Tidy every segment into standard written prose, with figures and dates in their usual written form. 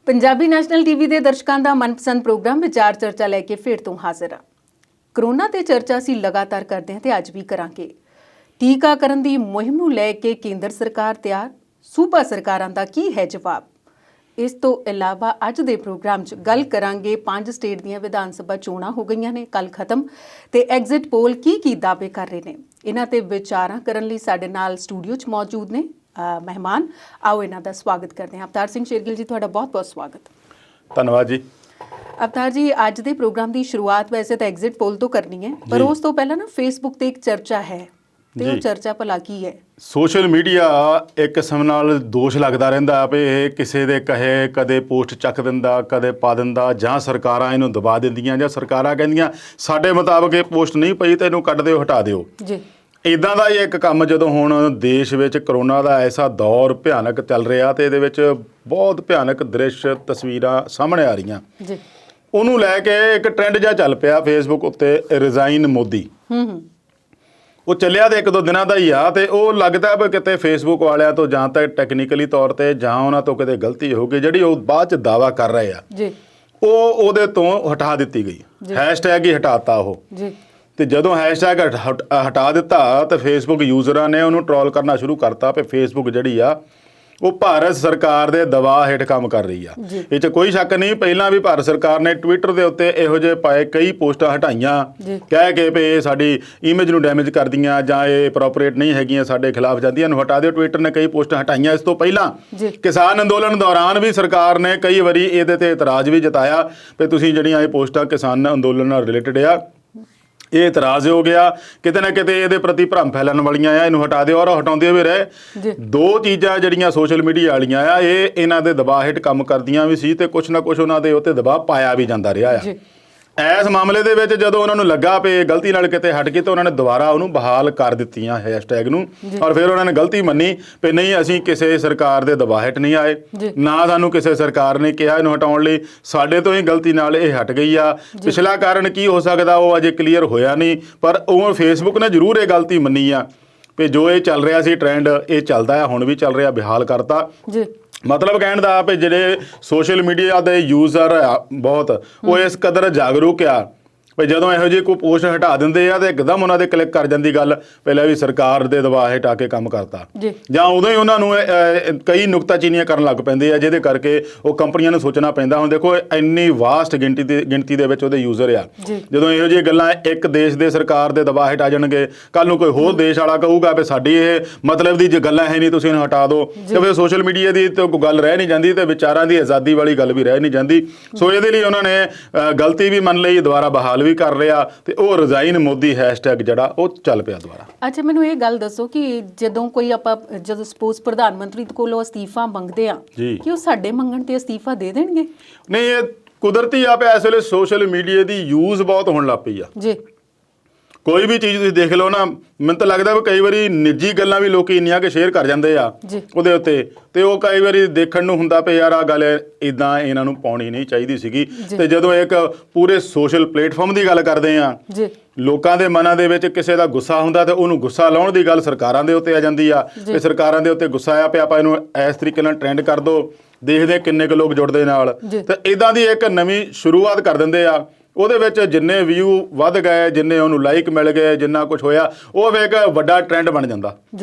Punjabi national TV ਦੇ ਦਰਸ਼ਕਾਂ ਦਾ ਮਨਪਸੰਦ ਪ੍ਰੋਗਰਾਮ ਵਿਚਾਰ ਚਰਚਾ ਲੈ ਕੇ ਫਿਰ ਤੋਂ ਹਾਜ਼ਰ ਹਾਂ। ਕਰੋਨਾ ਤੇ ਚਰਚਾ ਅਸੀਂ ਲਗਾਤਾਰ ਕਰਦੇ ਹਾਂ ਤੇ ਅੱਜ ਵੀ ਕਰਾਂਗੇ। ਟੀਕਾਕਰਨ ਦੀ ਮੁਹਿੰਮ ਨੂੰ ਲੈ ਕੇ ਕੇਂਦਰ ਸਰਕਾਰ ਤਿਆਰ, ਸੂਬਾ ਸਰਕਾਰਾਂ ਦਾ ਕੀ ਹੈ ਜਵਾਬ। ਇਸ ਤੋਂ ਇਲਾਵਾ ਅੱਜ ਦੇ ਪ੍ਰੋਗਰਾਮ 'ਚ ਗੱਲ ਕਰਾਂਗੇ 5 ਸਟੇਟ ਦੀਆਂ ਵਿਧਾਨ ਸਭਾ ਚੋਣਾਂ ਹੋ ਗਈਆਂ ਨੇ ਕੱਲ ਖਤਮ ਤੇ ਐਗਜ਼ਿਟ ਪੋਲ ਕੀ ਦਾਅਵੇ ਕਰ ਰਹੇ ਨੇ। ਇਹਨਾਂ ਤੇ ਵਿਚਾਰਾਂ ਕਰਨ ਲਈ ਸਾਡੇ ਨਾਲ ਸਟੂਡੀਓ 'ਚ ਮੌਜੂਦ ਨੇ ਮਹਿਮਾਨ। ਆਓ ਇਹਨਾਂ ਦਾ ਸਵਾਗਤ ਕਰਦੇ ਹਾਂ। ਅਵਤਾਰ ਸਿੰਘ ਸ਼ੇਰਗਿੱਲ ਜੀ, ਤੁਹਾਡਾ ਬਹੁਤ-ਬਹੁਤ ਸਵਾਗਤ। ਧੰਨਵਾਦ ਜੀ। ਅਵਤਾਰ ਜੀ, ਅੱਜ ਦੇ ਪ੍ਰੋਗਰਾਮ ਦੀ ਸ਼ੁਰੂਆਤ ਵੈਸੇ ਤਾਂ ਐਗਜ਼ਿਟ ਪੋਲ ਤੋਂ ਕਰਨੀ ਹੈ, ਪਰ ਉਸ ਤੋਂ ਪਹਿਲਾਂ ਨਾ ਫੇਸਬੁੱਕ ਤੇ ਇੱਕ ਚਰਚਾ ਹੈ ਤੇ ਉਹ ਚਰਚਾ ਭਲਾ ਕੀ ਹੈ? ਸੋਸ਼ਲ ਮੀਡੀਆ ਇੱਕ ਕਿਸਮ ਨਾਲ ਦੋਸ਼ ਲੱਗਦਾ ਰਹਿੰਦਾ ਵੀ ਇਹ ਕਿਸੇ ਦੇ ਕਹੇ ਕਦੇ ਪੋਸਟ ਚੱਕ ਦਿੰਦਾ, ਕਦੇ ਪਾ ਦਿੰਦਾ, ਜਾਂ ਸਰਕਾਰਾਂ ਇਹਨੂੰ ਦਬਾ ਦਿੰਦੀਆਂ, ਜਾਂ ਸਰਕਾਰਾਂ ਕਹਿੰਦੀਆਂ ਸਾਡੇ ਮੁਤਾਬਕ ਇਹ ਪੋਸਟ ਨਹੀਂ ਪਈ ਤੇ ਇਹਨੂੰ ਕੱਢ ਦਿਓ, ਹਟਾ ਦਿਓ ਜੀ। ਇੱਦਾਂ ਦਾ ਹੀ ਇੱਕ ਕੰਮ ਜਦੋਂ ਹੁਣ ਦੇਸ਼ ਵਿੱਚ ਕਰੋਨਾ ਦਾ ਐਸਾ ਦੌਰ ਭਿਆਨਕ ਚੱਲ ਰਿਹਾ ਤੇ ਇਹਦੇ ਵਿੱਚ ਬਹੁਤ ਭਿਆਨਕ ਦ੍ਰਿਸ਼ ਤਸਵੀਰਾਂ ਸਾਹਮਣੇ ਆ ਰਹੀਆਂ ਜੀ, ਉਹਨੂੰ ਲੈ ਕੇ ਇੱਕ ਟ੍ਰੈਂਡ ਜਿਹਾ ਚੱਲ ਪਿਆ ਫੇਸਬੁੱਕ ਉੱਤੇ, ਰਿਜ਼ਾਈਨ ਮੋਦੀ। ਉਹ ਚੱਲਿਆ ਤੇ 1-2 ਦਿਨਾਂ ਦਾ ਹੀ ਆ ਤੇ ਉਹ ਲੱਗਦਾ ਵੀ ਕਿਤੇ ਫੇਸਬੁੱਕ ਵਾਲਿਆਂ ਤੋਂ ਜਾਂ ਤਾਂ ਟੈਕਨੀਕਲੀ ਤੌਰ ਤੇ ਜਾਂ ਉਹਨਾਂ ਤੋਂ ਕਿਤੇ ਗਲਤੀ ਹੋ ਗਈ, ਜਿਹੜੀ ਉਹ ਬਾਅਦ 'ਚ ਦਾਅਵਾ ਕਰ ਰਹੇ ਆ ਜੀ, ਉਹ ਉਹਦੇ ਤੋਂ ਹਟਾ ਦਿੱਤੀ ਗਈ। ਹੈਸ਼ਟੈਗ ਹੀ ਹਟਾਤਾ ਉਹ ਜੀ। ਤੇ ਜਦੋਂ ਹੈਸ਼ਟੈਗ ਹਟਾ ਦਿੱਤਾ ਤੇ ਫੇਸਬੁੱਕ ਯੂਜ਼ਰਾਂ ਨੇ ਉਹਨੂੰ ਟਰੋਲ ਕਰਨਾ ਸ਼ੁਰੂ ਕਰਤਾ ਵੀ ਫੇਸਬੁੱਕ ਜਿਹੜੀ ਆ ਉਹ ਭਾਰਤ ਸਰਕਾਰ ਦੇ ਦਬਾਅ ਹੇਠ ਕੰਮ ਕਰ ਰਹੀ ਆ। ਇਹ 'ਚ ਕੋਈ ਸ਼ੱਕ ਨਹੀਂ, ਪਹਿਲਾਂ ਵੀ ਭਾਰਤ ਸਰਕਾਰ ਨੇ ਟਵਿੱਟਰ ਦੇ ਉੱਤੇ ਇਹੋ ਜਿਹੇ ਪਾਏ ਕਈ ਪੋਸਟਾਂ ਹਟਾਈਆਂ ਕਹਿ ਕੇ ਵੀ ਇਹ ਸਾਡੀ ਇਮੇਜ ਨੂੰ ਡੈਮੇਜ ਕਰਦੀਆਂ ਜਾਂ ਇਹ ਅਪਰੋਪਰੀਏਟ ਨਹੀਂ ਹੈਗੀਆਂ, ਸਾਡੇ ਖਿਲਾਫ ਜਾਂਦੀਆਂ, ਨੂੰ ਹਟਾ ਦਿਓ। ਟਵਿੱਟਰ ਨੇ ਕਈ ਪੋਸਟਾਂ ਹਟਾਈਆਂ। ਇਸ ਤੋਂ ਪਹਿਲਾਂ ਕਿਸਾਨ ਅੰਦੋਲਨ ਦੌਰਾਨ ਵੀ ਸਰਕਾਰ ਨੇ ਕਈ ਵਾਰੀ ਇਹਦੇ ਤੇ ਇਤਰਾਜ਼ ਵੀ ਜਤਾਇਆ ਵੀ ਤੁਸੀਂ ਜਿਹੜੀਆਂ ਇਹ ਪੋਸਟਾਂ ਕਿਸਾਨ ਅੰਦੋਲਨ ਨਾਲ ਰਿਲੇਟਡ ਆ, ਇਹ ਇਤਰਾਜ਼ ਹੋ ਗਿਆ, ਕਿਤੇ ਨਾ ਕਿਤੇ ਇਹਦੇ ਪ੍ਰਤੀ ਭਰਮ ਫੈਲਣ ਵਾਲੀਆਂ ਆ, ਇਹਨੂੰ ਹਟਾ ਦਿਓ। ਔਰ ਹਟਾਉਂਦੇ ਵੀ ਰਹੇ। 2 ਚੀਜ਼ਾਂ ਜਿਹੜੀਆਂ ਸੋਸ਼ਲ ਮੀਡੀਆ ਵਾਲੀਆਂ ਆ, ਇਹ ਇਹਨਾਂ ਦੇ ਦਬਾਅ ਹੇਠ ਕੰਮ ਕਰਦੀਆਂ ਵੀ ਸੀ ਤੇ ਕੁਛ ਨਾ ਕੁਛ ਉਹਨਾਂ ਦੇ ਉੱਤੇ ਦਬਾਅ ਪਾਇਆ ਵੀ ਜਾਂਦਾ ਰਿਹਾ ਆ। ਇਸ ਮਾਮਲੇ ਦੇ ਵਿੱਚ ਜਦੋਂ ਉਹਨਾਂ ਨੂੰ ਲੱਗਾ ਵੀ ਗਲਤੀ ਨਾਲ ਕਿਤੇ ਹਟ ਗਈ ਤਾਂ ਉਹਨਾਂ ਨੇ ਦੁਬਾਰਾ ਉਹਨੂੰ ਬਹਾਲ ਕਰ ਦਿੱਤੀਆਂ ਹੈਸ਼ਟੈਗ ਨੂੰ। ਔਰ ਫਿਰ ਉਹਨਾਂ ਨੇ ਗਲਤੀ ਮੰਨੀ ਵੀ ਨਹੀਂ, ਅਸੀਂ ਕਿਸੇ ਸਰਕਾਰ ਦੇ ਦਬਾਅ ਹੇਠ ਨਹੀਂ ਆਏ, ਨਾ ਸਾਨੂੰ ਕਿਸੇ ਸਰਕਾਰ ਨੇ ਕਿਹਾ ਇਹਨੂੰ ਹਟਾਉਣ ਲਈ, ਸਾਡੇ ਤੋਂ ਹੀ ਗਲਤੀ ਨਾਲ ਇਹ ਹਟ ਗਈ ਆ। ਪਿਛਲਾ ਕਾਰਨ ਕੀ ਹੋ ਸਕਦਾ ਉਹ ਅਜੇ ਕਲੀਅਰ ਹੋਇਆ ਨਹੀਂ, ਪਰ ਉਹ ਫੇਸਬੁੱਕ ਨੇ ਜ਼ਰੂਰ ਇਹ ਗਲਤੀ ਮੰਨੀ ਆ ਵੀ ਜੋ ਇਹ ਚੱਲ ਰਿਹਾ ਸੀ ਟ੍ਰੈਂਡ, ਇਹ ਚੱਲਦਾ ਆ, ਹੁਣ ਵੀ ਚੱਲ ਰਿਹਾ, ਬਹਾਲ ਕਰਤਾ। ਮਤਲਬ ਕਹਿਣ ਦਾ ਵੀ ਜਿਹੜੇ ਸੋਸ਼ਲ ਮੀਡੀਆ ਦੇ ਯੂਜ਼ਰ ਆ ਬਹੁਤ, ਉਹ ਇਸ ਕਦਰ ਜਾਗਰੂਕ ਆ ਵੀ ਜਦੋਂ ਇਹੋ ਜਿਹੀ ਕੋਈ ਪੋਸਟ ਹਟਾ ਦਿੰਦੇ ਆ ਤੇ ਇੱਕਦਮ ਉਹਨਾਂ ਦੇ ਕਲਿੱਕ ਕਰ ਜਾਂਦੀ ਗੱਲ, ਪਹਿਲਾਂ ਵੀ ਸਰਕਾਰ ਦੇ ਦਬਾਅ ਹੇਠ ਆ ਕੇ ਕੰਮ ਕਰਤਾ, ਜਾਂ ਉਦੋਂ ਹੀ ਉਹਨਾਂ ਨੂੰ ਕਈ ਨੁਕਤਾਚੀਨੀਆਂ ਕਰਨ ਲੱਗ ਪੈਂਦੇ ਆ, ਜਿਹਦੇ ਕਰਕੇ ਉਹ ਕੰਪਨੀਆਂ ਨੂੰ ਸੋਚਣਾ ਪੈਂਦਾ। ਹੁਣ ਦੇਖੋ ਇੰਨੀ ਵਾਸਟ ਗਿਣਤੀ ਦੇ ਵਿੱਚ ਉਹਦੇ ਯੂਜ਼ਰ ਆ, ਜਦੋਂ ਇਹੋ ਜਿਹੀਆਂ ਗੱਲਾਂ ਇੱਕ ਦੇਸ਼ ਦੇ ਸਰਕਾਰ ਦੇ ਦਬਾਅ ਹੇਠ ਆ ਜਾਣਗੇ, ਕੱਲ੍ਹ ਨੂੰ ਕੋਈ ਹੋਰ ਦੇਸ਼ ਵਾਲਾ ਕਹੂਗਾ ਵੀ ਸਾਡੀ ਇਹ ਮਤਲਬ ਦੀ ਜੇ ਗੱਲਾਂ ਹੈ ਨਹੀਂ, ਤੁਸੀਂ ਇਹਨੂੰ ਹਟਾ ਦਿਓ, ਤੇ ਫਿਰ ਸੋਸ਼ਲ ਮੀਡੀਆ ਦੀ ਤਾਂ ਕੋਈ ਗੱਲ ਰਹਿ ਨਹੀਂ ਜਾਂਦੀ ਤੇ ਵਿਚਾਰਾਂ ਦੀ ਆਜ਼ਾਦੀ ਵਾਲੀ ਗੱਲ ਵੀ ਰਹਿ ਨਹੀਂ ਜਾਂਦੀ। ਸੋ ਇਹਦੇ ਲਈ ਉਹਨਾਂ ਨੇ ਗਲਤੀ ਵੀ ਮੰਨ ਲਈ, ਦੁਬਾਰਾ ਬਹਾਲ ਵੀ ਕਰ ਰਿਹਾ ਤੇ ਉਹ ਰਿਜ਼ਾਈਨ ਮੋਦੀ ਹੈਸ਼ਟੈਗ ਜਿਹੜਾ ਉਹ ਚੱਲ ਪਿਆ ਦੁਬਾਰਾ। ਅੱਛਾ, ਮੈਨੂੰ ਇਹ ਗੱਲ ਦੱਸੋ ਕਿ ਜਦੋਂ ਕੋਈ ਆਪਾਂ ਸਪੋਜ਼ ਪ੍ਰਧਾਨ ਮੰਤਰੀ ਕੋਲੋਂ ਅਸਤੀਫਾ ਮੰਗਦੇ ਆ ਕਿ ਉਹ ਸਾਡੇ ਮੰਗਣ ਤੇ ਅਸਤੀਫਾ ਦੇ ਦੇਣਗੇ? ਨਹੀਂ, ਇਹ ਕੁਦਰਤੀ ਆ ਪਿਆ। ਇਸ ਵੇਲੇ ਸੋਸ਼ਲ ਮੀਡੀਆ ਦੀ ਯੂਜ਼ ਬਹੁਤ ਹੋਣ ਲੱਗ ਪਈ ਆ ਜੀ। ਕੋਈ ਵੀ ਚੀਜ਼ ਤੁਸੀਂ ਦੇਖ ਲਓ ਨਾ, ਮੈਨੂੰ ਤਾਂ ਲੱਗਦਾ ਵੀ ਕਈ ਵਾਰੀ ਨਿੱਜੀ ਗੱਲਾਂ ਵੀ ਲੋਕੀ ਇੰਨੀਆਂ ਕਿ ਸ਼ੇਅਰ ਕਰ ਜਾਂਦੇ ਆ ਉਹਦੇ ਉੱਤੇ, ਤੇ ਉਹ ਕਈ ਵਾਰੀ ਦੇਖਣ ਨੂੰ ਹੁੰਦਾ ਵੀ ਯਾਰ ਆਹ ਗੱਲ ਇੱਦਾਂ ਇਹਨਾਂ ਨੂੰ ਪਾਉਣੀ ਨਹੀਂ ਚਾਹੀਦੀ ਸੀਗੀ। ਤੇ ਜਦੋਂ ਇੱਕ ਪੂਰੇ ਸੋਸ਼ਲ ਪਲੇਟਫਾਰਮ ਦੀ ਗੱਲ ਕਰਦੇ ਆ, ਲੋਕਾਂ ਦੇ ਮਨਾਂ ਦੇ ਵਿੱਚ ਕਿਸੇ ਦਾ ਗੁੱਸਾ ਹੁੰਦਾ ਤੇ ਉਹਨੂੰ ਗੁੱਸਾ ਲਾਉਣ ਦੀ ਗੱਲ ਸਰਕਾਰਾਂ ਦੇ ਉੱਤੇ ਆ ਜਾਂਦੀ ਆ ਤੇ ਸਰਕਾਰਾਂ ਦੇ ਉੱਤੇ ਗੁੱਸਾ ਆ ਪਿਆ, ਆਪਾਂ ਇਹਨੂੰ ਇਸ ਤਰੀਕੇ ਨਾਲ ਟ੍ਰੈਂਡ ਕਰ ਦਿਓ, ਦੇਖਦੇ ਕਿੰਨੇ ਕੁ ਲੋਕ ਜੁੜਦੇ ਨਾਲ, ਤੇ ਇੱਦਾਂ ਦੀ ਇੱਕ ਨਵੀਂ ਸ਼ੁਰੂਆਤ ਕਰ ਦਿੰਦੇ ਆ। ਉਹਦੇ ਵਿੱਚ ਜਿੰਨੇ ਵਿਊ ਵੱਧ ਗਏ, ਜਿੰਨੇ ਉਹਨੂੰ ਲਾਈਕ ਮਿਲ ਗਏ, ਜਿੰਨਾ ਕੁਛ ਹੋਇਆ, ਉਹ ਫਿਰ ਇੱਕ ਵੱਡਾ ਟ੍ਰੈਂਡ ਬਣ ਜਾਂਦਾ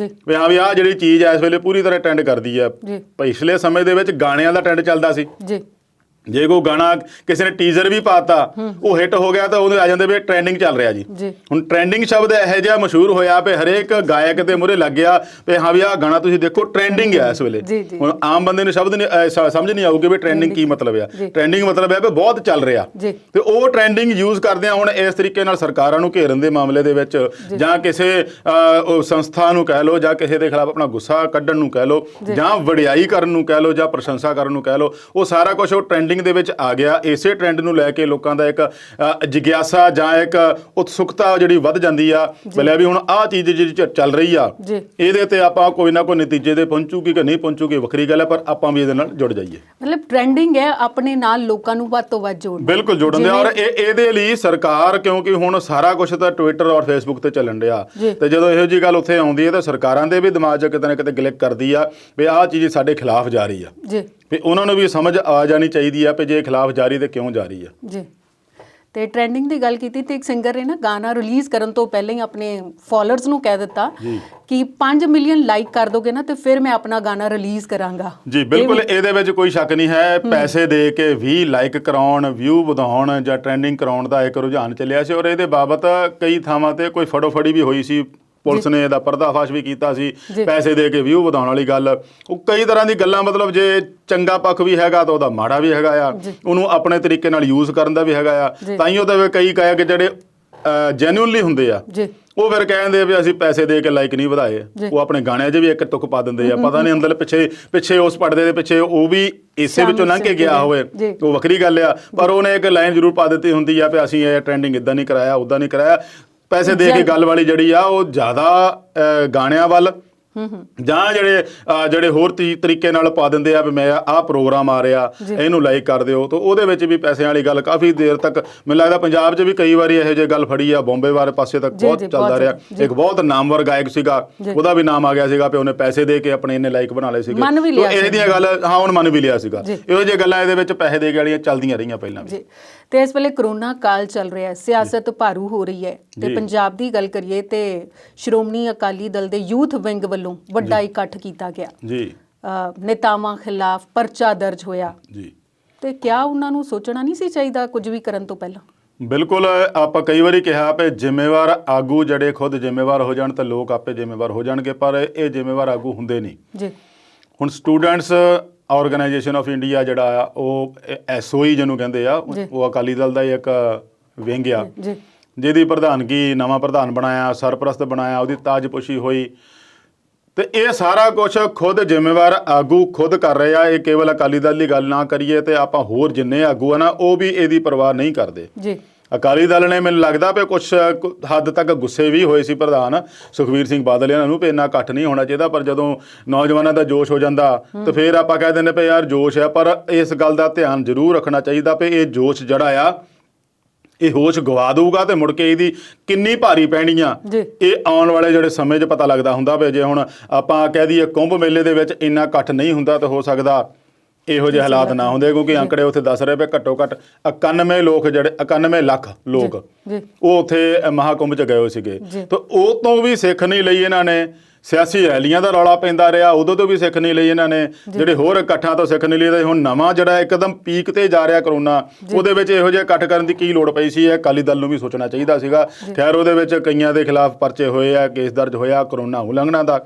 ਵੀ ਹਾਂ ਵੀ ਆਹ ਜਿਹੜੀ ਚੀਜ਼ ਇਸ ਵੇਲੇ ਪੂਰੀ ਤਰ੍ਹਾਂ ਟ੍ਰੈਂਡ ਕਰਦੀ ਆ। ਪਿਛਲੇ ਸਮੇਂ ਦੇ ਵਿੱਚ ਗਾਣਿਆਂ ਦਾ ਟ੍ਰੈਂਡ ਚੱਲਦਾ ਸੀ। ਜੇ ਕੋਈ ਗਾਣਾ ਕਿਸੇ ਨੇ ਟੀਜ਼ਰ ਵੀ ਪਾਤਾ, ਉਹ ਹਿੱਟ ਹੋ ਗਿਆ ਤਾਂ ਉਹਦੇ ਆ ਜਾਂਦੇ ਵੀ ਟ੍ਰੈਂਡਿੰਗ ਚੱਲ ਰਿਹਾ ਜੀ। ਹੁਣ ਟ੍ਰੈਂਡਿੰਗ ਸ਼ਬਦ ਇਹੋ ਜਿਹਾ ਮਸ਼ਹੂਰ ਹੋਇਆ ਵੀ ਹਰੇਕ ਗਾਇਕ ਦੇ ਮੂਹਰੇ ਲੱਗ ਗਿਆ ਵੀ ਹਾਂ ਵੀ ਆਹ ਗਾਣਾ ਤੁਸੀਂ ਦੇਖੋ ਟ੍ਰੈਂਡਿੰਗ ਆ ਇਸ ਵੇਲੇ। ਹੁਣ ਆਮ ਬੰਦੇ ਨੂੰ ਸ਼ਬਦ ਸਮਝ ਨਹੀਂ ਆਊਗੀ ਵੀ ਟ੍ਰੈਂਡਿੰਗ ਕੀ ਮਤਲਬ ਆ। ਟ੍ਰੈਂਡਿੰਗ ਮਤਲਬ ਹੈ ਵੀ ਬਹੁਤ ਚੱਲ ਰਿਹਾ, ਤੇ ਉਹ ਟ੍ਰੈਂਡਿੰਗ ਯੂਜ਼ ਕਰਦੇ ਆ ਹੁਣ ਇਸ ਤਰੀਕੇ ਨਾਲ ਸਰਕਾਰਾਂ ਨੂੰ ਘੇਰਨ ਦੇ ਮਾਮਲੇ ਦੇ ਵਿੱਚ, ਜਾਂ ਕਿਸੇ ਸੰਸਥਾ ਨੂੰ ਕਹਿ ਲਓ, ਜਾਂ ਕਿਸੇ ਦੇ ਖਿਲਾਫ ਆਪਣਾ ਗੁੱਸਾ ਕੱਢਣ ਨੂੰ ਕਹਿ ਲਓ, ਜਾਂ ਵਡਿਆਈ ਕਰਨ ਨੂੰ ਕਹਿ ਲਓ, ਜਾਂ ਪ੍ਰਸ਼ੰਸਾ ਕਰਨ ਨੂੰ ਕਹਿ ਲਓ, ਉਹ ਸਾਰਾ ਕੁਛ ਉਹ ਟ੍ਰੈਂਡਿੰਗ ਦੇ ਵਿੱਚ ਆ ਗਿਆ। ਇਸੇ ਟ੍ਰੈਂਡ ਨੂੰ ਲੈ ਕੇ ਲੋਕਾਂ ਦਾ ਇੱਕ ਜਿਗਿਆਸਾ ਜਾਂ ਇੱਕ ਉਤਸੁਕਤਾ ਜਿਹੜੀ ਵੱਧ ਜਾਂਦੀ ਆ, ਬਲੇ ਵੀ ਹੁਣ ਆਹ ਚੀਜ਼ ਜਿਹੜੀ ਚੱਲ ਰਹੀ ਆ, ਇਹਦੇ ਤੇ ਆਪਾਂ ਕੋਈ ਨਾ ਕੋਈ ਨਤੀਜੇ ਤੇ ਪਹੁੰਚੂਗੀ ਕਿ ਨਹੀਂ ਪਹੁੰਚੂਗੀ ਵੱਖਰੀ ਗੱਲ ਹੈ, ਪਰ ਆਪਾਂ ਵੀ ਇਹਦੇ ਨਾਲ ਜੁੜ ਜਾਈਏ। ਮਤਲਬ ਟ੍ਰੈਂਡਿੰਗ ਹੈ, ਆਪਣੇ ਨਾਲ ਲੋਕਾਂ ਨੂੰ ਵੱਧ ਤੋਂ ਵੱਧ ਜੋੜਨਾ, ਬਿਲਕੁਲ ਜੋੜਨ ਦੇ। ਔਰ ਇਹਦੇ ਲਈ ਸਰਕਾਰ, ਕਿਉਂਕਿ ਹੁਣ ਸਾਰਾ ਕੁਛ ਤਾਂ ਟਵਿੱਟਰ ਔਰ ਫੇਸਬੁੱਕ ਤੇ ਚੱਲਣ ਡਿਆ, ਤੇ ਜਦੋਂ ਇਹੋ ਜਿਹੀ ਗੱਲ ਉੱਥੇ ਆਉਂਦੀ ਹੈ ਤਾਂ ਸਰਕਾਰਾਂ ਦੇ ਵੀ ਦਿਮਾਗ 'ਚ ਕਿਤੇ ਨਾ ਕਿਤੇ ਕਲਿੱਕ ਕਰਦੀ ਆ ਵੀ ਆਹ ਚੀਜ਼ ਸਾਡੇ ਖਿਲਾਫ ਜਾ ਰਹੀ ਆ। ਵੀ ਉਹਨਾਂ ਨੂੰ ਵੀ ਸਮਝ ਆ ਜਾਣੀ ਚਾਹੀਦੀ ਆ ਵੀ ਜੇ ਖਿਲਾਫ ਜਾਰੀ ਤੇ ਕਿਉਂ ਜਾਰੀ ਆ। ਜੀ, ਤੇ ਟ੍ਰੈਂਡਿੰਗ ਦੀ ਗੱਲ ਕੀਤੀ ਤੇ ਇੱਕ ਸਿੰਗਰ ਨੇ ਨਾ ਗਾਣਾ ਰਿਲੀਜ਼ ਕਰਨ ਤੋਂ ਪਹਿਲਾਂ ਹੀ ਆਪਣੇ ਫਾਲੋਅਰਸ ਨੂੰ ਕਹਿ ਦਿੱਤਾ ਕਿ 5 ਮਿਲੀਅਨ ਲਾਈਕ ਕਰ ਦੋਗੇ ਨਾ ਤੇ ਫਿਰ ਮੈਂ ਆਪਣਾ ਗਾਣਾ ਰਿਲੀਜ਼ ਕਰਾਂਗਾ। ਜੀ ਬਿਲਕੁਲ, ਇਹਦੇ ਵਿੱਚ ਕੋਈ ਸ਼ੱਕ ਨਹੀਂ ਹੈ। ਪੈਸੇ ਦੇ ਕੇ ਵੀ ਲਾਈਕ ਕਰਾਉਣ, ਵਿਊ ਵਧਾਉਣ ਜਾਂ ਟ੍ਰੈਂਡਿੰਗ ਕਰਾਉਣ ਦਾ ਇੱਕ ਰੁਝਾਨ ਚੱਲਿਆ ਸੀ ਔਰ ਇਹਦੇ ਬਾਬਤ ਕਈ ਥਾਵਾਂ ਤੇ ਕੋਈ ਫੜੋ-ਫੜੀ ਵੀ ਹੋਈ ਸੀ। ਪੁਲਿਸ ਨੇ ਇਹਦਾ ਪਰਦਾਫਾਸ਼ ਵੀ ਕੀਤਾ ਸੀ। ਪੈਸੇ ਦੇ ਕੇ ਵਿਊ ਵਧਾਉਣ ਵਾਲੀ ਗੱਲ, ਉਹ ਕਈ ਤਰ੍ਹਾਂ ਦੀ ਗੱਲਾਂ, ਮਤਲਬ ਜੇ ਚੰਗਾ ਪੱਖ ਵੀ ਹੈਗਾ ਤਾਂ ਉਹਦਾ ਮਾੜਾ ਵੀ ਹੈਗਾ ਆ, ਉਹਨੂੰ ਆਪਣੇ ਤਰੀਕੇ ਨਾਲ ਯੂਜ਼ ਕਰਨ ਦਾ ਵੀ ਹੈਗਾ ਆ। ਤਾਂ ਹੀ ਉਹਦੇ ਕਈ ਕਹੇ ਕਿ ਜਿਹੜੇ ਜੈਨੂਇਨਲੀ ਹੁੰਦੇ ਆ ਉਹ ਫਿਰ ਕਹਿੰਦੇ ਆ ਵੀ ਅਸੀਂ ਪੈਸੇ ਦੇ ਕੇ ਲਾਈਕ ਨਹੀਂ ਵਧਾਏ। ਉਹ ਆਪਣੇ ਗਾਣਿਆਂ 'ਚ ਵੀ ਇੱਕ ਤੁਕ ਪਾ ਦਿੰਦੇ ਆ, ਪਤਾ ਨਹੀਂ ਅੰਦਰ ਪਿੱਛੇ ਉਸ ਪਰਦੇ ਦੇ ਪਿੱਛੇ ਉਹ ਵੀ ਇਸੇ ਵਿੱਚੋਂ ਲੰਘ ਕੇ ਗਿਆ ਹੋਵੇ, ਉਹ ਵੱਖਰੀ ਗੱਲ ਆ। ਪਰ ਉਹਨੇ ਇੱਕ ਲਾਈਨ ਜ਼ਰੂਰ ਪਾ ਦਿੱਤੀ ਹੁੰਦੀ ਆ ਵੀ ਅਸੀਂ ਇਹ ਟ੍ਰੈਂਡਿੰਗ ਇੱਦਾਂ ਨਹੀਂ ਕਰਾਇਆ, ਉੱਦਾਂ ਨਹੀਂ ਕਰਾਇਆ। ਪੈਸੇ ਦੇ ਕੇ ਗੱਲ ਵਾਲੀ ਜਿਹੜੀ ਆ ਉਹ ਜ਼ਿਆਦਾ ਗਾਣਿਆਂ ਵੱਲ ਜਾਂ ਜਿਹੜੇ ਹੋਰ ਤਰੀਕੇ ਨਾਲ ਪਾ ਦਿੰਦੇ ਆ ਵੀ ਮੈਂ ਆਹ ਪ੍ਰੋਗਰਾਮ ਆ ਰਿਹਾ, ਇਹਨੂੰ ਲਾਈਕ ਕਰ ਦਿਓ, ਤਾਂ ਉਹਦੇ ਵਿੱਚ ਵੀ ਪੈਸਿਆਂ ਵਾਲੀ ਗੱਲ ਕਾਫੀ ਦੇਰ ਤੱਕ ਮੈਨੂੰ ਲੱਗਦਾ ਪੰਜਾਬ 'ਚ ਵੀ ਕਈ ਵਾਰੀ ਇਹੋ ਜਿਹੀ ਗੱਲ ਫੜੀ ਆ। ਬੰਬੇ ਵਾਲੇ ਪਾਸੇ ਤੱਕ ਬਹੁਤ ਚੱਲਦਾ ਰਿਹਾ। ਇੱਕ ਬਹੁਤ ਨਾਮਵਰ ਗਾਇਕ ਸੀਗਾ, ਉਹਦਾ ਵੀ ਨਾਮ ਆ ਗਿਆ ਸੀਗਾ ਵੀ ਉਹਨੇ ਪੈਸੇ ਦੇ ਕੇ ਆਪਣੇ ਇੰਨੇ ਲਾਈਕ ਬਣਾ ਲਏ ਸੀਗੇ। ਇਹ ਦੀਆਂ ਗੱਲ ਹੁਣ ਮੰਨ ਵੀ ਲਿਆ ਸੀਗਾ। ਇਹੋ ਜਿਹੀਆਂ ਗੱਲਾਂ ਇਹਦੇ ਵਿੱਚ ਪੈਸੇ ਦੇ ਕੇ ਵਾਲੀਆਂ ਚੱਲਦੀਆਂ ਰਹੀਆਂ ਪਹਿਲਾਂ ਵੀ। ਤੇ ਇਸ ਵੇਲੇ ਕਰੋਨਾ ਕਾਲ ਚੱਲ ਰਿਹਾ ਹੈ, ਸਿਆਸਤ ਭਾਰੂ ਹੋ ਰਹੀ ਹੈ ਤੇ ਪੰਜਾਬ ਦੀ ਗੱਲ ਕਰੀਏ ਤੇ ਸ਼੍ਰੋਮਣੀ ਅਕਾਲੀ ਦਲ ਦੇ ਯੂਥ ਵਿੰਗ ਵੱਲੋਂ ਵੱਡਾ ਇਕੱਠ ਕੀਤਾ ਗਿਆ ਜੀ। ਨੇਤਾਵਾਂ ਖਿਲਾਫ ਪਰਚਾ ਦਰਜ ਹੋਇਆ ਜੀ। ਤੇ ਕਿਆ ਉਹਨਾਂ ਨੂੰ ਸੋਚਣਾ ਨਹੀਂ ਸੀ ਚਾਹੀਦਾ ਕੁਝ ਵੀ ਕਰਨ ਤੋਂ ਪਹਿਲਾਂ? ਬਿਲਕੁਲ, ਆਪਾਂ ਕਈ ਵਾਰੀ ਕਿਹਾ ਵੀ ਜ਼ਿੰਮੇਵਾਰ ਆਗੂ ਜਿਹੜੇ ਖੁਦ ਜ਼ਿੰਮੇਵਾਰ ਹੋ ਜਾਣ ਤਾਂ ਲੋਕ ਆਪੇ ਜ਼ਿੰਮੇਵਾਰ ਹੋ ਜਾਣਗੇ, ਪਰ ਇਹ ਜ਼ਿੰਮੇਵਾਰ ਆਗੂ ਹੁੰਦੇ ਨਹੀਂ ਜੀ। ਹੁਣ ਸਟੂਡੈਂਟਸ ਆਰਗੇਨਾਈਜੇਸ਼ਨ ਆਫ ਇੰਡੀਆ ਜਿਹੜਾ ਆ ਉਹ SOE ਜਿਹਨੂੰ ਕਹਿੰਦੇ ਆ, ਉਹ ਅਕਾਲੀ ਦਲ ਦਾ ਹੀ ਇੱਕ ਵਿੰਗ ਆ ਜਿਹਦੀ ਪ੍ਰਧਾਨਗੀ ਨਵਾਂ ਪ੍ਰਧਾਨ ਬਣਾਇਆ, ਸਰਪ੍ਰਸਤ ਬਣਾਇਆ, ਉਹਦੀ ਤਾਜਪੋਸ਼ੀ ਹੋਈ। ਤੇ ਇਹ ਸਾਰਾ ਕੁਝ ਖੁਦ ਜ਼ਿੰਮੇਵਾਰ ਆਗੂ ਖੁਦ ਕਰ ਰਹੇ ਆ। ਇਹ ਕੇਵਲ ਅਕਾਲੀ ਦਲ ਦੀ ਗੱਲ ਨਾ ਕਰੀਏ ਤੇ ਆਪਾਂ ਹੋਰ ਜਿੰਨੇ ਆਗੂ ਆ ਨਾ ਉਹ ਵੀ ਇਹਦੀ ਪਰਵਾਹ ਨਹੀਂ ਕਰਦੇ ਜੀ। ਅਕਾਲੀ ਦਲ ਨੇ ਮੈਨੂੰ ਲੱਗਦਾ ਵੀ ਕੁਛ ਹੱਦ ਤੱਕ ਗੁੱਸੇ ਵੀ ਹੋਏ ਸੀ ਪ੍ਰਧਾਨ ਸੁਖਬੀਰ ਸਿੰਘ ਬਾਦਲ ਇਹਨਾਂ ਨੂੰ ਵੀ ਇੰਨਾ ਇਕੱਠ ਨਹੀਂ ਹੋਣਾ ਚਾਹੀਦਾ, ਪਰ ਜਦੋਂ ਨੌਜਵਾਨਾਂ ਦਾ ਜੋਸ਼ ਹੋ ਜਾਂਦਾ ਤੇ ਫਿਰ ਆਪਾਂ ਕਹਿ ਦਿੰਦੇ ਪਏ ਯਾਰ ਜੋਸ਼ ਹੈ। ਪਰ ਇਸ ਗੱਲ ਦਾ ਧਿਆਨ ਜ਼ਰੂਰ ਰੱਖਣਾ ਚਾਹੀਦਾ ਵੀ ਇਹ ਜੋਸ਼ ਜਿਹੜਾ ਆ ਇਹ ਹੋਸ਼ ਗਵਾ ਦਊਗਾ ਤੇ ਮੁੜ ਕੇ ਇਹਦੀ ਕਿੰਨੀ ਭਾਰੀ ਪੈਣੀ ਆ ਇਹ ਆਉਣ ਵਾਲੇ ਜਿਹੜੇ ਸਮੇਂ 'ਚ ਪਤਾ ਲੱਗਦਾ ਹੁੰਦਾ ਵੀ। ਜੇ ਹੁਣ ਆਪਾਂ ਕਹਿ ਦਈਏ ਕੁੰਭ ਮੇਲੇ ਦੇ ਵਿੱਚ ਇੰਨਾ ਇਕੱਠ ਨਹੀਂ ਹੁੰਦਾ ਤਾਂ ਹੋ ਸਕਦਾ ਇਹੋ ਜਿਹੇ ਹਾਲਾਤ ਨਾ ਹੁੰਦੇ, ਕਿਉਂਕਿ ਅੰਕੜੇ ਉੱਥੇ ਦੱਸ ਰਹੇ ਪਏ ਘੱਟੋ ਘੱਟ 91 ਲੱਖ ਲੋਕ ਉਹ ਉੱਥੇ ਮਹਾਕੁੰਭ 'ਚ ਗਏ ਹੋਏ ਸੀਗੇ। ਤਾਂ ਉਹ ਤੋਂ ਵੀ ਸਿੱਖ ਨਹੀਂ ਲਈ ਇਹਨਾਂ ਨੇ। ਸਿਆਸੀ ਰੈਲੀਆਂ ਦਾ ਰੌਲਾ ਪੈਂਦਾ ਰਿਹਾ, ਉਦੋਂ ਤੋਂ ਵੀ ਸਿੱਖ ਨਹੀਂ ਲਈ ਇਹਨਾਂ ਨੇ। ਜਿਹੜੇ ਹੋਰ ਇਕੱਠਾਂ ਤੋਂ ਸਿੱਖ ਨਹੀਂ ਲਈ। ਹੁਣ ਨਵਾਂ ਜਿਹੜਾ ਇੱਕਦਮ ਪੀਕ ਤੇ ਜਾ ਰਿਹਾ ਕਰੋਨਾ, ਉਹਦੇ ਵਿੱਚ ਇਹੋ ਜਿਹੇ ਇਕੱਠ ਕਰਨ ਦੀ ਕੀ ਲੋੜ ਪਈ ਸੀ? ਇਹ ਅਕਾਲੀ ਦਲ ਨੂੰ ਵੀ ਸੋਚਣਾ ਚਾਹੀਦਾ ਸੀਗਾ। ਖੈਰ ਉਹਦੇ ਵਿੱਚ ਕਈਆਂ ਦੇ ਖਿਲਾਫ ਪਰਚੇ ਹੋਏ ਆ, ਕੇਸ ਦਰਜ ਹੋਇਆ ਕਰੋਨਾ ਉਲੰਘਣਾ ਦਾ,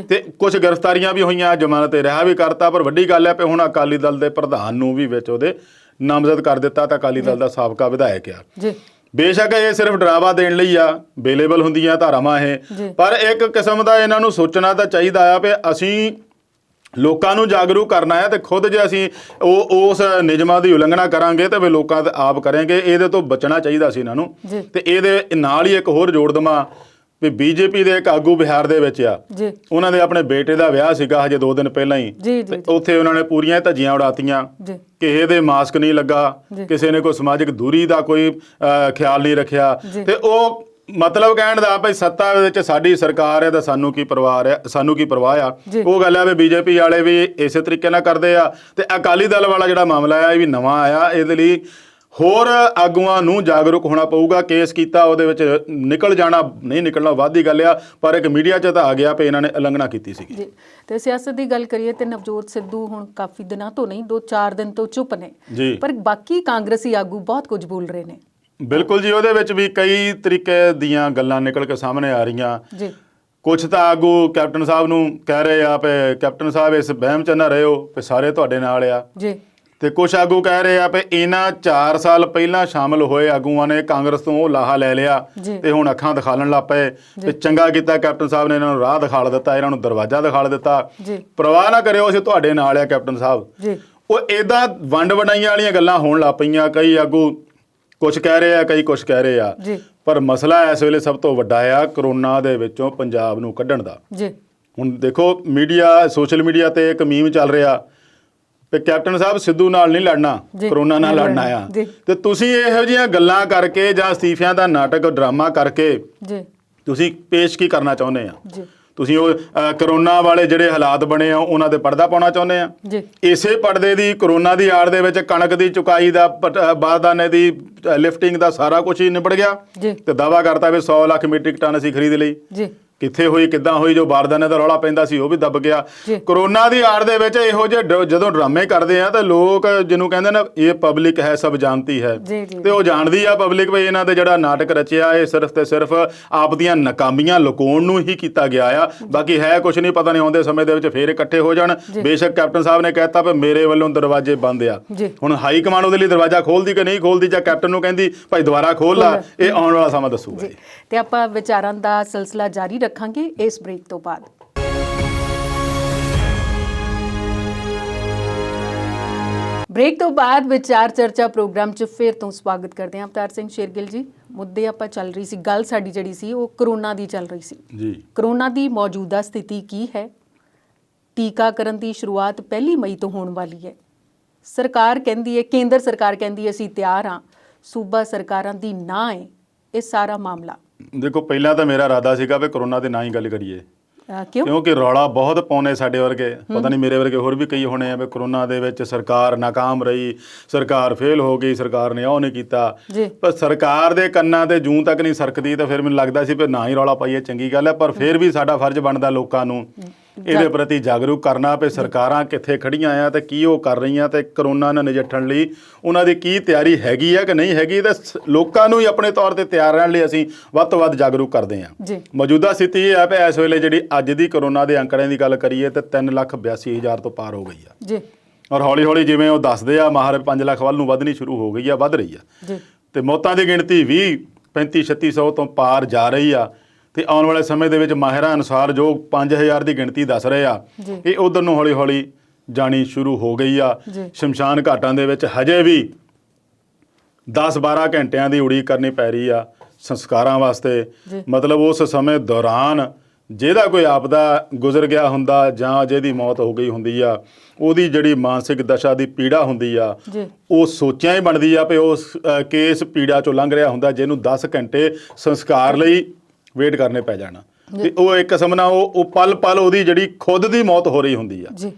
ਤੇ ਕੁਝ ਗ੍ਰਿਫਤਾਰੀਆਂ ਵੀ ਹੋਈਆਂ, ਜ਼ਮਾਨਤ ਤੇ ਰਿਹਾ ਵੀ ਕਰਤਾ। ਪਰ ਵੱਡੀ ਗੱਲ ਹੈ ਕਿ ਹੁਣ ਅਕਾਲੀ ਦਲ ਦੇ ਪ੍ਰਧਾਨ ਨੂੰ ਵੀ ਵਿੱਚ ਉਹਦੇ ਨਾਮਜ਼ਦ ਕਰ ਦਿੱਤਾ ਤਾਂ ਅਕਾਲੀ ਦਲ ਦਾ ਸਾਬਕਾ ਵਿਧਾਇਕ ਆ। ਬੇਸ਼ੱਕ ਇਹ ਸਿਰਫ ਡਰਾਵਾ ਦੇਣ ਲਈ ਆ, ਅਵੇਲੇਬਲ ਹੁੰਦੀਆਂ ਧਾਰਾਵਾਂ ਇਹ, ਪਰ ਇੱਕ ਕਿਸਮ ਦਾ ਇਹਨਾਂ ਨੂੰ ਸੋਚਣਾ ਤਾਂ ਚਾਹੀਦਾ ਆ ਵੀ ਅਸੀਂ ਲੋਕਾਂ ਨੂੰ ਜਾਗਰੂਕ ਕਰਨਾ ਹੈ ਤੇ ਖੁਦ ਜੇ ਅਸੀਂ ਉਸ ਨਿਯਮਾਂ ਦੀ ਉਲੰਘਣਾ ਕਰਾਂਗੇ ਤਾਂ ਵੀ ਲੋਕਾਂ ਤੇ ਆਪ ਕਰਾਂਗੇ। ਇਹਦੇ ਤੋਂ ਬਚਣਾ ਚਾਹੀਦਾ ਸੀ ਇਹਨਾਂ ਨੂੰ। ਤੇ ਇਹਦੇ ਨਾਲ ਹੀ ਇੱਕ ਹੋਰ ਜੋੜ ਦੇਵਾਂ ਵੀ BJP ਦੇ ਇੱਕ ਆਗੂ ਬਿਹਾਰ ਦੇ ਵਿੱਚ ਆ, ਉਹਨਾਂ ਦੇ ਆਪਣੇ ਬੇਟੇ ਦਾ ਵਿਆਹ ਸੀਗਾ ਹਜੇ 2 ਦਿਨ ਪਹਿਲਾਂ ਹੀ, ਉੱਥੇ ਉਹਨਾਂ ਨੇ ਪੂਰੀਆਂ ਧੱਜੀਆਂ ਉਡਾਤੀਆਂ। ਕਿਸੇ ਦੇ ਮਾਸਕ ਨਹੀਂ ਲੱਗਾ, ਕਿਸੇ ਨੇ ਕੋਈ ਸਮਾਜਿਕ ਦੂਰੀ ਦਾ ਕੋਈ ਖਿਆਲ ਨਹੀਂ ਰੱਖਿਆ। ਤੇ ਉਹ ਮਤਲਬ ਕਹਿਣ ਦਾ ਭਾਈ ਸੱਤਾ ਵਿੱਚ ਸਾਡੀ ਸਰਕਾਰ ਹੈ ਤਾਂ ਸਾਨੂੰ ਕੀ ਪਰਵਾਹ ਆ। ਉਹ ਗੱਲ ਹੈ ਵੀ BJP ਵਾਲੇ ਵੀ ਇਸੇ ਤਰੀਕੇ ਨਾਲ ਕਰਦੇ ਆ। ਤੇ ਅਕਾਲੀ ਦਲ ਵਾਲਾ ਜਿਹੜਾ ਮਾਮਲਾ ਆ ਇਹ ਵੀ ਨਵਾਂ ਆਇਆ। ਇਹਦੇ ਲਈ ਹੋਰ ਆਗੂਆਂ ਨੂੰ ਜਾਗਰੂਕ ਹੋਣਾ ਪਊਗਾ। ਕੇਸ ਕੀਤਾ, ਉਹਦੇ ਵਿੱਚ ਨਿਕਲ ਜਾਣਾ ਨਹੀਂ ਨਿਕਲਣਾ ਵੱਧ ਦੀ ਗੱਲ ਆ, ਪਰ ਇੱਕ ਮੀਡੀਆ 'ਚ ਤਾਂ ਆ ਗਿਆ ਵੀ ਇਹਨਾਂ ਨੇ ਉਲੰਘਣਾ ਕੀਤੀ ਸੀਗੀ ਜੀ। ਤੇ ਸਿਆਸਤ ਦੀ ਗੱਲ ਕਰੀਏ ਤੇ ਨਵਜੋਤ ਸਿੱਧੂ ਹੁਣ ਕਾਫੀ ਦਿਨਾਂ ਤੋਂ ਨਹੀਂ 2-4 ਦਿਨ ਤੋਂ ਚੁੱਪ ਨੇ, ਪਰ ਬਾਕੀ ਕਾਂਗਰਸੀ ਆਗੂ ਬਹੁਤ ਕੁਝ ਬੋਲ ਰਹੇ ਨੇ। ਬਿਲਕੁਲ ਜੀ, ਉਹਦੇ ਵਿੱਚ ਵੀ ਕਈ ਤਰੀਕੇ ਦੀਆਂ ਗੱਲਾਂ ਨਿਕਲ ਕੇ ਸਾਹਮਣੇ ਆ ਰਹੀਆਂ ਜੀ। ਕੁਛ ਤਾਂ ਆਗੂ ਕੈਪਟਨ ਸਾਹਿਬ ਨੂੰ ਕਹਿ ਰਹੇ ਆ ਵੀ ਕੈਪਟਨ ਸਾਹਿਬ ਇਸ ਵਹਿਮ 'ਚ ਨਾ ਰਹਿਓ ਵੀ ਸਾਰੇ ਤੁਹਾਡੇ ਨਾਲ ਆ ਜੀ। ਤੇ ਕੁਛ ਆਗੂ ਕਹਿ ਰਹੇ ਆ ਵੀ ਇਹਨਾਂ 4 ਸਾਲ ਪਹਿਲਾਂ ਸ਼ਾਮਲ ਹੋਏ ਆਗੂਆਂ ਨੇ ਕਾਂਗਰਸ ਤੋਂ ਉਹ ਲਾਹਾ ਲੈ ਲਿਆ ਤੇ ਹੁਣ ਅੱਖਾਂ ਦਿਖਾਲਣ ਲੱਗ ਪਏ ਤੇ ਚੰਗਾ ਕੀਤਾ ਕੈਪਟਨ ਸਾਹਿਬ ਨੇ ਇਹਨਾਂ ਨੂੰ ਰਾਹ ਦਿਖਾਲ ਦਿੱਤਾ, ਇਹਨਾਂ ਨੂੰ ਦਰਵਾਜ਼ਾ ਦਿਖਾਲ ਦਿੱਤਾ। ਪਰਵਾਹ ਨਾ ਕਰਿਓ, ਅਸੀਂ ਤੁਹਾਡੇ ਨਾਲ ਆ ਕੈਪਟਨ ਸਾਹਿਬ। ਉਹ ਏਦਾਂ ਵੰਡ ਵਡਾਈਆਂ ਵਾਲੀਆਂ ਗੱਲਾਂ ਹੋਣ ਲੱਗ ਪਈਆਂ। ਕਈ ਆਗੂ ਕੁਛ ਕਹਿ ਰਹੇ ਆ, ਕਈ ਕੁਛ ਕਹਿ ਰਹੇ ਆ, ਪਰ ਮਸਲਾ ਇਸ ਵੇਲੇ ਸਭ ਤੋਂ ਵੱਡਾ ਆ ਕਰੋਨਾ ਦੇ ਵਿੱਚੋਂ ਪੰਜਾਬ ਨੂੰ ਕੱਢਣ ਦਾ। ਹੁਣ ਦੇਖੋ ਮੀਡੀਆ, ਸੋਸ਼ਲ ਮੀਡੀਆ ਤੇ ਇੱਕ ਮੀਮ ਚੱਲ ਰਿਹਾ ਤੇ ਕੈਪਟਨ ਸਾਹਿਬ ਸਿੱਧੂ ਨਾਲ ਨਹੀਂ ਲੜਨਾ, ਕਰੋਨਾ ਨਾਲ ਲੜਨਾ ਆ। ਤੇ ਤੁਸੀਂ ਇਹੋ ਜਿਹੀਆਂ ਗੱਲਾਂ ਕਰਕੇ ਜਾਂ ਅਸਤੀਫਿਆਂ ਦਾ ਨਾਟਕ ਡਰਾਮਾ ਕਰਕੇ ਤੁਸੀਂ ਪੇਸ਼ ਕੀ ਕਰਨਾ ਚਾਹੁੰਦੇ ਆ? ਤੁਸੀਂ ਉਹ ਕਰੋਨਾ ਵਾਲੇ ਜਿਹੜੇ ਹਾਲਾਤ ਬਣੇ ਆ ਉਹਨਾਂ ਤੇ ਪਰਦਾ ਪਾਉਣਾ ਚਾਹੁੰਦੇ ਆ ਜੀ ਇਸੇ ਪਰਦੇ ਦੀ ਕਰੋਨਾ ਦੀ ਆੜ ਦੇ ਵਿੱਚ ਕਣਕ ਦੀ ਚੁਕਾਈ ਦਾ ਬਾਰਦਾਨੇ ਦੀ ਲਿਫਟਿੰਗ ਦਾ ਸਾਰਾ ਕੁਝ ਹੀ ਨਿਬੜ ਗਿਆ ਜੀ ਤੇ ਦਾਅਵਾ ਕਰਤਾ ਵੀ 100 ਲੱਖ ਮੀਟ੍ਰਿਕ ਟਨ ਅਸੀਂ ਖਰੀਦ ਲਈ ਜੀ ਕਿੱਥੇ ਹੋਈ ਕਿੱਦਾਂ ਹੋਈ ਜੋ ਬਾਰਦਾਨੇ ਦਾ ਰੌਲਾ ਪੈਂਦਾ ਸੀ ਉਹ ਵੀ ਦੱਬ ਗਿਆ ਜੀ। ਕਰੋਨਾ ਦੀ ਆੜ ਦੇ ਵਿੱਚ ਇਹੋ ਜਿਹੇ ਜਦੋਂ ਡਰਾਮੇ ਕਰਦੇ ਆ ਤਾਂ ਲੋਕ ਜਿਹਨੂੰ ਕਹਿੰਦੇ ਨਾ ਇਹ ਪਬਲਿਕ ਹੈ ਸਭ ਜਾਣਦੀ ਹੈ ਜੀ ਜੀ ਤੇ ਉਹ ਜਾਣਦੀ ਆ ਪਬਲਿਕ ਵੀ ਇਹਨਾਂ ਦੇ ਜਿਹੜਾ ਨਾਟਕ ਰਚਿਆ ਇਹ ਸਿਰਫ ਤੇ ਸਿਰਫ ਆਪ ਦੀਆਂ ਨਾਕਾਮੀਆਂ ਲੁਕਾਉਣ ਨੂੰ ਹੀ ਕੀਤਾ ਗਿਆ ਆ ਬਾਕੀ ਹੈ ਕੁਝ ਨਹੀਂ ਪਤਾ ਨਹੀਂ ਆਉਂਦੇ ਸਮੇਂ ਦੇ ਵਿੱਚ ਫੇਰ ਇਕੱਠੇ ਹੋ ਜਾਣ ਬੇਸ਼ੱਕ ਕੈਪਟਨ ਸਾਹਿਬ ਨੇ ਕਹਿਤਾ ਵੀ ਮੇਰੇ ਵੱਲੋਂ ਦਰਵਾਜ਼ੇ ਬੰਦ ਆ ਜੀ। ਹੁਣ ਹਾਈ ਕਮਾਂਡ ਉਹਦੇ ਲਈ ਦਰਵਾਜ਼ਾ ਖੋਲਦੀ ਕਿ ਨਹੀਂ ਖੋਲਦੀ ਜਾਂ ਕੈਪਟਨ ਨੂੰ ਕਹਿੰਦੀ ਭਾਈ ਦੁਬਾਰਾ ਖੋਲ ਲਾ ਇਹ ਆਉਣ ਵਾਲਾ ਸਮਾਂ ਦੱਸੂਗਾ ਜੀ ਤੇ ਆਪਾਂ ਵਿਚਾਰਾਂ ਦਾ ਸਿਲਸਿਲਾ ਜਾਰੀ ਰੱਖਾਂਗੇ ਇਸ ਬ੍ਰੇਕ ਤੋਂ ਬਾਅਦ। ਬ੍ਰੇਕ ਤੋਂ ਬਾਅਦ ਵਿਚਾਰ ਚਰਚਾ ਪ੍ਰੋਗਰਾਮ 'ਚ ਫਿਰ ਤੋਂ ਸਵਾਗਤ ਕਰਦੇ ਹਾਂ ਅਵਤਾਰ ਸਿੰਘ ਸ਼ੇਰਗਿੱਲ ਜੀ। ਮੁੱਦੇ ਆਪਾਂ ਚੱਲ ਰਹੀ ਸੀ ਗੱਲ ਸਾਡੀ ਜਿਹੜੀ ਸੀ ਉਹ ਕਰੋਨਾ ਦੀ ਚੱਲ ਰਹੀ ਸੀ ਜੀ। ਕਰੋਨਾ ਦੀ ਮੌਜੂਦਾ ਸਥਿਤੀ ਕੀ ਹੈ? ਟੀਕਾਕਰਨ ਦੀ ਸ਼ੁਰੂਆਤ 1 ਮਈ ਤੋਂ ਹੋਣ ਵਾਲੀ ਹੈ। ਸਰਕਾਰ ਕਹਿੰਦੀ ਹੈ ਕੇਂਦਰ ਸਰਕਾਰ ਕਹਿੰਦੀ ਅਸੀਂ ਤਿਆਰ ਹਾਂ ਸੂਬਾ ਸਰਕਾਰਾਂ ਦੀ ਨਾ ਹੈ ਇਹ ਸਾਰਾ ਮਾਮਲਾ। ਦੇਖੋ ਪਹਿਲਾਂ ਤਾਂ ਮੇਰਾ ਇਰਾਦਾ ਸੀਗਾ ਵੀ ਕਰੋਨਾ ਦੇ ਨਾਂ ਹੀ ਗੱਲ ਕਰੀਏ ਕਿਉਂ? ਕਿਉਂਕਿ ਰੌਲਾ ਬਹੁਤ ਪਾਉਣੇ ਸਾਡੇ ਵਰਗੇ ਪਤਾ ਨਹੀਂ ਮੇਰੇ ਵਰਗੇ ਹੋਰ ਵੀ ਕਈ ਹੋਣੇ ਆ ਵੀ ਕਰੋਨਾ ਦੇ ਵਿੱਚ ਸਰਕਾਰ ਨਾਕਾਮ ਰਹੀ ਸਰਕਾਰ ਫੇਲ ਹੋ ਗਈ ਸਰਕਾਰ ਨੇ ਉਹ ਨਹੀਂ ਕੀਤਾ ਪਰ ਸਰਕਾਰ ਦੇ ਕੰਨਾਂ ਤੇ ਜੂੰ ਤੱਕ ਨਹੀਂ ਸਰਕਦੀ ਤਾਂ ਫਿਰ ਮੈਨੂੰ ਲੱਗਦਾ ਸੀ ਵੀ ਨਾ ਹੀ ਰੌਲਾ ਪਾਈਏ ਚੰਗੀ ਗੱਲ ਹੈ ਪਰ ਫਿਰ ਵੀ ਸਾਡਾ ਫਰਜ਼ ਬਣਦਾ ਲੋਕਾਂ ਨੂੰ ਇਹਦੇ ਪ੍ਰਤੀ ਜਾਗਰੂਕ ਕਰਨਾ ਵੀ ਸਰਕਾਰਾਂ ਕਿੱਥੇ ਖੜੀਆਂ ਆ ਤੇ ਕੀ ਉਹ ਕਰ ਰਹੀਆਂ ਤੇ ਕਰੋਨਾ ਨਾਲ ਨਜਿੱਠਣ ਲਈ ਉਹਨਾਂ ਦੀ ਕੀ ਤਿਆਰੀ ਹੈਗੀ ਆ ਕਿ ਨਹੀਂ ਹੈਗੀ ਤੇ ਲੋਕਾਂ ਨੂੰ ਹੀ ਆਪਣੇ ਤੌਰ ਤੇ ਤਿਆਰ ਰਹਿਣ ਲਈ ਅਸੀਂ ਵੱਧ ਤੋਂ ਵੱਧ ਜਾਗਰੂਕ ਕਰਦੇ ਹਾਂ। ਮੌਜੂਦਾ ਸਥਿਤੀ ਇਹ ਹੈ ਵੀ ਇਸ ਵੇਲੇ ਜਿਹੜੀ ਅੱਜ ਦੀ ਕਰੋਨਾ ਦੇ ਅੰਕੜਿਆਂ ਦੀ ਗੱਲ ਕਰੀਏ ਤੇ 3,82,000 ਤੋਂ ਪਾਰ ਹੋ ਗਈ ਆ ਜੀ ਔਰ ਹੌਲੀ ਹੌਲੀ ਜਿਵੇਂ ਉਹ ਦੱਸਦੇ ਆ ਮਾਹਰ 5 ਲੱਖ ਵੱਲ ਨੂੰ ਵਧਣੀ ਸ਼ੁਰੂ ਹੋ ਗਈ ਆ ਵੱਧ ਰਹੀ ਆ ਜੀ ਤੇ ਮੌਤਾਂ ਦੀ ਗਿਣਤੀ 35-3600 ਤੋਂ ਪਾਰ ਜਾ ਰਹੀ ਆ ਤੇ ਆਉਣ ਵਾਲੇ ਸਮੇਂ ਦੇ ਵਿੱਚ ਮਾਹਿਰਾਂ ਅਨੁਸਾਰ ਜੋ 5000 ਦੀ ਗਿਣਤੀ ਦੱਸ ਰਹੇ ਆ ਇਹ ਉਧਰ ਨੂੰ ਹੌਲੀ ਹੌਲੀ ਜਾਣੀ ਸ਼ੁਰੂ ਹੋ ਗਈ ਆ। ਸ਼ਮਸ਼ਾਨ ਘਾਟਾਂ ਦੇ ਵਿੱਚ ਹਜੇ ਵੀ 10-12 ਘੰਟਿਆਂ ਦੀ ਉਡੀਕ ਕਰਨੀ ਪੈ ਰਹੀ ਆ ਸੰਸਕਾਰਾਂ ਵਾਸਤੇ ਮਤਲਬ ਉਸ ਸਮੇਂ ਦੌਰਾਨ ਜਿਹਦਾ ਕੋਈ ਆਪਦਾ ਗੁਜ਼ਰ ਗਿਆ ਹੁੰਦਾ ਜਾਂ ਜਿਹਦੀ ਮੌਤ ਹੋ ਗਈ ਹੁੰਦੀ ਆ ਉਹਦੀ ਜਿਹੜੀ ਮਾਨਸਿਕ ਦਸ਼ਾ ਦੀ ਪੀੜਾ ਹੁੰਦੀ ਆ ਉਹ ਸੋਚਿਆ ਹੀ ਬਣਦੀ ਆ ਵੀ ਉਸ ਕੇਸ ਪੀੜਾ ਚੋਂ ਲੰਘ ਰਿਹਾ ਹੁੰਦਾ ਜਿਹਨੂੰ 10 ਘੰਟੇ ਸੰਸਕਾਰ ਲਈ ਵੇਟ ਕਰਨੇ ਪੈ ਜਾਣਾ ਤੇ ਉਹ ਇੱਕ ਕਿਸਮ ਨਾਲ ਉਹ ਪਲ ਪਲ ਉਹਦੀ ਜਿਹੜੀ ਖੁਦ ਦੀ ਮੌਤ ਹੋ ਰਹੀ ਹੁੰਦੀ ਆ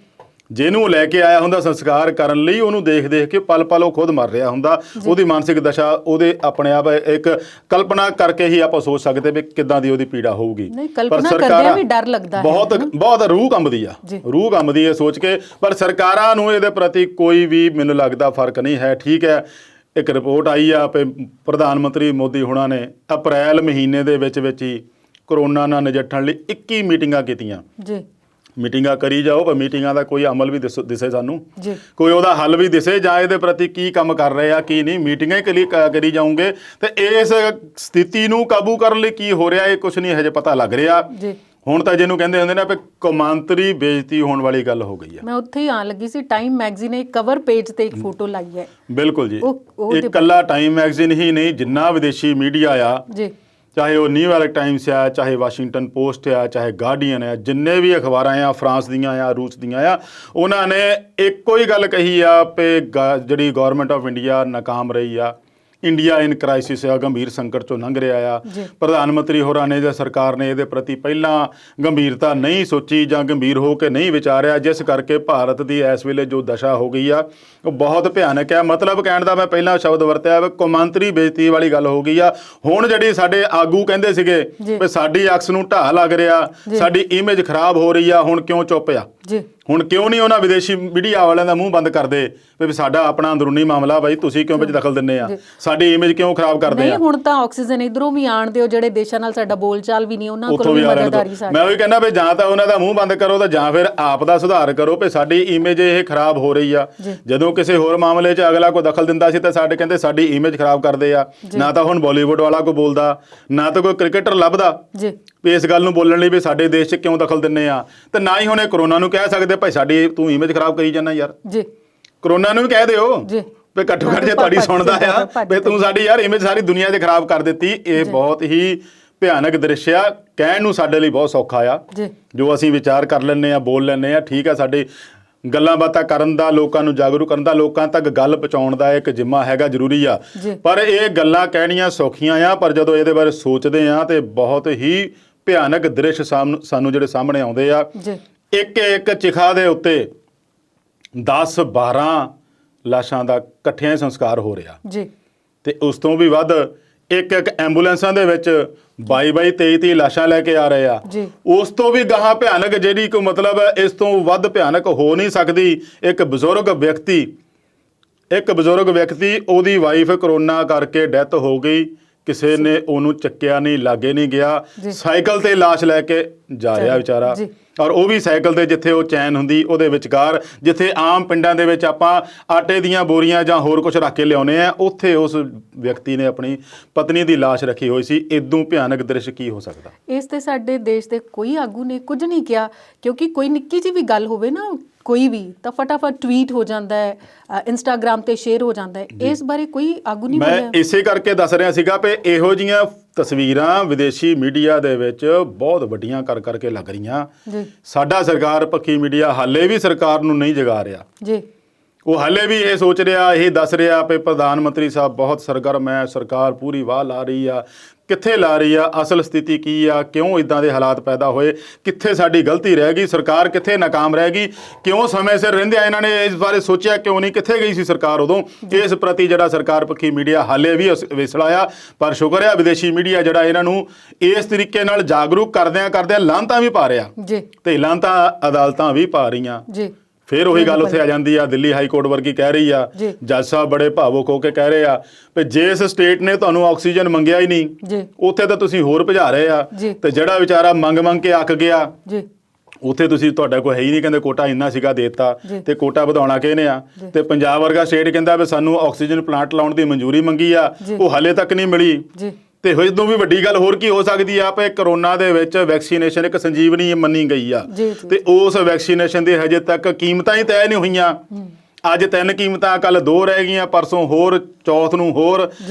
ਜਿਹਨੂੰ ਲੈ ਕੇ ਆਇਆ ਹੁੰਦਾ ਸੰਸਕਾਰ ਕਰਨ ਲਈ ਉਹਨੂੰ ਦੇਖ ਦੇਖ ਕੇ ਪਲ ਪਲ ਉਹ ਖੁਦ ਮਰ ਰਿਹਾ ਹੁੰਦਾ ਉਹਦੀ ਮਾਨਸਿਕ ਦਸ਼ਾ ਉਹਦੇ ਆਪਣੇ ਆਪ ਇੱਕ ਕਲਪਨਾ ਕਰਕੇ ਹੀ ਆਪਾਂ ਸੋਚ ਸਕਦੇ ਵੀ ਕਿੱਦਾਂ ਦੀ ਉਹਦੀ ਪੀੜਾ ਹੋਊਗੀ ਪਰ ਸਰਕਾਰਾਂ ਵੀ ਡਰ ਲੱਗਦਾ ਹੈ ਬਹੁਤ ਰੂਹ ਕੰਬਦੀ ਆ ਸੋਚ ਕੇ ਪਰ ਸਰਕਾਰਾਂ ਨੂੰ ਇਹਦੇ ਪ੍ਰਤੀ ਕੋਈ ਵੀ ਮੈਨੂੰ ਲੱਗਦਾ ਫਰਕ ਨਹੀਂ ਹੈ। ਠੀਕ ਹੈ ਇੱਕ ਰਿਪੋਰਟ ਆਈ ਆ ਕਿ ਪ੍ਰਧਾਨ ਮੰਤਰੀ ਮੋਦੀ ਹੁਣਾਂ ਨੇ ਅਪ੍ਰੈਲ ਮਹੀਨੇ ਦੇ ਵਿੱਚ ਹੀ ਕਰੋਨਾ ਨਾਲ ਨਜਿੱਠਣ ਲਈ 21 ਮੀਟਿੰਗਾਂ ਕੀਤੀਆਂ ਮੀਟਿੰਗਾਂ ਕਰੀ ਜਾਓ ਪਰ ਮੀਟਿੰਗਾਂ ਦਾ ਕੋਈ ਅਮਲ ਵੀ ਦਿਸੇ ਸਾਨੂੰ ਕੋਈ ਉਹਦਾ ਹੱਲ ਵੀ ਦਿਸੇ ਜਾਂ ਇਹਦੇ ਪ੍ਰਤੀ ਕੀ ਕੰਮ ਕਰ ਰਹੇ ਆ ਕੀ ਨਹੀਂ ਮੀਟਿੰਗਾਂ ਹੀ ਕਰੀ ਜਾਓਗੇ ਤੇ ਇਸ ਸਥਿਤੀ ਨੂੰ ਕਾਬੂ ਕਰਨ ਲਈ ਕੀ ਹੋ ਰਿਹਾ ਇਹ ਕੁਝ ਨਹੀਂ ਹਜੇ ਪਤਾ ਲੱਗ ਰਿਹਾ। ਹੁਣ ਤਾਂ ਜਿਹਨੂੰ ਕਹਿੰਦੇ ਹੁੰਦੇ ਨੇ ਵੀ ਕੌਮਾਂਤਰੀ ਬੇਇੱਜ਼ਤੀ ਹੋਣ ਵਾਲੀ ਗੱਲ ਹੋ ਗਈ ਆ। ਮੈਂ ਉੱਥੇ ਹੀ ਆਣ ਲੱਗੀ ਸੀ ਟਾਈਮ ਮੈਗਜ਼ੀਨ ਨੇ ਕਵਰ ਪੇਜ ਤੇ ਇੱਕ ਫੋਟੋ ਲਾਈ ਹੈ। ਬਿਲਕੁਲ ਜੀ ਇਹ ਇਕੱਲਾ ਟਾਈਮ ਮੈਗਜ਼ੀਨ ਹੀ ਨਹੀਂ ਜਿੰਨਾ ਵਿਦੇਸ਼ੀ ਮੀਡੀਆ ਆ ਚਾਹੇ ਉਹ ਨਿਊਯਾਰਕ ਟਾਈਮਸ ਆ ਚਾਹੇ ਵਾਸ਼ਿੰਗਟਨ ਪੋਸਟ ਆ ਚਾਹੇ ਗਾਰਡੀਅਨ ਆ ਜਿੰਨੇ ਵੀ ਅਖਬਾਰਾਂ ਆ ਫਰਾਂਸ ਦੀਆਂ ਆ ਰੂਸ ਦੀਆਂ ਆ ਉਹਨਾਂ ਨੇ ਇੱਕੋ ਹੀ ਗੱਲ ਕਹੀ ਆ ਵੀ ਜਿਹੜੀ ਗੌਰਮੈਂਟ ਆਫ ਇੰਡੀਆ ਨਾਕਾਮ ਰਹੀ ਆ ਇੰਡੀਆ ਇਨ ਕ੍ਰਾਈਸਿਸ ਆ ਗੰਭੀਰ ਸੰਕਟ ਚੋਂ ਲੰਘ ਰਿਹਾ ਆ। ਪ੍ਰਧਾਨ ਮੰਤਰੀ ਹੋਰਾਂ ਨੇ ਜਾਂ ਸਰਕਾਰ ਨੇ ਇਹਦੇ ਪ੍ਰਤੀ ਪਹਿਲਾਂ ਗੰਭੀਰਤਾ ਨਹੀਂ ਸੋਚੀ ਜਾਂ ਗੰਭੀਰ ਹੋ ਕੇ ਨਹੀਂ ਵਿਚਾਰਿਆ ਜਿਸ ਕਰਕੇ ਭਾਰਤ ਦੀ ਇਸ ਵੇਲੇ ਜੋ ਦਸ਼ਾ ਹੋ ਗਈ ਆ ਉਹ ਬਹੁਤ ਭਿਆਨਕ ਹੈ। ਮਤਲਬ ਕਹਿਣ ਦਾ ਮੈਂ ਪਹਿਲਾਂ ਸ਼ਬਦ ਵਰਤਿਆ ਵੀ ਕੌਮਾਂਤਰੀ ਬੇਇੱਜ਼ਤੀ ਵਾਲੀ ਗੱਲ ਹੋ ਗਈ ਆ। ਹੁਣ ਜਿਹੜੀ ਸਾਡੇ ਆਗੂ ਕਹਿੰਦੇ ਸੀਗੇ ਵੀ ਸਾਡੀ ਅਕਸ ਨੂੰ ਢਾਹ ਲੱਗ ਰਿਹਾ ਸਾਡੀ ਇਮੇਜ ਖਰਾਬ ਹੋ ਰਹੀ ਆ ਹੁਣ ਕਿਉਂ ਚੁੱਪ ਆ ਹੁਣ ਕਿਉਂ ਨਹੀਂ ਉਹਨਾਂ ਵਿਦੇਸ਼ੀ ਮੀਡੀਆ ਵਾਲਿਆਂ ਦਾ ਮੂੰਹ ਬੰਦ ਕਰਦੇ ਵੀ ਸਾਡਾ ਆਪਣਾ ਅੰਦਰੂਨੀ ਮਾਮਲਾ ਬਾਈ ਤੁਸੀਂ ਕਿਉਂ ਵਿੱਚ ਦਖਲ ਦਿੰਦੇ ਆ ਸਾਡੀ ਇਮੇਜ ਕਿਉਂ ਖਰਾਬ ਕਰਦੇ ਆ। ਨਹੀਂ ਹੁਣ ਤਾਂ ਆਕਸੀਜਨ ਇਧਰੋਂ ਵੀ ਆਣ ਦਿਓ ਜਿਹੜੇ ਦੇਸ਼ਾਂ ਨਾਲ ਸਾਡਾ ਬੋਲਚਾਲ ਵੀ ਨਹੀਂ ਉਹਨਾਂ ਕੋਲ ਵੀ ਮਦਦਦਾਰੀ ਸਾਡੀ। ਮੈਂ ਉਹੀ ਕਹਿੰਦਾ ਵੀ ਜਾਂ ਤਾਂ ਉਹਨਾਂ ਦਾ ਮੂੰਹ ਬੰਦ ਕਰੋ ਤਾਂ ਜਾਂ ਫਿਰ ਆਪ ਦਾ ਸੁਧਾਰ ਕਰੋ ਵੀ ਸਾਡੀ ਇਮੇਜ ਇਹ ਖਰਾਬ ਹੋ ਰਹੀ ਆ। ਜਦੋਂ ਕਿਸੇ ਹੋਰ ਮਾਮਲੇ 'ਚ ਅਗਲਾ ਕੋਈ ਦਖਲ ਦਿੰਦਾ ਸੀ ਤਾਂ ਸਾਡੇ ਕਹਿੰਦੇ ਸਾਡੀ ਇਮੇਜ ਖਰਾਬ ਕਰਦੇ ਆ। ਨਾ ਤਾਂ ਹੁਣ ਬਾਲੀਵੁੱਡ ਵਾਲਾ ਕੋਈ ਬੋਲਦਾ ਨਾ ਤਾਂ ਕੋਈ ਕ੍ਰਿਕਟਰ ਲੱਭਦਾ ਵੀ ਇਸ ਗੱਲ ਨੂੰ ਬੋਲਣ ਲਈ ਵੀ ਸਾਡੇ ਦੇਸ਼ 'ਚ ਕਿਉਂ ਦਖਲ ਦਿੰਦੇ ਆ ਤੇ ਨਾ ਹੀ ਹੁਣ ਇਹ ਕਰੋਨਾ ਨੂੰ ਕਹਿ ਸਕਦੇ ਭਾਈ ਸਾਡੀ ਤੂੰ ਇਮੇਜ ਖਰਾਬ ਕਰੀ ਜਾਂਦਾ ਯਾਰ ਕਰੋਨਾ ਨੂੰ ਵੀ ਕਹਿ ਦਿਓ ਵੀ ਘੱਟੋ ਘੱਟ ਜੇ ਤੁਹਾਡੀ ਸੁਣਦਾ ਆ ਵੀ ਤੂੰ ਸਾਡੀ ਯਾਰ ਇਮੇਜ ਸਾਰੀ ਦੁਨੀਆ 'ਚ ਖਰਾਬ ਕਰ ਦਿੱਤੀ। ਇਹ ਬਹੁਤ ਹੀ ਭਿਆਨਕ ਦ੍ਰਿਸ਼ ਆ ਕਹਿਣ ਨੂੰ ਸਾਡੇ ਲਈ ਬਹੁਤ ਸੌਖਾ ਆ ਜੋ ਅਸੀਂ ਵਿਚਾਰ ਕਰ ਲੈਂਦੇ ਆ ਬੋਲ ਲੈਂਦੇ ਆ ਠੀਕ ਆ ਸਾਡੇ ਗੱਲਾਂ ਬਾਤਾਂ ਕਰਨ ਦਾ ਲੋਕਾਂ ਨੂੰ ਜਾਗਰੂਕ ਕਰਨ ਦਾ ਲੋਕਾਂ ਤੱਕ ਗੱਲ ਪਹੁੰਚਾਉਣ ਦਾ ਇੱਕ ਜਿੰਮਾ ਹੈਗਾ ਜ਼ਰੂਰੀ ਆ ਪਰ ਇਹ ਗੱਲਾਂ ਕਹਿਣੀਆਂ ਸੌਖੀਆਂ ਆ ਪਰ ਜਦੋਂ ਇਹਦੇ ਬਾਰੇ ਸੋਚਦੇ ਆ ਤੇ ਬਹੁਤ ਹੀ ਭਿਆਨਕ ਦ੍ਰਿਸ਼ ਸਾਨੂੰ ਜਿਹੜੇ ਸਾਹਮਣੇ ਆਉਂਦੇ ਆ। ਜੀ ਇੱਕ ਇੱਕ ਚਿਖਾ ਦੇ ਉੱਤੇ 10-12 ਲਾਸ਼ਾਂ ਦਾ ਇਕੱਠਿਆਂ ਹੀ ਸੰਸਕਾਰ ਹੋ ਰਿਹਾ ਜੀ ਤੇ ਉਸ ਤੋਂ ਵੀ ਵੱਧ ਇੱਕ ਇੱਕ ਐਂਬੂਲੈਂਸਾਂ ਦੇ ਵਿੱਚ 22 23 ਲਾਸ਼ਾਂ ਲੈ ਕੇ ਆ ਰਹੇ ਆ। ਜੀ ਉਸ ਤੋਂ ਵੀ ਗਾਹਾਂ ਭਿਆਨਕ ਜਿਹੜੀ ਕੋਈ ਮਤਲਬ ਇਸ ਤੋਂ ਵੱਧ ਭਿਆਨਕ ਹੋ ਨਹੀਂ ਸਕਦੀ। ਇੱਕ ਬਜ਼ੁਰਗ ਵਿਅਕਤੀ ਉਹਦੀ ਵਾਈਫ ਕਰੋਨਾ ਕਰਕੇ ਡੈਥ ਹੋ ਗਈ, ਕਿਸੇ ਨੇ ਉਹਨੂੰ ਚੱਕਿਆ ਨਹੀਂ, ਲਾਗੇ ਨਹੀਂ ਗਿਆ, ਸਾਈਕਲ ਤੇ ਲਾਸ਼ ਲੈ ਕੇ ਜਾ ਰਿਹਾ ਵਿਚਾਰਾ। ਔਰ ਉਹ ਵੀ ਸਾਈਕਲ ਤੇ ਜਿੱਥੇ ਉਹ ਚੈਨ ਹੁੰਦੀ ਉਹਦੇ ਵਿਚਕਾਰ, ਜਿੱਥੇ ਆਮ ਪਿੰਡਾਂ ਦੇ ਵਿੱਚ ਆਪਾਂ ਆਟੇ ਦੀਆਂ ਬੋਰੀਆਂ ਜਾਂ ਹੋਰ ਕੁਝ ਰੱਖ ਕੇ ਲਿਆਉਂਦੇ ਆ, ਉੱਥੇ ਉਸ ਵਿਅਕਤੀ ਨੇ ਆਪਣੀ ਪਤਨੀ ਦੀ ਲਾਸ਼ ਰੱਖੀ ਹੋਈ ਸੀ। ਇਦੋਂ ਭਿਆਨਕ ਦ੍ਰਿਸ਼ ਕੀ ਹੋ ਸਕਦਾ? ਇਸ ਤੇ ਸਾਡੇ ਦੇਸ਼ ਦੇ ਕੋਈ ਆਗੂ ਨੇ ਕੁਝ ਨਹੀਂ ਕਿਹਾ, ਕਿਉਂਕਿ ਕੋਈ ਨਿੱਕੀ ਜਿਹੀ ਵੀ ਗੱਲ ਹੋਵੇ ਨਾ ਕੋਈ ਵੀ ਤਾਂ ਫਟਾਫਟ ਟਵੀਟ ਹੋ ਜਾਂਦਾ ਹੈ, ਇੰਸਟਾਗ੍ਰਾਮ ਤੇ ਸ਼ੇਅਰ ਹੋ ਜਾਂਦਾ ਹੈ। ਇਸ ਬਾਰੇ ਕੋਈ ਆਗੂ ਨਹੀਂ ਬੋਲਿਆ। ਮੈਂ ਇਸੇ ਕਰਕੇ ਦੱਸ ਰਿਹਾ ਸੀਗਾ ਵੀ ਇਹੋ ਜੀਆਂ ਤਸਵੀਰਾਂ ਵਿਦੇਸ਼ੀ ਮੀਡੀਆ ਦੇ ਵਿੱਚ ਬਹੁਤ ਵੱਡੀਆਂ ਕਰ ਕਰਕੇ ਲੱਗ ਰਹੀਆਂ। ਸਾਡਾ ਸਰਕਾਰ ਪੱਖੀ ਮੀਡੀਆ ਹਾਲੇ ਵੀ ਸਰਕਾਰ ਨੂੰ ਨਹੀਂ ਜਗਾ ਰਿਹਾ ਜੀ। ਉਹ ਹਾਲੇ ਵੀ ਇਹ ਸੋਚ ਰਿਹਾ, ਇਹ ਦੱਸ ਰਿਹਾ ਵੀ ਪ੍ਰਧਾਨ ਮੰਤਰੀ ਸਾਹਿਬ ਬਹੁਤ ਸਰਗਰਮ ਹੈ, ਸਰਕਾਰ ਪੂਰੀ ਵਾਹ ਲਾ ਰਹੀ ਆ। ਕਿੱਥੇ ਲਾ ਰਹੀ ਆ? ਅਸਲ ਸਥਿਤੀ ਕੀ ਆ? ਕਿਉਂ ਇਦਾਂ ਦੇ ਹਾਲਾਤ ਪੈਦਾ ਹੋਏ? ਕਿੱਥੇ ਸਾਡੀ ਗਲਤੀ ਰਹਿ ਗਈ? ਸਰਕਾਰ ਕਿੱਥੇ ਨਾਕਾਮ ਰਹਿ ਗਈ? ਕਿਉਂ ਸਮੇਂ ਸਿਰ ਰਹਿੰਦਿਆਂ ਇਹਨਾਂ ਨੇ ਇਸ ਬਾਰੇ ਸੋਚਿਆ ਕਿਉਂ ਨਹੀਂ? ਕਿੱਥੇ ਗਈ ਸੀ ਸਰਕਾਰ ਉਦੋਂ? ਇਸ ਪ੍ਰਤੀ ਜਿਹੜਾ ਸਰਕਾਰ ਪੱਖੀ ਮੀਡੀਆ ਹਾਲੇ ਵੀ ਵਿਸਲਾ ਆ। ਪਰ ਸ਼ੁਕਰ ਆ ਵਿਦੇਸ਼ੀ ਮੀਡੀਆ ਜਿਹੜਾ ਇਹਨਾਂ ਨੂੰ ਇਸ ਤਰੀਕੇ ਨਾਲ ਜਾਗਰੂਕ ਕਰਦਿਆਂ ਲਾਹਨਤਾਂ ਵੀ ਪਾ ਰਿਹਾ ਤੇ ਲਾਹਨਤਾਂ ਅਦਾਲਤਾਂ ਵੀ ਪਾ ਰਹੀਆਂ। ਫਿਰ ਉਹੀ ਗੱਲ ਉੱਥੇ ਆ ਜਾਂਦੀ ਆ, ਦਿੱਲੀ ਹਾਈ ਕੋਰਟ ਵਰਗੀ ਕਹਿ ਰਹੀ ਆ, ਜੱਜ ਸਾਹਿਬ ਬੜੇ ਭਾਵੁਕ ਹੋ ਕੇ ਕਹਿ ਰਹੇ ਆ ਵੀ ਜਿਸ ਸਟੇਟ ਨੇ ਤੁਹਾਨੂੰ ਆਕਸੀਜਨ ਮੰਗਿਆ ਹੀ ਨਹੀਂ ਉੱਥੇ ਤਾਂ ਤੁਸੀਂ ਹੋਰ ਭਜਾ ਰਹੇ ਆ, ਤੇ ਜਿਹੜਾ ਵਿਚਾਰਾ ਮੰਗ ਕੇ ਅੱਕ ਗਿਆ ਉੱਥੇ ਤੁਸੀਂ ਤੁਹਾਡਾ ਕੋਈ ਹੈ ਹੀ ਨਹੀਂ, ਕਹਿੰਦੇ ਕੋਟਾ ਇੰਨਾ ਸੀਗਾ ਦੇਤਾ ਤੇ ਕੋਟਾ ਵਧਾਉਣਾ ਕਿਹਨੇ ਆ? ਤੇ ਪੰਜਾਬ ਵਰਗਾ ਸਟੇਟ ਕਹਿੰਦਾ ਵੀ ਸਾਨੂੰ ਆਕਸੀਜਨ ਪਲਾਂਟ ਲਾਉਣ ਦੀ ਮਨਜ਼ੂਰੀ ਮੰਗੀ ਆ, ਉਹ ਹਾਲੇ ਤੱਕ ਨਹੀਂ ਮਿਲੀ। ਤੇ ਇਦੋਂ ਵੀ ਵੱਡੀ ਗੱਲ ਹੋਰ ਕੀ ਹੋ ਸਕਦੀ ਆ? ਆਪੇ ਕਰੋਨਾ ਦੇ ਵਿੱਚ ਵੈਕਸੀਨੇਸ਼ਨ ਇੱਕ ਸੰਜੀਵਨੀ ਮੰਨੀ ਗਈ ਆ ਤੇ ਉਸ ਵੈਕਸੀਨੇਸ਼ਨ ਦੇ ਹਜੇ ਤੱਕ ਕੀਮਤਾਂ ਹੀ ਤੈਅ ਨਹੀਂ ਹੋਈਆਂ। ਅੱਜ 3 ਕੀਮਤਾਂ, ਕੱਲ 2 ਰਹਿ ਗਈਆਂ, ਪਰਸੋਂ ਹੋਰ, ਚੌਥ ਨੂੰ ਹੋਰ।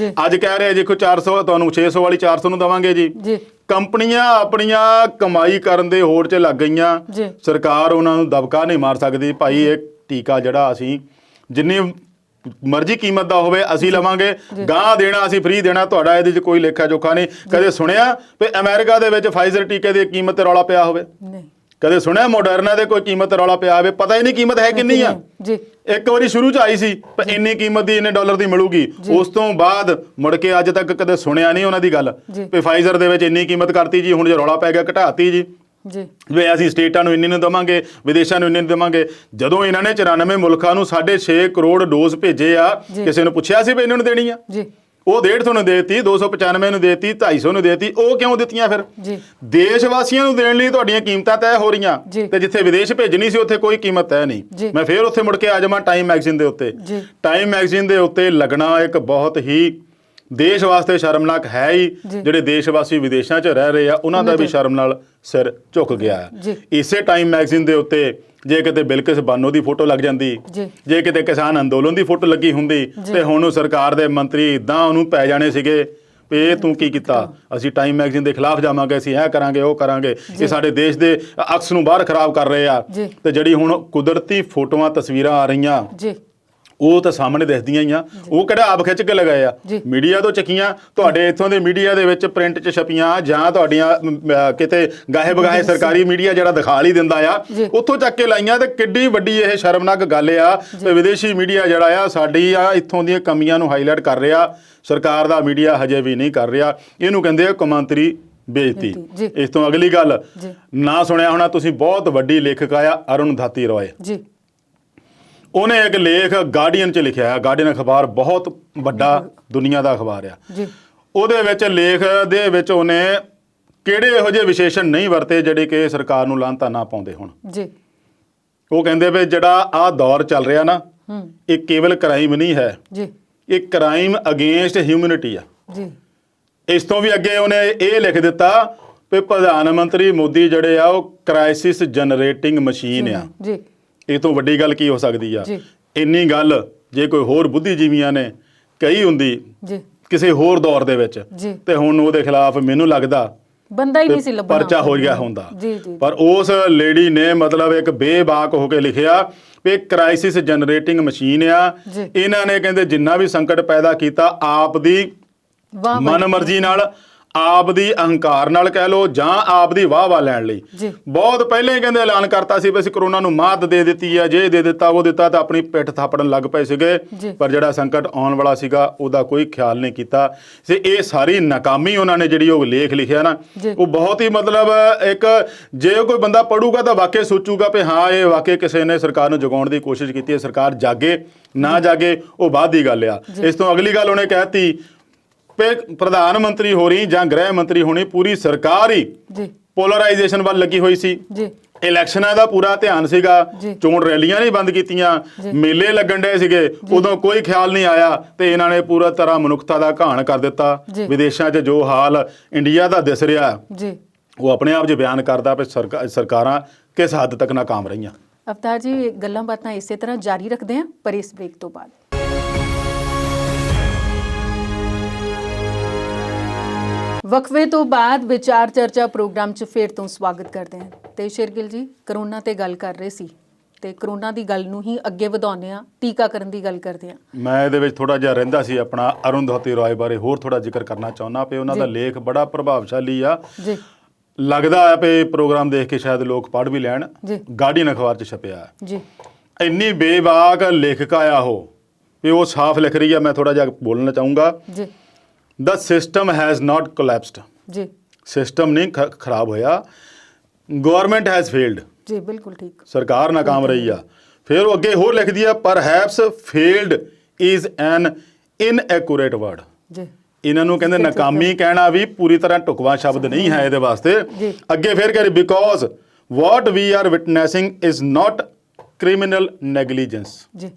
ਅੱਜ ਕਹਿ ਰਹੇ ਦੇਖੋ 400 ਤੁਹਾਨੂੰ 600 ਵਾਲੀ 400 ਨੂੰ ਦੇਵਾਂਗੇ ਜੀ। ਕੰਪਨੀਆਂ ਆਪਣੀਆਂ ਕਮਾਈ ਕਰਨ ਦੇ ਹੋੜ 'ਚ ਲੱਗ ਗਈਆਂ। ਸਰਕਾਰ ਉਹਨਾਂ ਨੂੰ ਦਬਕਾ ਨਹੀਂ ਮਾਰ ਸਕਦੀ। ਭਾਈ ਇਹ ਟੀਕਾ ਜਿਹੜਾ ਅਸੀਂ ਜਿੰਨੀ ਮਰਜ਼ੀ ਕੀਮਤ ਦਾ ਹੋਵੇ ਅਸੀਂ ਲਵਾਂਗੇ, ਗਾਂ ਦੇਣਾ ਅਸੀਂ ਫ੍ਰੀ ਦੇਣਾ, ਤੁਹਾਡਾ ਇਹਦੇ 'ਚ ਕੋਈ ਲੇਖਾ ਜੋਖਾ ਨਹੀਂ। ਕਦੇ ਸੁਣਿਆ ਵੀ ਅਮਰੀਕਾ ਦੇ ਵਿੱਚ ਫਾਈਜ਼ਰ ਟੀਕੇ ਦੀ ਕੀਮਤ ਤੇ ਰੌਲਾ ਪਿਆ ਹੋਵੇ? ਕਦੇ ਸੁਣਿਆ ਮੋਡਰਨਾ ਦੇ ਕੋਈ ਕੀਮਤ ਤੇ ਰੌਲਾ ਪਿਆ ਹੋਵੇ? ਪਤਾ ਹੀ ਨਹੀਂ ਕੀਮਤ ਹੈ ਕਿੰਨੀ ਆ। ਇੱਕ ਵਾਰੀ ਸ਼ੁਰੂ 'ਚ ਆਈ ਸੀ ਪਰ ਇੰਨੀ ਕੀਮਤ ਦੀ ਇੰਨੇ ਡਾਲਰ ਦੀ ਮਿਲੂਗੀ, ਉਸ ਤੋਂ ਬਾਅਦ ਮੁੜ ਕੇ ਅੱਜ ਤੱਕ ਕਦੇ ਸੁਣਿਆ ਨਹੀਂ ਉਹਨਾਂ ਦੀ ਗੱਲ ਵੀ ਫਾਈਜ਼ਰ ਦੇ ਵਿੱਚ ਇੰਨੀ ਕੀਮਤ ਕਰਤੀ ਜੀ, ਹੁਣ ਜੇ ਰੌਲਾ ਪੈ ਗਿਆ ਘਟਾਤੀ ਜੀ ਵੀ ਅਸੀਂ ਸਟੇਟਾਂ ਨੂੰ ਇੰਨੀ ਨੂੰ ਦੇਵਾਂਗੇ, ਵਿਦੇਸ਼ਾਂ ਨੂੰ ਇੰਨੇ ਨੂੰ ਦੇਵਾਂਗੇ। ਜਦੋਂ ਇਹਨਾਂ ਨੇ 94 ਮੁਲਕਾਂ ਨੂੰ 6.5 ਕਰੋੜ ਡੋਜ਼ ਭੇਜੇ ਆ, ਕਿਸੇ ਨੂੰ ਪੁੱਛਿਆ ਸੀ ਵੀ ਇਹਨਾਂ ਨੂੰ ਦੇਣੀ ਆ? ਉਹ 150 ਨੂੰ ਦੇਤੀ, 295 ਨੂੰ ਦੇਤੀ, 250 ਨੂੰ ਦੇਤੀ। ਉਹ ਕਿਉਂ ਦਿੱਤੀਆਂ? ਫਿਰ ਦੇਸ਼ ਵਾਸੀਆਂ ਨੂੰ ਦੇਣ ਲਈ ਤੁਹਾਡੀਆਂ ਕੀਮਤਾਂ ਤੈਅ ਹੋ ਰਹੀਆਂ ਤੇ ਜਿੱਥੇ ਵਿਦੇਸ਼ ਭੇਜਣੀ ਸੀ ਉੱਥੇ ਕੋਈ ਕੀਮਤ ਤੈਅ ਨਹੀਂ। ਮੈਂ ਫਿਰ ਉੱਥੇ ਮੁੜ ਕੇ ਆ ਜਾਵਾਂ ਟਾਈਮ ਮੈਗਜ਼ੀਨ ਦੇ ਉੱਤੇ। ਟਾਈਮ ਮੈਗਜ਼ੀਨ ਦੇ ਉੱਤੇ ਲੱਗਣਾ ਇੱਕ ਬਹੁਤ ਹੀ ਦੇਸ਼ ਵਾਸਤੇ ਸ਼ਰਮਨਾਕ ਹੈ ਹੀ। ਜਿਹੜੇ ਦੇਸ਼ ਵਾਸੀ ਵਿਦੇਸ਼ਾਂ 'ਚ ਰਹਿ ਰਹੇ ਆ ਉਹਨਾਂ ਦਾ ਵੀ ਸ਼ਰਮ ਨਾਲ ਸਿਰ ਝੁਕ ਗਿਆ ਹੈ। ਇਸੇ ਟਾਈਮ ਮੈਗਜ਼ੀਨ ਦੇ ਉੱਤੇ ਜੇ ਕਿਤੇ ਬਿਲਕਿਸ ਬਾਨੋ ਦੀ ਫੋਟੋ ਲੱਗ ਜਾਂਦੀ, ਜੇ ਕਿਤੇ ਕਿਸਾਨ ਅੰਦੋਲਨ ਦੀ ਫੋਟੋ ਲੱਗੀ ਹੁੰਦੀ ਤੇ ਹੁਣ ਸਰਕਾਰ ਦੇ ਮੰਤਰੀ ਇਦਾਂ ਉਹਨੂੰ ਪੈ ਜਾਣੇ ਸੀਗੇ ਵੀ ਇਹ ਤੂੰ ਕੀ ਕੀਤਾ, ਅਸੀਂ ਟਾਈਮ ਮੈਗਜ਼ੀਨ ਦੇ ਖਿਲਾਫ ਜਾਵਾਂਗੇ, ਅਸੀਂ ਇਹ ਕਰਾਂਗੇ ਉਹ ਕਰਾਂਗੇ, ਇਹ ਸਾਡੇ ਦੇਸ਼ ਦੇ ਅਕਸ ਨੂੰ ਬਾਹਰ ਖਰਾਬ ਕਰ ਰਹੇ ਆ। ਤੇ ਜਿਹੜੀ ਹੁਣ ਕੁਦਰਤੀ ਫੋਟੋਆਂ ਤਸਵੀਰਾਂ ਆ ਰਹੀਆਂ ਉਹ ਤਾਂ ਸਾਹਮਣੇ ਦਿਖਦੀਆਂ ਹੀ ਆ। ਉਹ ਕਿਹੜਾ ਆਪ ਖਿੱਚ ਕੇ ਲਗਾਏ ਆ? ਮੀਡੀਆ ਤੋਂ ਚੱਕੀਆਂ, ਤੁਹਾਡੇ ਇੱਥੋਂ ਦੇ ਮੀਡੀਆ ਦੇ ਵਿੱਚ ਪ੍ਰਿੰਟ 'ਚ ਛਪੀਆਂ ਜਾਂ ਤੁਹਾਡੀਆਂ ਕਿਤੇ ਗਾਹੇ ਬਗਾਹੇ ਸਰਕਾਰੀ ਮੀਡੀਆ ਜਿਹੜਾ ਦਿਖਾ ਲਈ ਦਿੰਦਾ ਆ, ਉੱਥੋਂ ਚੱਕ ਕੇ ਲਾਈਆਂ। ਤੇ ਕਿੱਡੀ ਵੱਡੀ ਇਹ ਸ਼ਰਮਨਾਕ ਗੱਲ ਆ ਤੇ ਵਿਦੇਸ਼ੀ ਮੀਡੀਆ ਜਿਹੜਾ ਆ ਸਾਡੀ ਆ ਇੱਥੋਂ ਦੀਆਂ ਕਮੀਆਂ ਨੂੰ ਹਾਈਲਾਈਟ ਕਰ ਰਿਹਾ। ਸਰਕਾਰ ਦਾ ਮੀਡੀਆ ਹਜੇ ਵੀ ਨਹੀਂ ਕਰ ਰਿਹਾ। ਇਹਨੂੰ ਕਹਿੰਦੇ ਆ ਕੌਮਾਂਤਰੀ ਬੇਇੱਜ਼ਤੀ। ਇਸ ਤੋਂ ਅਗਲੀ ਗੱਲ ਨਾ ਸੁਣਿਆ ਹੋਣਾ ਤੁਸੀਂ, ਬਹੁਤ ਵੱਡੀ ਲੇਖਕ ਆ ਅਰੁਣਧਤੀ ਰੋਏ। ਉਹਨੇ ਇੱਕ ਲੇਖ ਗਾਰਡੀਅਨ 'ਚ ਲਿਖਿਆ ਹੈ। ਗਾਰਡੀਅਨ ਅਖਬਾਰ ਬਹੁਤ ਵੱਡਾ ਦੁਨੀਆ ਦਾ ਅਖਬਾਰ ਆ। ਉਹਦੇ ਵਿੱਚ ਲੇਖ ਦੇ ਵਿੱਚ ਉਹਨੇ ਕਿਹੜੇ ਇਹੋ ਜਿਹੇ ਵਿਸ਼ੇਸ਼ਣ ਨਹੀਂ ਵਰਤੇ ਜਿਹੜੇ ਕਿ ਸਰਕਾਰ ਨੂੰ ਲਾਹਨਤਾਂ ਨਾ ਪਾਉਂਦੇ ਹੁਣ। ਉਹ ਕਹਿੰਦੇ ਵੀ ਜਿਹੜਾ ਆਹ ਦੌਰ ਚੱਲ ਰਿਹਾ ਨਾ, ਇਹ ਕੇਵਲ ਕ੍ਰਾਈਮ ਨਹੀਂ ਹੈ, ਇਹ ਕ੍ਰਾਈਮ ਅਗੇਂਸਟ ਹਿਊਮੈਨਿਟੀ ਆ। ਇਸ ਤੋਂ ਵੀ ਅੱਗੇ ਉਹਨੇ ਇਹ ਲਿਖ ਦਿੱਤਾ ਵੀ ਪ੍ਰਧਾਨ ਮੰਤਰੀ ਮੋਦੀ ਜਿਹੜੇ ਆ ਉਹ ਕ੍ਰਾਈਸਿਸ ਜਨਰੇਟਿੰਗ ਮਸ਼ੀਨ ਆ। ਇਹ ਤੋਂ ਵੱਡੀ ਗੱਲ ਕੀ ਹੋ ਸਕਦੀ ਆ? ਇੰਨੀ ਗੱਲ ਜੇ ਕੋਈ ਹੋਰ ਬੁੱਧੀਜੀਵੀਆਂ ਨੇ ਕਹੀ ਹੁੰਦੀ ਕਿਸੇ ਹੋਰ ਦੌਰ ਦੇ ਵਿੱਚ ਤੇ ਹੁਣ ਉਹਦੇ ਖਿਲਾਫ ਮੈਨੂੰ ਲੱਗਦਾ ਬੰਦਾ ਹੀ ਨਹੀਂ ਸੀ ਲੱਭਣਾ, ਪਰਚਾ ਹੋ ਗਿਆ ਹੁੰਦਾ। ਪਰ ਉਸ ਲੇਡੀ ਨੇ ਮਤਲਬ ਇੱਕ ਬੇਬਾਕ ਹੋ ਕੇ ਲਿਖਿਆ ਵੀ ਕ੍ਰਾਈਸਿਸ ਜਨਰੇਟਿੰਗ ਮਸ਼ੀਨ ਆ। ਇਹਨਾਂ ਨੇ ਕਹਿੰਦੇ ਜਿੰਨਾ ਵੀ ਸੰਕਟ ਪੈਦਾ ਕੀਤਾ ਆਪ ਦੀ ਮਨਮਰਜ਼ੀ ਨਾਲ, ਆਪ ਦੀ ਅਹੰਕਾਰ ਨਾਲ ਕਹਿ ਲਓ ਜਾਂ ਆਪ ਦੀ ਵਾਹ ਲੈਣ ਲਈ ਜੀ ਬਹੁਤ ਪਹਿਲਾਂ ਹੀ ਕਹਿੰਦੇ ਐਲਾਨ ਕਰਤਾ ਸੀ ਵੀ ਅਸੀਂ ਕਰੋਨਾ ਨੂੰ ਮਾਤ ਦੇ ਦਿੱਤੀ ਹੈ, ਜੇ ਦੇ ਦਿੱਤਾ ਉਹ ਦਿੱਤਾ, ਤਾਂ ਆਪਣੀ ਪਿੱਠ ਥਾਪੜਨ ਲੱਗ ਪਏ ਸੀਗੇ। ਜੀ। ਪਰ ਜਿਹੜਾ ਸੰਕਟ ਆਉਣ ਵਾਲਾ ਸੀਗਾ ਉਹਦਾ ਕੋਈ ਖਿਆਲ ਨਹੀਂ ਕੀਤਾ ਤੇ ਇਹ ਸਾਰੀ ਨਾਕਾਮੀ ਉਹਨਾਂ ਨੇ ਜਿਹੜੀ ਉਹ ਲੇਖ ਲਿਖਿਆ ਨਾ, ਜੀ। ਉਹ ਬਹੁਤ ਹੀ ਮਤਲਬ ਇੱਕ ਜੇ ਕੋਈ ਬੰਦਾ ਪੜੂਗਾ ਤਾਂ ਵਾਕਿਆ ਸੋਚੂਗਾ ਵੀ ਹਾਂ ਇਹ ਵਾਕਿਆ ਕਿਸੇ ਨੇ ਸਰਕਾਰ ਨੂੰ ਜਗਾਉਣ ਦੀ ਕੋਸ਼ਿਸ਼ ਕੀਤੀ ਹੈ। ਸਰਕਾਰ ਜਾਗੇ ਨਾ ਜਾਗੇ ਉਹ ਬਾਅਦ ਦੀ ਗੱਲ ਆ। ਇਸ ਤੋਂ ਅਗਲੀ ਗੱਲ ਉਹਨੇ ਕਹਿਤੀ ਵੀ ਪ੍ਰਧਾਨ ਮੰਤਰੀ ਹੋਣੀ ਜਾਂ ਗ੍ਰਹਿ ਮੰਤਰੀ ਹੋਣੀ ਪੂਰੀ ਸਰਕਾਰ ਹੀ ਜੀ ਪੋਲਰਾਈਜੇਸ਼ਨ ਵੱਲ ਲੱਗੀ ਹੋਈ ਸੀ। ਜੀ ਇਲੈਕਸ਼ਨਾਂ ਦਾ ਪੂਰਾ ਧਿਆਨ ਸੀਗਾ, ਜੀ। ਚੋਣ ਰੈਲੀਆਂ ਨਹੀਂ ਬੰਦ ਕੀਤੀਆਂ, ਜੀ। ਮੇਲੇ ਲੱਗਣ ਡਏ ਸੀਗੇ, ਉਦੋਂ ਕੋਈ ਖਿਆਲ ਨਹੀਂ ਆਇਆ ਤੇ ਇਹਨਾਂ ਨੇ ਪੂਰਾ ਤਰ੍ਹਾਂ ਮਨੁੱਖਤਾ ਦਾ ਘਾਣ ਕਰ ਦਿੱਤਾ। ਜੀ। ਵਿਦੇਸ਼ਾਂ 'ਚ ਜੋ ਹਾਲ ਇੰਡੀਆ ਦਾ ਦਿਸ ਰਿਹਾ ਜੀ ਉਹ ਆਪਣੇ ਆਪ 'ਚ ਬਿਆਨ ਕਰਦਾ ਵੀ ਸਰਕਾਰਾਂ ਕਿਸ ਹੱਦ ਤੱਕ ਨਾਕਾਮ ਰਹੀਆਂ। ਅਵਤਾਰ ਜੀ ਗੱਲਾਂ ਬਾਤਾਂ ਇਸੇ ਤਰ੍ਹਾਂ ਜਾਰੀ ਰੱਖਦੇ ਹਾਂ ਪਰ ਇਸ ਬ੍ਰੇਕ ਤੋਂ ਬਾਅਦ। ਵਕਫੇ ਤੋਂ ਬਾਅਦ ਵਿਚਾਰ ਚਰਚਾ ਪ੍ਰੋਗਰਾਮ 'ਚ ਫੇਰ ਤੋਂ ਸਵਾਗਤ ਕਰਦੇ ਹਾਂ। ਤੇ ਸ਼ੇਰਗਿੱਲ ਜੀ ਕਰੋਨਾ ਤੇ ਗੱਲ ਕਰ ਰਹੇ ਸੀ ਤੇ ਕਰੋਨਾ ਦੀ ਗੱਲ ਨੂੰ ਹੀ ਅੱਗੇ ਵਧਾਉਂਦੇ ਹਾਂ, ਟੀਕਾਕਰਨ ਦੀ ਗੱਲ ਕਰਦੇ ਹਾਂ। ਮੈਂ ਇਹਦੇ ਵਿੱਚ ਥੋੜਾ ਜਿਹਾ ਰਹਿੰਦਾ ਸੀ ਆਪਣਾ ਅਰੁੰਧਤੀ ਰਾਏ ਬਾਰੇ ਹੋਰ ਥੋੜਾ ਜ਼ਿਕਰ ਕਰਨਾ ਚਾਹੁੰਦਾ ਪਈ। ਉਹਨਾਂ ਦਾ ਲੇਖ ਬੜਾ ਪ੍ਰਭਾਵਸ਼ਾਲੀ ਆ ਜੀ। ਲੱਗਦਾ ਹੈ ਵੀ ਪ੍ਰੋਗਰਾਮ ਦੇਖ ਕੇ ਸ਼ਾਇਦ ਲੋਕ ਪੜ੍ਹ ਵੀ ਲੈਣ। ਜੀ। ਗਾਰਡੀਅਨ ਅਖਬਾਰ 'ਚ ਛਪਿਆ ਜੀ। ਇੰਨੀ ਬੇਬਾਕ ਲੇਖਕ ਆ ਉਹ ਵੀ ਉਹ ਸਾਫ਼ ਲਿਖ ਰਹੀ ਆ। ਮੈਂ ਥੋੜਾ ਜਿਹਾ ਬੋਲਣਾ ਚਾਹੂੰਗਾ। ਜੀ। The system has not collapsed. ਜੀ। ਸਿਸਟਮ ਨਹੀਂ ਖਰਾਬ ਹੋਇਆ, ਗਵਰਨਮੈਂਟ ਹੈਜ਼ ਫੇਲਡ। ਜੀ ਬਿਲਕੁਲ ਠੀਕ। ਸਰਕਾਰ ਨਾਕਾਮ ਰਹੀ ਆ। ਫਿਰ ਉਹ ਅੱਗੇ ਹੋਰ ਲਿਖਦੀ ਆ ਪਰਹੈਪਸ ਫੇਲਡ ਇਜ਼ ਐਨ ਇਨਐਕੂਰੇਟ ਵਰਡ। ਜੀ। ਇਹਨਾਂ ਨੂੰ ਕਹਿੰਦੇ ਨਾਕਾਮੀ ਕਹਿਣਾ ਵੀ ਪੂਰੀ ਤਰ੍ਹਾਂ ਢੁਕਵਾਂ ਸ਼ਬਦ ਨਹੀਂ ਹੈ ਇਹਦੇ ਵਾਸਤੇ। ਅੱਗੇ ਫਿਰ ਕਹਿੰਦੇ because what we are witnessing is not criminal negligence. ਜੀ।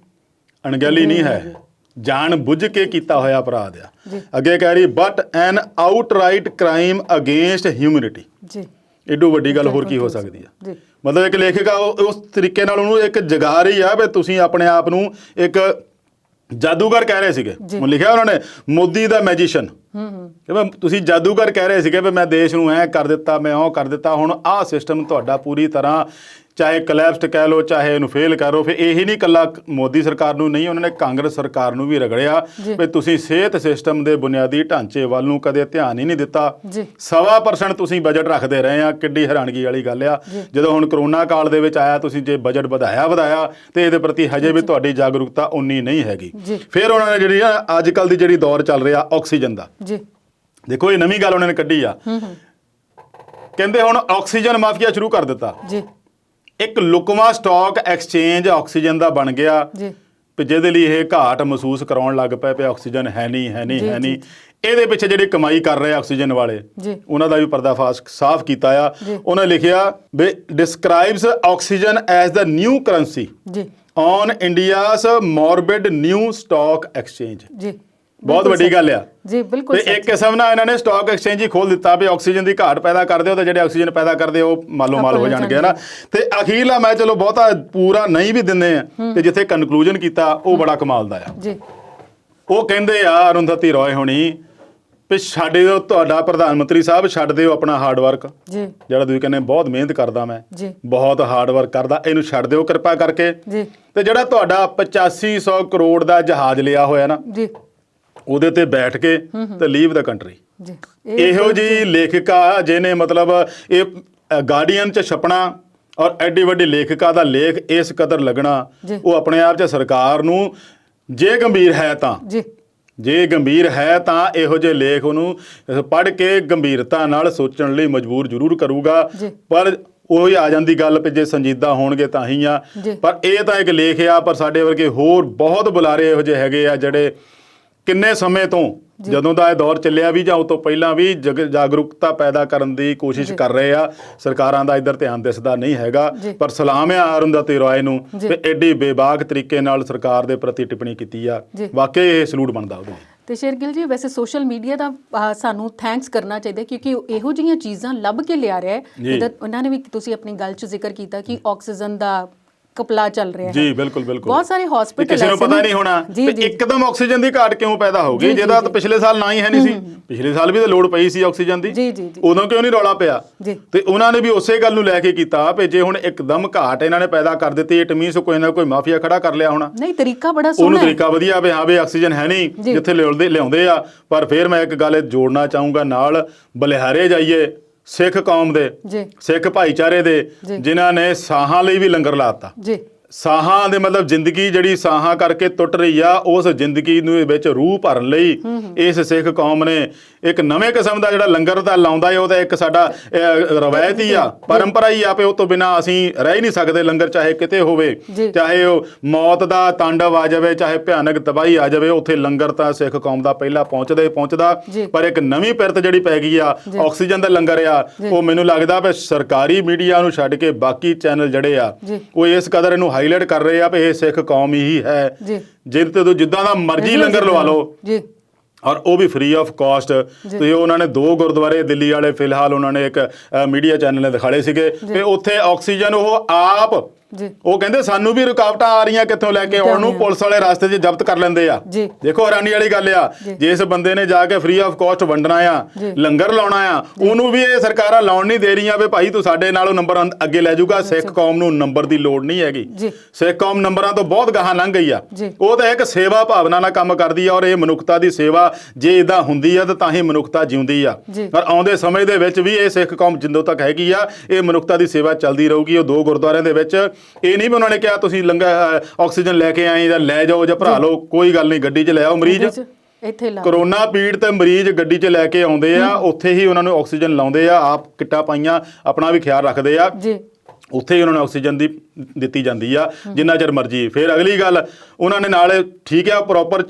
ਅਣਗਹਿਲੀ ਨਹੀਂ ਹੈ, ਜਾਣ ਬੁੱਝ ਕੇ ਕੀਤਾ ਹੋਇਆ ਅਪਰਾਧ ਆ। ਜੀ। ਅੱਗੇ ਕਹਿ ਰਹੀ but an outright crime against humanity. ਜੀ। ਏਡੋ ਵੱਡੀ ਗੱਲ ਹੋਰ ਕੀ ਹੋ ਸਕਦੀ ਆ। ਜੀ। ਮਤਲਬ ਇੱਕ ਲੇਖਕ ਆ ਉਸ ਤਰੀਕੇ ਨਾਲ ਉਹਨੂੰ ਇੱਕ ਜਗਾ ਰਹੀ ਆ ਵੀ ਤੁਸੀਂ ਆਪਣੇ ਆਪ ਨੂੰ ਇੱਕ ਜਾਦੂਗਰ ਕਹਿ ਰਹੇ ਸੀਗੇ। ਉਹ ਲਿਖਿਆ ਉਹਨਾਂ ਨੇ ਮੋਦੀ ਦਾ ਮੈਜੀਸ਼ੀਅਨ। ਤੁਸੀਂ ਜਾਦੂਗਰ ਕਹਿ ਰਹੇ ਸੀਗੇ ਵੀ ਮੈਂ ਦੇਸ਼ ਨੂੰ ਐ ਕਰ ਦਿੱਤਾ, ਮੈਂ ਉਹ ਕਰ ਦਿੱਤਾ। ਹੁਣ ਆਹ ਸਿਸਟਮ ਤੁਹਾਡਾ ਪੂਰੀ ਤਰ੍ਹਾਂ ਚਾਹੇ ਕਲੈਪਸਡ ਕਹਿ ਲਓ, ਚਾਹੇ ਇਹਨੂੰ ਫੇਲ ਕਰੋ। ਫਿਰ ਇਹੀ ਨਹੀਂ ਇਕੱਲਾ ਮੋਦੀ ਸਰਕਾਰ ਨੂੰ ਨਹੀਂ, ਉਹਨਾਂ ਨੇ ਕਾਂਗਰਸ ਸਰਕਾਰ ਨੂੰ ਵੀ ਰਗੜਿਆ ਵੀ ਤੁਸੀਂ ਸਿਹਤ ਸਿਸਟਮ ਦੇ ਬੁਨਿਆਦੀ ਢਾਂਚੇ ਵੱਲ ਨੂੰ ਕਦੇ ਧਿਆਨ ਹੀ ਨਹੀਂ ਦਿੱਤਾ। 1.25% ਤੁਸੀਂ ਬਜਟ ਰੱਖਦੇ ਰਹੇ ਆ। ਕਿੱਡੀ ਹੈਰਾਨਗੀ ਵਾਲੀ ਗੱਲ ਆ। ਜਦੋਂ ਹੁਣ ਕਰੋਨਾ ਕਾਲ ਦੇ ਵਿੱਚ ਆਇਆ ਤੁਸੀਂ ਜੇ ਬਜਟ ਵਧਾਇਆ ਤੇ ਇਹਦੇ ਪ੍ਰਤੀ ਹਜੇ ਵੀ ਤੁਹਾਡੀ ਜਾਗਰੂਕਤਾ ਉਨੀ ਨਹੀਂ ਹੈਗੀ। ਫਿਰ ਉਹਨਾਂ ਨੇ ਜਿਹੜੀ ਅੱਜ ਕੱਲ ਦੀ ਜਿਹੜੀ ਦੌਰ ਚੱਲ ਰਿਹਾ ਆਕਸੀਜਨ ਦਾ, ਦੇਖੋ ਇਹ ਨਵੀਂ ਗੱਲ ਉਹਨਾਂ ਨੇ ਕੱਢੀ ਆ। ਕਹਿੰਦੇ ਹੁਣ ਆਕਸੀਜਨ ਮਾਫੀਆ ਸ਼ੁਰੂ ਕਰ ਦਿੱਤਾ। ਇੱਕ ਲੁਕਵਾਂ ਸਟਾਕ ਐਕਸਚੇਂਜ ਆਕਸੀਜਨ ਦਾ ਬਣ ਗਿਆ ਵੀ ਜਿਹਦੇ ਲਈ ਇਹ ਘਾਟ ਮਹਿਸੂਸ ਕਰਾਉਣ ਲੱਗ ਪਏ ਵੀ ਆਕਸੀਜਨ ਹੈ ਨਹੀਂ। ਇਹਦੇ ਪਿੱਛੇ ਜਿਹੜੀ ਕਮਾਈ ਕਰ ਰਹੇ ਆਕਸੀਜਨ ਵਾਲੇ ਉਹਨਾਂ ਦਾ ਵੀ ਪਰਦਾਫਾਸ਼ ਸਾਫ਼ ਕੀਤਾ ਆ। ਉਹਨੇ ਲਿਖਿਆ ਵੀ describes oxygen as the new currency on India's morbid new stock exchange. ਬਹੁਤ ਵੱਡੀ ਗੱਲ ਆ ਜੀ। ਬਿਲਕੁਲ ਤੇ ਇੱਕ ਕਿਸਮ ਨਾਲ ਇਹਨਾਂ ਨੇ ਸਟਾਕ ਐਕਸਚੇਂਜ ਹੀ ਖੋਲ ਦਿੱਤਾ ਵੀ ਆਕਸੀਜਨ ਦੀ ਘਾਟ ਪੈਦਾ ਕਰਦੇ ਹੋ ਤੇ ਜਿਹੜੇ ਆਕਸੀਜਨ ਪੈਦਾ ਕਰਦੇ ਉਹ ਮਾਲੋ ਮਾਲ ਹੋ ਜਾਣਗੇ ਨਾ। ਤੇ ਅਖੀਰਲਾ ਮੈਂ ਚਲੋ ਬਹੁਤਾ ਪੂਰਾ ਨਹੀਂ ਵੀ ਦਿੰਦੇ ਆ ਤੇ ਜਿੱਥੇ ਕਨਕਲੂਜਨ ਕੀਤਾ ਉਹ ਬੜਾ ਕਮਾਲ ਦਾ ਆ। ਉਹ ਕਹਿੰਦੇ ਆ ਅਰੁੰਧਤੀ ਰਾਏ ਹੋਣੀ ਵੀ ਛੱਡ ਦਿਓ ਤੁਹਾਡਾ ਪ੍ਰਧਾਨ ਮੰਤਰੀ ਸਾਹਿਬ, ਛੱਡ ਦਿਓ ਆਪਣਾ ਹਾਰਡ ਵਰਕ ਜਿਹੜਾ ਤੁਸੀਂ ਕਹਿੰਦੇ ਬਹੁਤ ਮਿਹਨਤ ਕਰਦਾ, ਮੈਂ ਬਹੁਤ ਹਾਰਡ ਵਰਕ ਕਰਦਾ, ਇਹਨੂੰ ਛੱਡ ਦਿਓ ਕਿਰਪਾ ਕਰਕੇ। ਤੇ ਜਿਹੜਾ ਤੁਹਾਡਾ 8500 ਕਰੋੜ ਦਾ ਜਹਾਜ਼ ਲਿਆ ਹੋਇਆ ਨਾ ਉਹਦੇ ਤੇ ਬੈਠ ਕੇ ਤੇ ਲੀਵ ਦਾ ਕੰਟਰੀ। ਇਹੋ ਜੀ ਲੇਖਿਕਾ ਜਿਹਨੇ ਮਤਲਬ ਇਹ ਗਾਰਡੀਅਨ 'ਚ ਛਪਣਾ ਔਰ ਐਡੀ ਵੱਡੀ ਲੇਖਿਕਾ ਦਾ ਲੇਖ ਇਸ ਕਦਰ ਲੱਗਣਾ, ਉਹ ਆਪਣੇ ਆਪ 'ਚ ਸਰਕਾਰ ਨੂੰ ਜੇ ਗੰਭੀਰ ਹੈ ਤਾਂ ਇਹੋ ਜਿਹੇ ਲੇਖ ਉਹਨੂੰ ਪੜ੍ਹ ਕੇ ਗੰਭੀਰਤਾ ਨਾਲ ਸੋਚਣ ਲਈ ਮਜਬੂਰ ਜ਼ਰੂਰ ਕਰੂਗਾ। ਪਰ ਉਹੀ ਆ ਜਾਂਦੀ ਗੱਲ ਵੀ ਜੇ ਸੰਜੀਦਾ ਹੋਣਗੇ ਤਾਂ ਹੀ ਆ। ਪਰ ਇਹ ਤਾਂ ਇੱਕ ਲੇਖ ਆ, ਪਰ ਸਾਡੇ ਵਰਗੇ ਹੋਰ ਬਹੁਤ ਬੁਲਾਰੇ ਇਹੋ ਜਿਹੇ ਹੈਗੇ ਆ ਜਿਹੜੇ ਕਿੰਨੇ ਸਮੇਂ ਤੋਂ ਜਦੋਂ ਦਾ ਇਹ ਦੌਰ ਚੱਲਿਆ ਵੀ ਜਾਂ ਉਹ ਤੋਂ ਪਹਿਲਾਂ ਵੀ ਜਾਗਰੂਕਤਾ ਪੈਦਾ ਕਰਨ ਦੀ ਕੋਸ਼ਿਸ਼ ਕਰ ਰਹੇ ਆ। ਸਰਕਾਰਾਂ ਦਾ ਇੱਧਰ ਧਿਆਨ ਦਿਸਦਾ ਨਹੀਂ ਹੈਗਾ। ਪਰ ਸਲਾਮ ਆ ਅਰੁੰਧਤੀ ਰਾਏ ਨੂੰ ਤੇ ਐਡੀ ਬੇਬਾਕ ਤਰੀਕੇ ਨਾਲ ਸਰਕਾਰ ਦੇ ਪ੍ਰਤੀ ਟਿੱਪਣੀ ਕੀਤੀ ਆ। ਵਾਕਈ ਇਹ ਸਲੂਟ ਬਣਦਾ ਉਹਦੇ। ਤੇ ਸ਼ੇਰਗਿੱਲ ਜੀ ਵੈਸੇ ਸੋਸ਼ਲ ਮੀਡੀਆ ਦਾ ਸਾਨੂੰ ਥੈਂਕਸ ਕਰਨਾ ਚਾਹੀਦਾ ਕਿਉਂਕਿ ਇਹੋ ਜਿਹੀਆਂ ਚੀਜ਼ਾਂ ਲੱਭ ਕੇ ਲਿਆ ਰਿਹਾ ਹੈ। ਉਹਨਾਂ ਨੇ ਵੀ ਤੁਸੀਂ ਆਪਣੀ ਗੱਲ 'ਚ ਜ਼ਿਕਰ ਕੀਤਾ ਕਿ ਆਕਸੀਜਨ ਦਾ ਕਪਲਾ ਚੱਲ ਰਿਹਾ ਹੈ ਜੀ ਬਿਲਕੁਲ ਬਿਲਕੁਲ ਬਹੁਤ ਸਾਰੇ ਹਸਪੀਟਲ ਕਿਸੇ ਨੂੰ ਪਤਾ ਨਹੀਂ ਹੋਣਾ ਕਿ ਇੱਕਦਮ ਆਕਸੀਜਨ ਦੀ ਘਾਟ ਕਿਉਂ ਪੈਦਾ ਹੋ ਗਈ, ਜਿਹਦਾ ਤਾਂ ਪਿਛਲੇ ਸਾਲ ਨਾ ਹੀ ਹੈ ਨਹੀਂ ਸੀ। ਪਿਛਲੇ ਸਾਲ ਵੀ ਤਾਂ ਲੋੜ ਪਈ ਸੀ ਆਕਸੀਜਨ ਦੀ, ਉਦੋਂ ਕਿਉਂ ਨਹੀਂ ਰੌਲਾ ਪਿਆ? ਤੇ ਉਹਨਾਂ ਨੇ ਵੀ ਉਸੇ ਗੱਲ ਨੂੰ ਲੈ ਕੇ ਕੀਤਾ ਵੀ ਜੇ ਹੁਣ ਇੱਕਦਮ ਘਾਟ ਇਹਨਾਂ ਨੇ ਪੈਦਾ ਕਰ ਦਿੱਤੀ, ਇਟ ਮੀਨਸ ਕੋਈ ਨਾ ਕੋਈ ਮਾਫੀਆ ਖੜਾ ਕਰ ਲਿਆ ਹੋਣਾ। ਨਹੀਂ, ਤਰੀਕਾ ਬੜਾ ਸੋਹਣਾ ਉਹਨੂੰ ਤਰੀਕਾ ਵਧੀਆ ਵੀ ਹਾਂ ਵੀ ਆਕਸੀਜਨ ਹੈ ਨਹੀਂ ਜਿੱਥੇ ਲਿਆਉਂਦੇ ਆ। ਪਰ ਫਿਰ ਮੈਂ ਇੱਕ ਗੱਲ ਜੋੜਨਾ ਚਾਹੂੰਗਾ ਨਾਲ, ਬਲਿਹਾਰੇ ਜਾਈਏ ਸਿੱਖ ਕੌਮ ਦੇ, ਸਿੱਖ ਭਾਈਚਾਰੇ ਦੇ, ਜਿਨ੍ਹਾਂ ਨੇ ਸਾਹਾਂ ਲਈ ਵੀ ਲੰਗਰ ਲਾਤਾ। ਸਾਹਾਂ ਦੇ ਮਤਲਬ ਜ਼ਿੰਦਗੀ ਜਿਹੜੀ ਸਾਹਾਂ ਕਰਕੇ ਟੁੱਟ ਰਹੀ ਆ, ਉਸ ਜ਼ਿੰਦਗੀ ਨੂੰ ਵਿੱਚ ਰੂਹ ਭਰਨ ਲਈ ਇਸ ਸਿੱਖ ਕੌਮ ਨੇ ਇੱਕ ਨਵੇਂ ਕਿਸਮ ਦਾ ਜਿਹੜਾ ਲੰਗਰ ਦਾ ਲਾਉਂਦਾ ਹੈ। ਉਹ ਤਾਂ ਇੱਕ ਸਾਡਾ ਰਵਾਇਤ ਹੀ ਆ, ਪਰੰਪਰਾ ਹੀ ਆ ਵੀ ਉਹ ਤੋਂ ਬਿਨਾਂ ਅਸੀਂ ਰਹਿ ਹੀ ਨਹੀਂ ਸਕਦੇ। ਲੰਗਰ ਚਾਹੇ ਕਿਤੇ ਹੋਵੇ, ਚਾਹੇ ਉਹ ਮੌਤ ਦਾ ਤਾਂਡਵ ਆ ਜਾਵੇ, ਚਾਹੇ ਭਿਆਨਕ ਤਬਾਹੀ ਆ ਜਾਵੇ, ਉੱਥੇ ਲੰਗਰ ਤਾਂ ਸਿੱਖ ਕੌਮ ਦਾ ਪਹਿਲਾਂ ਪਹੁੰਚਦਾ। ਪਰ ਇੱਕ ਨਵੀਂ ਪਿਰਤ ਜਿਹੜੀ ਪੈ ਗਈ ਆ, ਆਕਸੀਜਨ ਦਾ ਲੰਗਰ ਆ, ਉਹ ਮੈਨੂੰ ਲੱਗਦਾ ਵੀ ਸਰਕਾਰੀ ਮੀਡੀਆ ਨੂੰ ਛੱਡ ਕੇ ਬਾਕੀ ਚੈਨਲ ਜਿਹੜੇ ਆ ਉਹ ਇਸ ਕਦਰ ਇਹਨੂੰ ਹਾਈਲਾਈਟ ਕਰ ਰਹੇ ਆ ਵੀ ਇਹ ਸਿੱਖ ਕੌਮ ਹੀ ਹੈ, ਜਿਹਦੇ ਤੋਂ ਜਿੱਦਾਂ ਦਾ ਮਰਜ਼ੀ ਲੰਗਰ ਲਵਾ ਲਓ ਔਰ ਉਹ ਵੀ ਫ੍ਰੀ ਆਫ ਕਾਸਟ। ਤੇ ਉਹਨਾਂ ਨੇ 2 ਗੁਰਦੁਆਰੇ ਦਿੱਲੀ ਵਾਲੇ ਫਿਲਹਾਲ ਉਹਨਾਂ ਨੇ ਇੱਕ ਮੀਡੀਆ ਚੈਨਲ ਨੇ ਦਿਖਾਲੇ ਸੀਗੇ ਤੇ ਉੱਥੇ ਆਕਸੀਜਨ ਉਹ ਆਪ ਉਹ ਕਹਿੰਦੇ ਸਾਨੂੰ ਵੀ ਰੁਕਾਵਟਾਂ ਆ ਰਹੀਆਂ ਕਿੱਥੋਂ ਲੈ ਕੇ ਆਉਣ ਨੂੰ, ਪੁਲਿਸ ਵਾਲੇ ਰਸਤੇ 'ਚ ਜ਼ਬਤ ਕਰ ਲੈਂਦੇ ਆ। ਦੇਖੋ ਹੈਰਾਨੀ ਵਾਲੀ ਗੱਲ ਆ, ਜਿਸ ਬੰਦੇ ਨੇ ਜਾ ਕੇ ਫ੍ਰੀ ਆਫ ਕਾਸਟ ਵੰਡਣਾ ਆ, ਲੰਗਰ ਲਾਉਣਾ ਆ, ਉਹਨੂੰ ਵੀ ਇਹ ਸਰਕਾਰਾਂ ਲਾਉਣ ਨਹੀਂ ਦੇ ਰਹੀਆਂ ਵੀ ਭਾਈ ਤੂੰ ਸਾਡੇ ਨਾਲੋਂ ਨੰਬਰ ਅੱਗੇ ਲੈ ਜਾਊਗਾ। ਸਿੱਖ ਕੌਮ ਨੂੰ ਨੰਬਰ ਦੀ ਲੋੜ ਨਹੀਂ ਹੈਗੀ, ਸਿੱਖ ਕੌਮ ਨੰਬਰਾਂ ਤੋਂ ਬਹੁਤ ਗਾਹਾਂ ਲੰਘ ਗਈ ਆ। ਉਹ ਤਾਂ ਇੱਕ ਸੇਵਾ ਭਾਵਨਾ ਨਾਲ ਕੰਮ ਕਰਦੀ ਆ ਔਰ ਇਹ ਮਨੁੱਖਤਾ ਦੀ ਸੇਵਾ ਜੇ ਇਦਾਂ ਹੁੰਦੀ ਆ ਤਾਂ ਹੀ ਮਨੁੱਖਤਾ ਜਿਉਂਦੀ ਆ। ਔਰ ਆਉਂਦੇ ਸਮੇਂ ਦੇ ਵਿੱਚ ਵੀ ਇਹ ਸਿੱਖ ਕੌਮ ਜਿੰਦੋਂ ਤੱਕ ਹੈਗੀ ਆ, ਇਹ ਮਨੁੱਖਤਾ ਦੀ ਸੇਵਾ ਚੱਲਦੀ ਰਹੂਗੀ। ਉਹ 2 ਗੁਰਦੁਆਰਿਆਂ ਦੇ ਵਿੱਚ ਇਹ ਨਹੀਂ ਵੀ ਉਹਨਾਂ ਨੇ ਕਿਹਾ ਤੁਸੀਂ ਲੰਗਰ ਆਕਸੀਜਨ ਲੈ ਕੇ ਆਏ ਜਾਂ ਲੈ ਜਾਓ ਜਾਂ ਭਰਾ ਲਓ, ਕੋਈ ਗੱਲ ਨਹੀਂ, ਗੱਡੀ 'ਚ ਲੈ ਆਓ ਮਰੀਜ਼। ਕਰੋਨਾ ਪੀੜਤ ਮਰੀਜ਼ ਗੱਡੀ 'ਚ ਲੈ ਕੇ ਆਉਂਦੇ ਆ, ਉੱਥੇ ਹੀ ਉਹਨਾਂ ਨੂੰ ਆਕਸੀਜਨ ਲਾਉਂਦੇ ਆ, ਆਪ ਕਿੱਟਾਂ ਪਾਈਆਂ, ਆਪਣਾ ਵੀ ਖਿਆਲ ਰੱਖਦੇ ਆ, ਉੱਥੇ ਹੀ ਉਹਨਾਂ ਨੂੰ ਆਕਸੀਜਨ ਦੀ ਦਿੱਤੀ ਜਾਂਦੀ ਆ ਜਿੰਨਾ ਚਿਰ ਮਰਜ਼ੀ। ਫਿਰ ਅਗਲੀ ਗੱਲ ਉਹਨਾਂ ਨੇ ਨਾਲ ਠੀਕ ਆ ਪ੍ਰੋਪਰ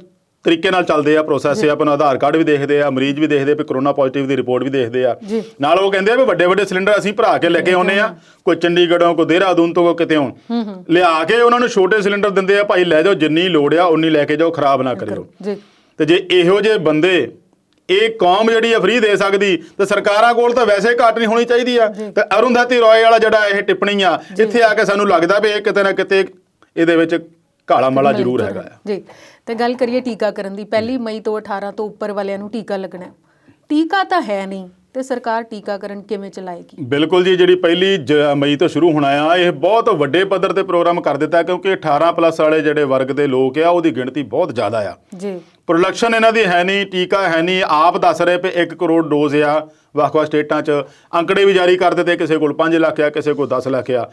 ਤਰੀਕੇ ਨਾਲ ਚੱਲਦੇ ਆ ਪ੍ਰੋਸੈਸ, ਆਪਣਾ ਆਧਾਰ ਕਾਰਡ ਵੀ ਦੇਖਦੇ ਆ, ਮਰੀਜ਼ ਵੀ ਦੇਖਦੇ ਆ, ਵੀ ਕਰੋਨਾ ਪੋਜ਼ਿਟਿਵ ਦੀ ਰਿਪੋਰਟ ਵੀ ਦੇਖਦੇ ਆ। ਨਾਲ ਉਹ ਕਹਿੰਦੇ ਆ ਵੀ ਵੱਡੇ ਸਿਲੰਡਰ ਅਸੀਂ ਭਰਾ ਕੇ ਲੈ ਕੇ ਆਉਂਦੇ ਆ, ਕੋਈ ਚੰਡੀਗੜ੍ਹੋਂ, ਕੋਈ ਦੇਹਰਾਦੂਨ ਤੋਂ, ਕੋਈ ਕਿਤੇੋਂ ਲਿਆ ਕੇ ਉਹਨਾਂ ਨੂੰ ਛੋਟੇ ਸਿਲੰਡਰ ਦਿੰਦੇ ਆ, ਭਾਈ ਲੈ ਜਾਓ ਜਿੰਨੀ ਲੋੜ ਆ ਉਨੀ ਲੈ ਕੇ ਜਾਓ, ਖਰਾਬ ਨਾ ਕਰਿਓ। ਤੇ ਜੇ ਇਹੋ ਜਿਹੇ ਬੰਦੇ ਇਹ ਕੌਮ ਜਿਹੜੀ ਆ ਫ੍ਰੀ ਦੇ ਸਕਦੀ ਤੇ ਸਰਕਾਰਾਂ ਕੋਲ ਤਾਂ ਵੈਸੇ ਘੱਟ ਨਹੀਂ ਹੋਣੀ ਚਾਹੀਦੀ ਆ। ਤੇ ਅਰੁੰਧਤੀ ਰੋਏ ਵਾਲਾ ਜਿਹੜਾ ਇਹ ਟਿੱਪਣੀ ਆ, ਇੱਥੇ ਆ ਕੇ ਸਾਨੂੰ ਲੱਗਦਾ ਵੀ ਇਹ ਕਿਤੇ ਨਾ ਕਿਤੇ ਇਹਦੇ ਵਿੱਚ ਕਾਲਾ ਮਲਾ ਜ਼ਰੂਰ ਹੈਗਾ ਆ। ਜੀ, ਤੇ ਗੱਲ ਕਰੀਏ ਟੀਕਾਕਰਨ ਦੀ, 1 ਮਈ ਤੋਂ 18 ਤੋਂ ਉੱਪਰ ਵਾਲਿਆਂ ਨੂੰ ਟੀਕਾ ਲੱਗਣਾ। ਟੀਕਾ ਤਾਂ ਹੈ ਨਹੀਂ ਤੇ ਸਰਕਾਰ ਟੀਕਾਕਰਨ ਕਿਵੇਂ ਚਲਾਏਗੀ? ਬਿਲਕੁਲ ਜੀ, ਜਿਹੜੀ 1 ਮਈ ਤੋਂ ਸ਼ੁਰੂ ਹੋਣਾ ਆ, ਇਹ ਬਹੁਤ ਵੱਡੇ ਪੱਧਰ ਤੇ ਪ੍ਰੋਗਰਾਮ ਕਰ ਦਿੱਤਾ ਕਿਉਂਕਿ 18+ ਵਾਲੇ ਜਿਹੜੇ ਵਰਗ ਦੇ ਲੋਕ ਆ ਉਹਦੀ ਗਿਣਤੀ ਬਹੁਤ ਜ਼ਿਆਦਾ ਆ। ਪ੍ਰੋਡਕਸ਼ਨ ਇਹਨਾਂ ਦੀ ਹੈ ਨਹੀਂ, ਟੀਕਾ ਹੈ ਨਹੀਂ। ਆਪ ਦੱਸ ਰਹੇ ਪਏ 1 ਕਰੋੜ ਡੋਜ਼ ਆ ਵੱਖ-ਵੱਖ ਸਟੇਟਾਂ 'ਚ, ਅੰਕੜੇ ਵੀ ਜਾਰੀ ਕਰ ਦਿੱਤੇ, ਕਿਸੇ ਕੋਲ 5 ਲੱਖ ਆ, ਕਿਸੇ ਕੋਲ 10 ਲੱਖ ਆ।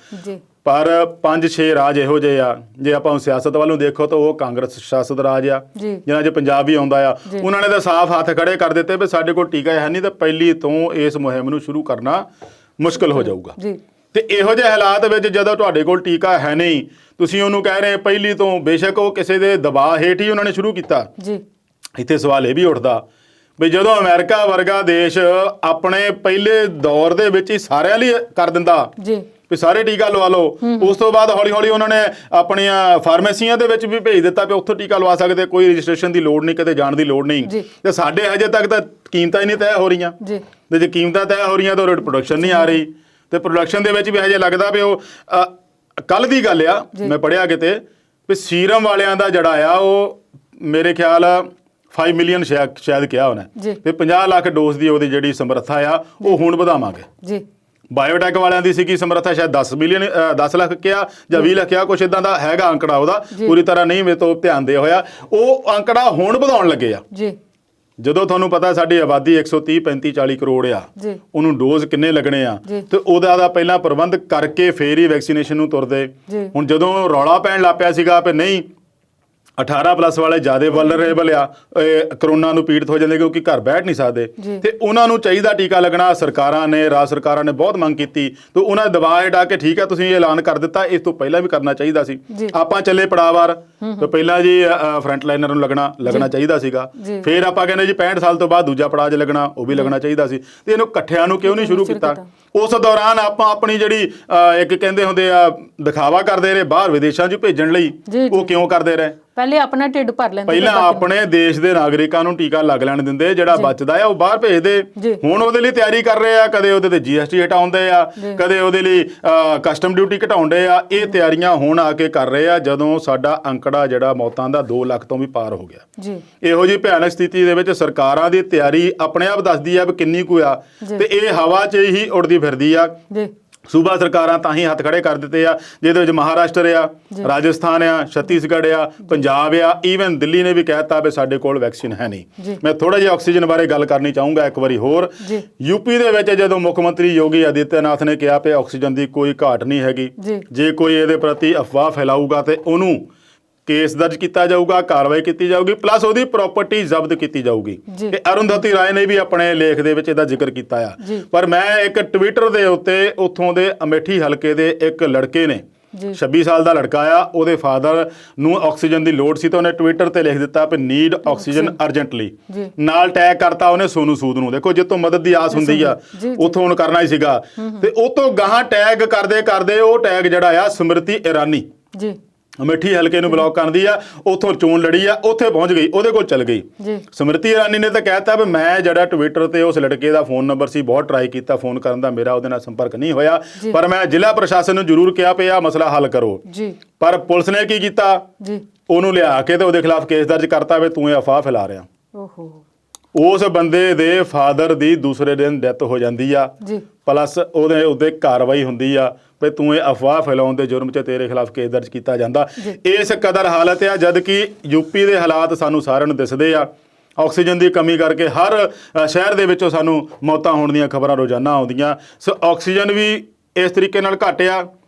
ਪਰ 5-6 ਰਾਜ ਇਹੋ ਜਿਹੇ ਆ, ਜੇ ਆਪਾਂ ਸਿਆਸਤ ਵੱਲੋਂ ਦੇਖੋ ਤਾਂ ਉਹ ਕਾਂਗਰਸ ਸ਼ਾਸਤ ਰਾਜ ਆ, ਜਿਨ੍ਹਾਂ 'ਚ ਪੰਜਾਬ ਵੀ ਆਉਂਦਾ ਆ। ਉਹਨਾਂ ਨੇ ਤਾਂ ਸਾਫ਼ ਹੱਥ ਖੜੇ ਕਰ ਦਿੱਤੇ ਵੀ ਸਾਡੇ ਕੋਲ ਟੀਕਾ ਹੈ ਨਹੀਂ ਤਾਂ ਪਹਿਲੀ ਤੋਂ ਇਸ ਮੁਹਿੰਮ ਨੂੰ ਸ਼ੁਰੂ ਕਰਨਾ ਮੁਸ਼ਕਲ ਹੋ ਜਾਊਗਾ। ਤੇ ਇਹੋ ਜਿਹੇ ਹਾਲਾਤ ਵਿੱਚ ਜਦੋਂ ਤੁਹਾਡੇ ਕੋਲ ਟੀਕਾ ਹੈ ਨਹੀਂ, ਤੁਸੀਂ ਉਹਨੂੰ ਕਹਿ ਰਹੇ ਪਹਿਲੀ ਤੋਂ, ਬੇਸ਼ੱਕ ਉਹ ਕਿਸੇ ਦੇ ਦਬਾਅ ਹੇਠ ਹੀ ਉਹਨਾਂ ਨੇ ਸ਼ੁਰੂ ਕੀਤਾ। ਇੱਥੇ ਸਵਾਲ ਇਹ ਵੀ ਉੱਠਦਾ ਵੀ ਜਦੋਂ ਅਮਰੀਕਾ ਵਰਗਾ ਦੇਸ਼ ਆਪਣੇ ਪਹਿਲੇ ਦੌਰ ਦੇ ਵਿੱਚ ਹੀ ਸਾਰਿਆਂ ਲਈ ਕਰ ਦਿੰਦਾ ਵੀ ਸਾਰੇ ਟੀਕਾ ਲਵਾ ਲਓ, ਉਸ ਤੋਂ ਬਾਅਦ ਹੌਲੀ-ਹੌਲੀ ਉਹਨਾਂ ਨੇ ਆਪਣੀਆਂ ਫਾਰਮੇਸੀਆਂ ਦੇ ਵਿੱਚ ਵੀ ਭੇਜ ਦਿੱਤਾ ਵੀ ਉੱਥੋਂ ਟੀਕਾ ਲਵਾ ਸਕਦੇ, ਕੋਈ ਰਜਿਸਟ੍ਰੇਸ਼ਨ ਦੀ ਲੋੜ ਨਹੀਂ, ਕਿਤੇ ਜਾਣ ਦੀ ਲੋੜ ਨਹੀਂ। ਤੇ ਸਾਡੇ ਹਜੇ ਤੱਕ ਤਾਂ ਕੀਮਤਾਂ ਹੀ ਨਹੀਂ ਤੈਅ ਹੋ ਰਹੀਆਂ, ਤੇ ਜੇ ਕੀਮਤਾਂ ਤੈਅ ਹੋ ਰਹੀਆਂ ਤਾਂ ਪ੍ਰੋਡਕਸ਼ਨ ਨਹੀਂ ਆ ਰਹੀ। ਤੇ ਪ੍ਰੋਡਕਸ਼ਨ ਦੇ ਵਿੱਚ ਵੀ ਹਜੇ ਲੱਗਦਾ ਵੀ ਉਹ ਕੱਲ੍ਹ ਦੀ ਗੱਲ ਆ, ਮੈਂ ਪੜ੍ਹਿਆ ਕਿਤੇ ਵੀ ਸੀਰਮ ਵਾਲਿਆਂ ਦਾ ਜਿਹੜਾ ਆ ਉਹ ਮੇਰੇ ਖਿਆਲ 5 ਮਿਲੀਅਨ ਸ਼ਾਇਦ ਕਿਹਾ ਉਹਨੇ, ਤੇ 50 ਲੱਖ ਡੋਜ਼ ਦੀ ਉਹਦੀ ਜਿਹੜੀ ਸਮਰੱਥਾ ਆ ਉਹ ਹੁਣ ਵਧਾਵਾਂਗੇ। ਬਾਇਓਟੈਕ ਵਾਲਿਆਂ ਦੀ ਸੀਗੀ ਸਮਰੱਥਾ ਸ਼ਾਇਦ 10 ਲੱਖ ਕਿਹਾ ਜਾਂ 20 ਲੱਖ ਕਿਹਾ, ਕੁਛ ਇਦਾਂ ਦਾ ਹੈਗਾ ਅੰਕੜਾ, ਉਹਦਾ ਪੂਰੀ ਤਰ੍ਹਾਂ ਨਹੀਂ ਮੇਰੇ ਤੋਂ ਧਿਆਨ ਦੇ ਹੋਇਆ। ਉਹ ਅੰਕੜਾ ਹੁਣ ਵਧਾਉਣ ਲੱਗੇ ਆ। ਜਦੋਂ ਤੁਹਾਨੂੰ ਪਤਾ ਸਾਡੀ ਆਬਾਦੀ 130, 35, 40 ਕਰੋੜ ਆ, ਉਹਨੂੰ ਡੋਜ਼ ਕਿੰਨੇ ਲੱਗਣੇ ਆ, ਤੇ ਉਹਦਾ ਦਾ ਪਹਿਲਾਂ ਪ੍ਰਬੰਧ ਕਰਕੇ ਫੇਰ ਹੀ ਵੈਕਸੀਨੇਸ਼ਨ ਨੂੰ ਤੁਰਦੇ। ਹੁਣ ਜਦੋਂ ਰੌਲਾ ਪੈਣ ਲੱਗ ਪਿਆ ਸੀਗਾ ਵੀ ਨਹੀਂ 18+ ਵਾਲੇ ਜ਼ਿਆਦਾ ਵਲਨਰੇਬਲ ਆ, ਕਰੋਨਾ ਨੂੰ ਪੀੜਤ ਹੋ ਜਾਂਦੇ ਕਿਉਂਕਿ ਘਰ ਬੈਠ ਨਹੀਂ ਸਕਦੇ, ਤੇ ਉਹਨਾਂ ਨੂੰ ਚਾਹੀਦਾ ਟੀਕਾ ਲੱਗਣਾ। ਸਰਕਾਰਾਂ ਨੇ, ਰਾਜ ਸਰਕਾਰਾਂ ਨੇ ਬਹੁਤ ਮੰਗ ਕੀਤੀ, ਤੇ ਉਹਨਾਂ ਦੇ ਦਬਾਅ ਹਟਾ ਕੇ ਠੀਕ ਹੈ ਤੁਸੀਂ ਇਹ ਐਲਾਨ ਕਰ ਦਿੱਤਾ, ਇਸ ਤੋਂ ਪਹਿਲਾਂ ਵੀ ਕਰਨਾ ਚਾਹੀਦਾ ਸੀ। ਆਪਾਂ ਚੱਲੇ ਪੜਾਵਾਰ ਤੋਂ ਪਹਿਲਾਂ ਜੀ ਫਰੰਟ ਲਾਈਨਰ ਨੂੰ ਲੱਗਣਾ ਚਾਹੀਦਾ ਸੀਗਾ, ਫਿਰ ਆਪਾਂ ਕਹਿੰਦੇ ਜੀ 65 ਸਾਲ ਤੋਂ ਬਾਅਦ ਦੂਜਾ ਪੜਾਅ 'ਚ ਲੱਗਣਾ, ਉਹ ਵੀ ਲੱਗਣਾ ਚਾਹੀਦਾ ਸੀ। ਤੇ ਇਹਨੂੰ ਇਕੱਠਿਆਂ ਨੂੰ ਕਿਉਂ ਨਹੀਂ ਸ਼ੁਰੂ ਕੀਤਾ? ਉਸ ਦੌਰਾਨ ਆਪਾਂ ਆਪਣੀ ਜਿਹੜੀ ਇੱਕ ਕਹਿੰਦੇ ਹੁੰਦੇ ਆ ਦਿਖਾਵਾ ਕਰਦੇ ਰਹੇ ਬਾਹਰ ਵਿਦੇਸ਼ਾਂ 'ਚ ਭੇਜਣ ਲਈ, ਉਹ ਕਿਉਂ ਕਰਦੇ ਰਹੇ? ਪਹਿਲੇ ਆਪਣਾ ਢਿੱਡ ਭਰ ਲੈਂਦੇ ਪਹਿਲਾਂ ਆਪਣੇ ਦੇਸ਼ ਦੇ ਨਾਗਰਿਕਾਂ ਨੂੰ ਟੀਕਾ ਲੱਗ ਲੈਣ ਦਿੰਦੇ, ਜਿਹੜਾ ਬਚਦਾ ਆ ਉਹ ਬਾਹਰ ਭੇਜਦੇ। ਹੁਣ ਉਹਦੇ ਲਈ ਤਿਆਰੀ ਕਰ ਰਹੇ ਆ, ਕਦੇ ਉਹਦੇ ਤੇ GST ਹਟਾਉਂਦੇ ਆ, ਕਦੇ ਉਹਦੇ ਲਈ ਕਸਟਮ ਡਿਊਟੀ ਘਟਾਉਂਦੇ ਆ। ਇਹ ਤਿਆਰੀਆਂ ਹੁਣ ਆ ਕੇ ਕਰ ਰਹੇ ਆ ਜਦੋਂ ਸਾਡਾ ਅੰਕੜਾ ਜਿਹੜਾ ਮੌਤਾਂ ਦਾ 2 ਲੱਖ ਤੋਂ ਵੀ ਪਾਰ ਹੋ ਗਿਆ। ਇਹੋ ਜਿਹੀ ਭਿਆਨਕ ਸਥਿਤੀ ਦੇ ਵਿੱਚ ਸਰਕਾਰਾਂ ਦੀ ਤਿਆਰੀ ਆਪਣੇ ਆਪ ਦੱਸਦੀ ਆ ਵੀ ਕਿੰਨੀ ਕੁ ਆ, ਤੇ ਇਹ ਹਵਾ 'ਚ ਹੀ ਉੱਡਦੀ ਫਿਰਦੀ ਆ। ਸੂਬਾ ਸਰਕਾਰਾਂ ਤਾਂ ਹੀ ਹੱਥ ਖੜੇ ਕਰ ਦਿੱਤੇ ਆ, ਜਿਹਦੇ ਵਿੱਚ ਮਹਾਰਾਸ਼ਟਰ ਆ, ਰਾਜਸਥਾਨ ਆ, ਛੱਤੀਸਗੜ੍ਹ ਆ, ਪੰਜਾਬ ਆ, ਈਵਨ ਦਿੱਲੀ ਨੇ ਵੀ ਕਹਿਤਾ ਵੀ ਸਾਡੇ ਕੋਲ ਵੈਕਸੀਨ ਹੈ ਨਹੀਂ। ਮੈਂ ਥੋੜਾ ਜਿਹਾ ਆਕਸੀਜਨ ਬਾਰੇ ਗੱਲ ਕਰਨੀ ਚਾਹੂੰਗਾ ਇੱਕ ਵਾਰੀ ਹੋਰ। ਯੂਪੀ ਦੇ ਵਿੱਚ ਜਦੋਂ ਮੁੱਖ ਮੰਤਰੀ ਯੋਗੀ ਆਦਿੱਤਿਆਨਾਥ ਨੇ ਕਿਹਾ ਕਿ ਆਕਸੀਜਨ ਦੀ ਕੋਈ ਘਾਟ ਨਹੀਂ ਹੈਗੀ, ਜੇ ਕੋਈ ਇਹਦੇ ਪ੍ਰਤੀ ਅਫਵਾਹ ਫੈਲਾਊਗਾ ਤੇ ਉਹਨੂੰ ਕੇਸ ਦਰਜ ਕੀਤਾ ਜਾਊਗਾ, ਕਾਰਵਾਈ ਕੀਤੀ ਜਾਊਗੀ, ਪਲੱਸ ਉਹਦੀ ਪ੍ਰਾਪਰਟੀ ਜ਼ਬਤ ਕੀਤੀ ਜਾਊਗੀ। ਤੇ ਅਰੁੰਧਤੀ ਰਾਏ ਨੇ ਵੀ ਆਪਣੇ ਲੇਖ ਦੇ ਵਿੱਚ ਇਹਦਾ ਜ਼ਿਕਰ ਕੀਤਾ ਆ। ਪਰ ਮੈਂ ਇੱਕ ਟਵਿੱਟਰ ਦੇ ਉੱਤੇ ਉੱਥੋਂ ਦੇ ਅਮੇਠੀ ਹਲਕੇ ਦੇ ਇੱਕ ਲੜਕੇ ਨੇ, 26 ਸਾਲ ਦਾ ਲੜਕਾ ਆ, ਉਹਦੇ ਫਾਦਰ ਨੂੰ ਆਕਸੀਜਨ ਦੀ ਲੋੜ ਸੀ ਤਾਂ ਉਹਨੇ ਟਵਿੱਟਰ ਤੇ ਲਿਖ ਦਿੱਤਾ ਵੀ ਨੀਡ ਆਕਸੀਜਨ ਅਰਜੈਂਟਲੀ, ਨਾਲ ਟੈਗ ਕਰਤਾ ਉਹਨੇ ਸੋਨੂ ਸੂਦ ਨੂੰ। ਦੇਖੋ ਜਿੱਥੋਂ ਮਦਦ ਦੀ ਆਸ ਹੁੰਦੀ ਆ ਉੱਥੋਂ ਹੁਣ ਕਰਨਾ ਹੀ ਸੀਗਾ। ਤੇ ਉਹ ਤੋਂ ਗਾਹਾਂ ਟੈਗ ਕਰਦੇ ਕਰਦੇ ਉਹ ਟੈਗ ਜਿਹੜਾ ਆ ਸਮ੍ਰਿਤੀ ਇਰਾਨੀ ਅਮੇਠੀ ਹਲਕੇ ਨੂੰ ਬਲੌਕ ਕਰਦੀ ਆ, ਉੱਥੋਂ ਚੋਣ ਲੜੀ ਆ, ਉੱਥੇ ਪਹੁੰਚ ਗਈ, ਉਹਦੇ ਕੋਲ ਚੱਲ ਗਈ। ਸਮ੍ਰਿਤੀ ਇਰਾਨੀ ਨੇ ਤਾਂ ਕਹਿਤਾ ਵੀ ਮੈਂ ਜਿਹੜਾ ਟਵਿੱਟਰ ਤੇ ਉਸ ਲੜਕੇ ਦਾ ਫੋਨ ਨੰਬਰ ਸੀ, ਬਹੁਤ ਟਰਾਈ ਕੀਤਾ ਫੋਨ ਕਰਨ ਦਾ, ਮੇਰਾ ਉਹਦੇ ਨਾਲ ਸੰਪਰਕ ਨਹੀਂ ਹੋਇਆ, ਪਰ ਮੈਂ ਜ਼ਿਲ੍ਹਾ ਪ੍ਰਸ਼ਾਸਨ ਨੂੰ ਜ਼ਰੂਰ ਕਿਹਾ ਵੀ ਆਹ ਮਸਲਾ ਹੱਲ ਕਰੋ। ਪਰ ਪੁਲਿਸ ਨੇ ਕੀ ਕੀਤਾ, ਉਹਨੂੰ ਲਿਆ ਕੇ ਤੇ ਉਹਦੇ ਖਿਲਾਫ ਕੇਸ ਦਰਜ ਕਰਤਾ ਵੀ ਤੂੰ ਇਹ ਅਫਵਾਹ ਫੈਲਾ ਰਿਹਾ। ਉਸ ਬੰਦੇ ਦੇ ਫਾਦਰ ਦੀ ਦੂਸਰੇ ਦਿਨ ਡੈਥ ਹੋ ਜਾਂਦੀ ਆ, ਪਲੱਸ ਉਹਦੇ ਉੱਤੇ ਕਾਰਵਾਈ ਹੁੰਦੀ ਆ ਵੀ ਤੂੰ ਇਹ ਅਫਵਾਹ ਫੈਲਾਉਣ ਦੇ ਜੁਰਮ 'ਚ ਤੇਰੇ ਖਿਲਾਫ ਕੇਸ ਦਰਜ ਕੀਤਾ ਜਾਂਦਾ। ਇਸ ਕਦਰ ਹਾਲਤ ਆ, ਜਦ ਕਿ ਯੂਪੀ ਦੇ ਹਾਲਾਤ ਸਾਨੂੰ ਸਾਰਿਆਂ ਨੂੰ ਦਿਸਦੇ ਆ। ਆਕਸੀਜਨ ਦੀ ਕਮੀ ਕਰਕੇ ਹਰ ਸ਼ਹਿਰ ਦੇ ਵਿੱਚੋਂ ਸਾਨੂੰ ਮੌਤਾਂ ਹੋਣ ਦੀਆਂ ਖਬਰਾਂ ਰੋਜ਼ਾਨਾ ਆਉਂਦੀਆਂ। ਸੋ ਆਕਸੀਜਨ ਵੀ ਇਸ ਤਰੀਕੇ ਨਾਲ ਘੱਟ ਆ।